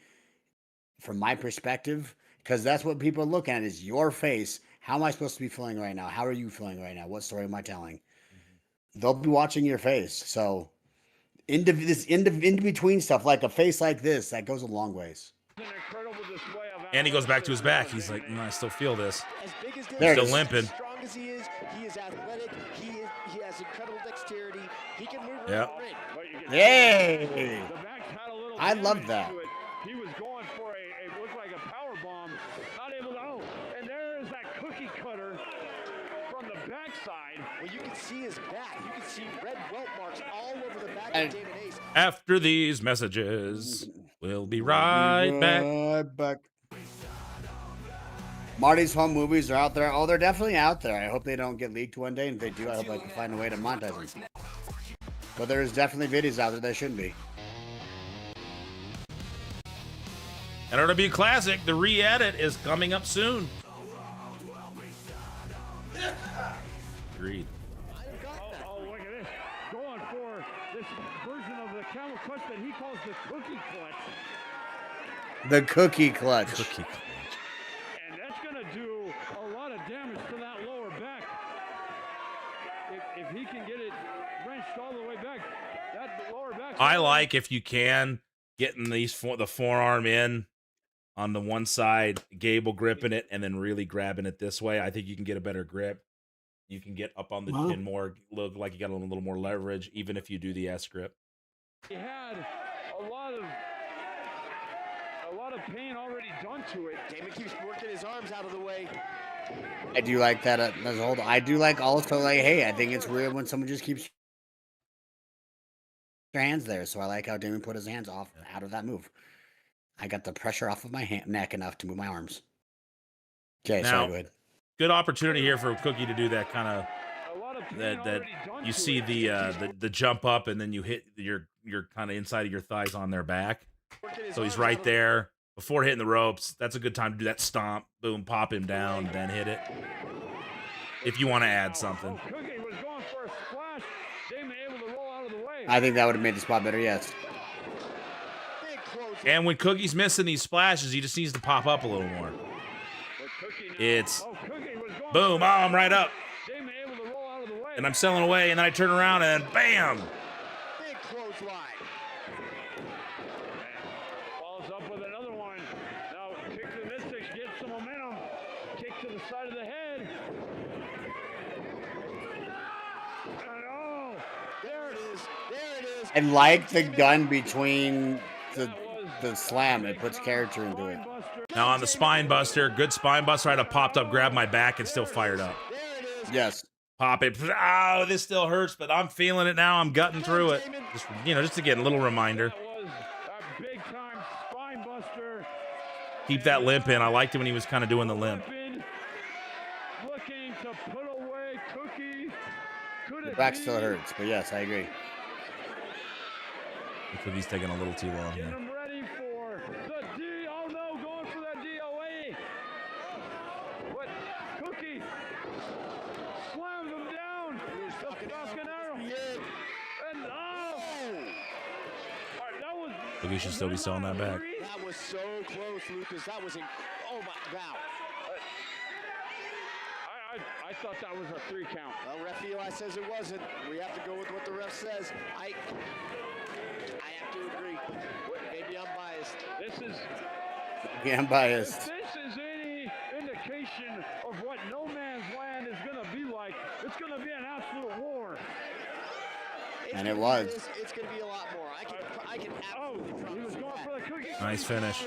from my perspective, because that's what people are looking at is your face. How am I supposed to be feeling right now? How are you feeling right now? What story am I telling? Mm-hmm. They'll be watching your face. So in between stuff, like a face like this, that goes a long ways. And he goes back to his back. He's like, I still feel this. As big as They're still limping. As strong as he is athletic. He has incredible dexterity. He can move around the ring. Yay! I love that. He was going for a looked like a power bomb, not able to. Oh, and there is that cookie cutter from the backside. Well, you can see his back. You can see red welt marks all over the back of Damon Ace. After these messages, we'll be right back. Marty's home movies are out there. Oh, they're definitely out there. I hope they don't get leaked one day. And if they do, I hope I can find a way to monetize them. But there's definitely videos out there that shouldn't be. NRW Classic, the re-edit is coming up soon. Agreed. Oh, look at this. Going for this version of the camel clutch that he calls the cookie clutch. The cookie clutch. Cookie clutch. And that's going to do a lot of damage to that lower back. If he can get it wrenched all the way back, that lower back. I like, if you can, getting the forearm in on the one side, Gable gripping it, and then really grabbing it this way. I think you can get a better grip. You can get up on the chin more, look like you got a little more leverage, even if you do the S grip. He had a lot of pain already done to it. Damon keeps working his arms out of the way. I do like that as a whole. I do like also like, hey, I think it's weird when someone just keeps their hands there. So I like how Damon put his hands out of that move. I got the pressure off of my neck enough to move my arms. Okay, now, sorry, go ahead. Good opportunity here for Cookie to do that kind of that you see the jump up and then you hit your kind of inside of your thighs on their back. So he's right there before hitting the ropes. That's a good time to do that stomp. Boom, pop him down, then hit it. If you want to add something. Cookie was going for a splash. Damon able to roll out of the way. I think that would have made the spot better, yes. And when Cookie's missing these splashes, he just needs to pop up a little more. Cookie was going Boom. Oh, I'm right up. Damon able to roll out of the way. And I'm selling away, and then I turn around, and then bam. Big clothesline. Follows up with another one. Now, kick to the midsection, get some momentum. Kick to the side of the head. And oh, there it is. There it is. I like the gun between the slam. It puts character into it. Now on the spine buster, good spine buster. I'd have popped up, grabbed my back, and still fired up. Yes. Pop it. Oh, this still hurts, but I'm feeling it now. I'm gutting through it. Just again, a little reminder. that was a big time spine buster. Keep that limp in. I liked it when he was kind of doing the limp. Looking to put away Cookie. The back still hurts, but yes, I agree. Cookie's taking a little too long here. I'm ready for the D. Oh no, going for that DOA. But Cookie slams him down. The Falcon Arrow. And oh. That was. Cookie should still be selling that back. That was so close, Lucas. That was oh my, wow. I thought that was a 3 count. Well, ref Eli says it wasn't. We have to go with what the ref says. I have to agree. Maybe I'm biased. Yeah, I'm biased. If this is any indication of what No Man's Land is going to be like, it's going to be an absolute war. And it was. It's going to be a lot more. I can absolutely he was going for the Cookie. Nice finish.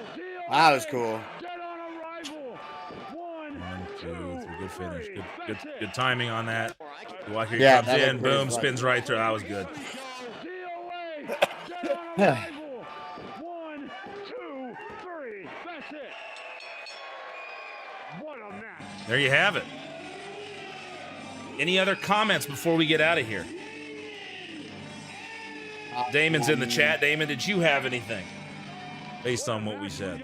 That was cool. Dead on arrival. 1, 2, 3. Good finish. Good timing on that. Watch here, Yeah, comes in, boom, spins right through. That was good. Dead on arrival. 1, 2, 3. That's it. What a match. There you have it. Any other comments before we get out of here? Damon's in the chat. Damon, did you have anything based on what we said?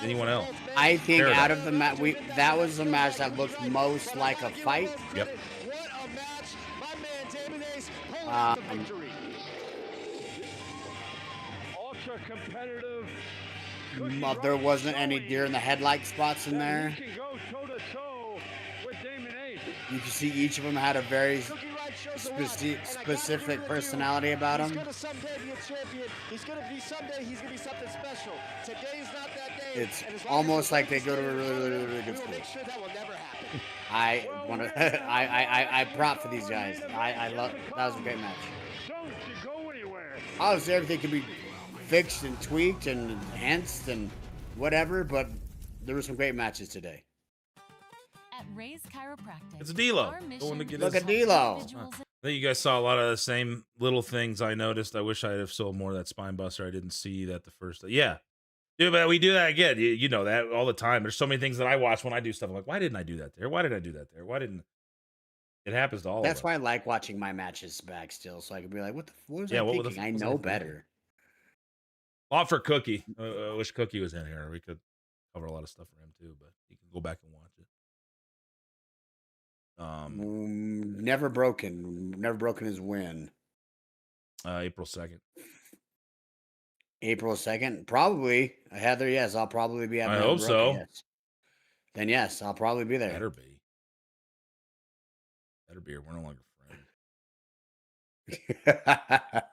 Anyone else? I think Paradise. out of the match, that was the match that looked most like a fight. Yep. Ultra competitive. There wasn't any deer in the headlight spots in there. Can go toe to toe with Damon Ace. You can see each of them had a very specific personality about He's them. gonna someday be a champion. He's gonna be something special. Today's not that day. It's almost like they go to a really good school. Make sure that will never happen. I want to. I prop for these guys. I love. That was a great match. Don't you go anywhere. Obviously, everything can be fixed and tweaked and enhanced and whatever, but there were some great matches today. At Ray's Chiropractic. It's D'Lo. Going to get Look his- at D'Lo. I think you guys saw a lot of the same little things I noticed. I wish I'd have sold more of that spine buster. I didn't see that the first. Yeah. Dude, but we do that again. You know that all the time. There's so many things that I watch when I do stuff. I'm like, why didn't I do that there? Why did I do that there? Why didn't it happens to all That's of us. why I like watching my matches back still, so I can be like, what was Yeah, I what thinking? the I f- was I know thinking? better. A lot for Cookie. I wish Cookie was in here. We could cover a lot of stuff for him too, but he can go back and watch it. Never broken his win. April 2nd. April 2nd? Probably. Heather, yes, I'll probably be at I Never hope Broken, so. yes. Then yes, I'll probably be there. Better be. Better be, or we're no longer friends.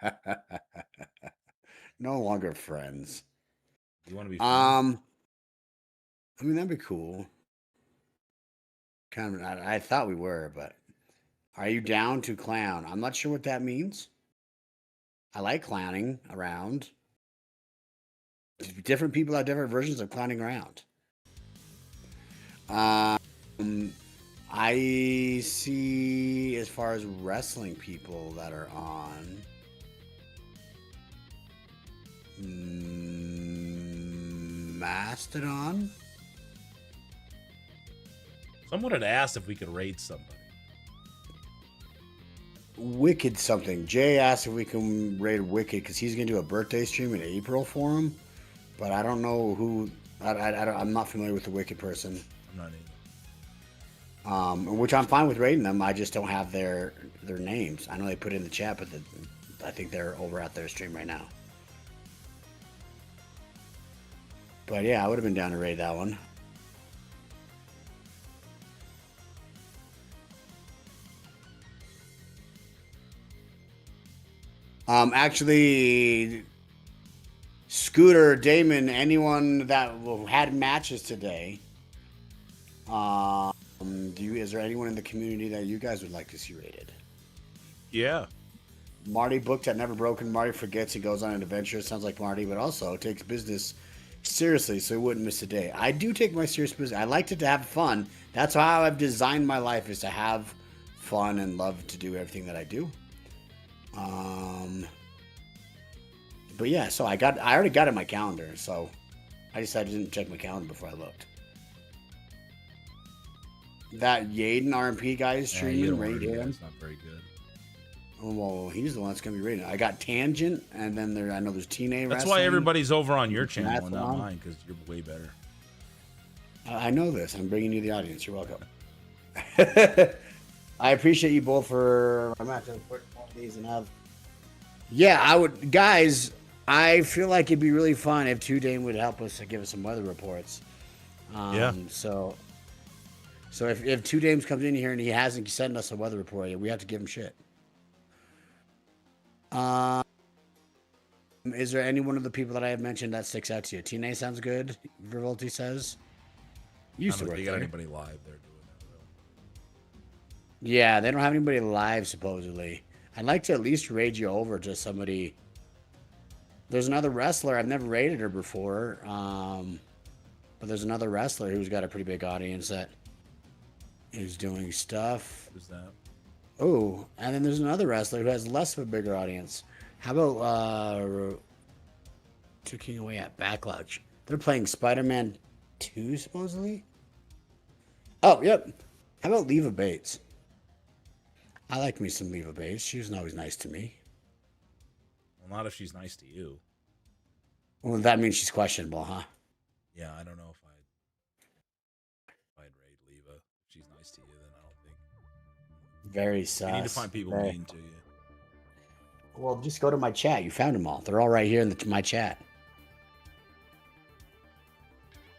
No longer friends. You want to be friends? I mean, that'd be cool. Kind of, I thought we were, but are you down to clown? I'm not sure what that means. I like clowning around. Different people have different versions of clowning around. I see, as far as wrestling people that are on, Mastodon. Someone had asked if we could raid somebody. Wicked something. Jay asked if we can raid Wicked because he's going to do a birthday stream in April for him. But I don't know who. I'm not familiar with the Wicked person. I'm not either. Which I'm fine with raiding them. I just don't have their names. I know they put it in the chat, but I think they're over at their stream right now. But yeah, I would have been down to raid that one. Actually, Scooter, Damon, anyone that had matches today. Is there anyone in the community that you guys would like to see rated? Yeah. Marty booked at Never Broken. Marty forgets he goes on an adventure. Sounds like Marty, but also takes business seriously, so he wouldn't miss a day. I do take my serious business. I like to have fun. That's how I've designed my life, is to have fun and love to do everything that I do. But yeah, so I already got it in my calendar, so I decided I didn't check my calendar before I looked. That Yaden RMP guy is streaming right here. That's not very good. Oh, well, he's the one that's going to be rated. I got Tangent, and then I know there's TNA That's Wrestling. why everybody's over on your channel and not Triathlon. mine, because you're way better. I know this. I'm bringing you the audience. You're welcome. I appreciate you both for. I'm going to have to put all these and have. Yeah, I would. Guys, I feel like it'd be really fun if Two Dame would help us to give us some weather reports. Yeah. So if Two Dames comes in here and he hasn't sent us a weather report yet, we have to give him shit. Is there any one of the people that I have mentioned that sticks out to you? TNA sounds good, Revolti says. Used to I don't work think they got there. anybody live there doing that, though. Yeah, they don't have anybody live, supposedly. I'd like to at least raid you over to somebody. There's another wrestler. I've never raided her before. But there's another wrestler who's got a pretty big audience that is doing stuff. Who's that? Oh, and then there's another wrestler who has less of a bigger audience. How about Ticking Away at Backlash? They're playing Spider-Man 2, supposedly? Oh, yep. How about Leva Bates? I like me some Leva Bates. She was always nice to me. Well, not if she's nice to you. Well, that means she's questionable, huh? Yeah, I don't know if I'd raid Leva. If she's nice to you, then I don't think. Very sus. You need to find people Very- mean to you. Well, just go to my chat. You found them all. They're all right here in my chat.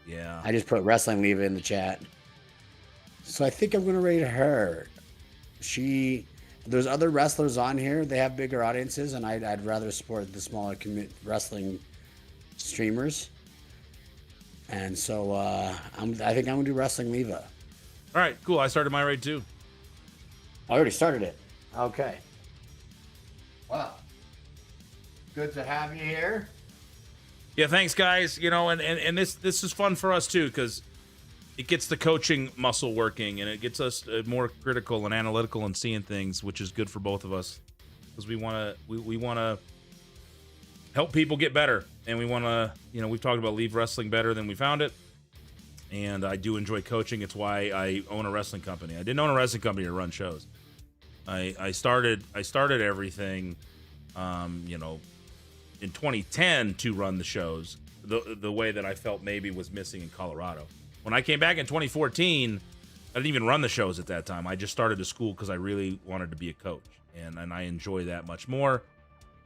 Yeah. I just put Wrestling Leva in the chat. So I think I'm going to rate her. There's other wrestlers on here. They have bigger audiences, and I'd rather support the smaller wrestling streamers. And so I think I'm going to do Wrestling Leva. All right, cool. I started my raid too. I already started it. Okay. Well, good to have you here. Yeah, thanks, guys. You know, and this is fun for us too, because it gets the coaching muscle working, and it gets us more critical and analytical and seeing things, which is good for both of us, because we want to help people get better, and we want to, we've talked about leave wrestling better than we found it, and I do enjoy coaching. It's why I own a wrestling company. I didn't own a wrestling company to run shows. I started everything, in 2010 to run the shows the way that I felt maybe was missing in Colorado. When I came back in 2014, I didn't even run the shows at that time. I just started a school because I really wanted to be a coach, and I enjoy that much more.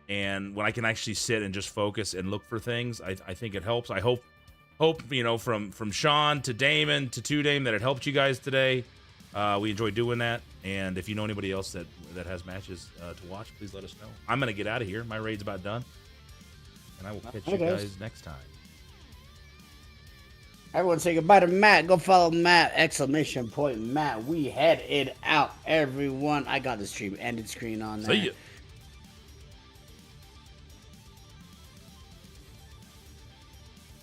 And when I can actually sit and just focus and look for things, I think it helps. I hope from Sean to Damon to Two Dame that it helped you guys today. We enjoy doing that. And if you know anybody else that has matches to watch, please let us know. I'm going to get out of here. My raid's about done. And I will catch you guys next time. Everyone say goodbye to Matt. Go follow Matt. ! Matt. We headed out, everyone. I got the stream ended screen on there. See ya.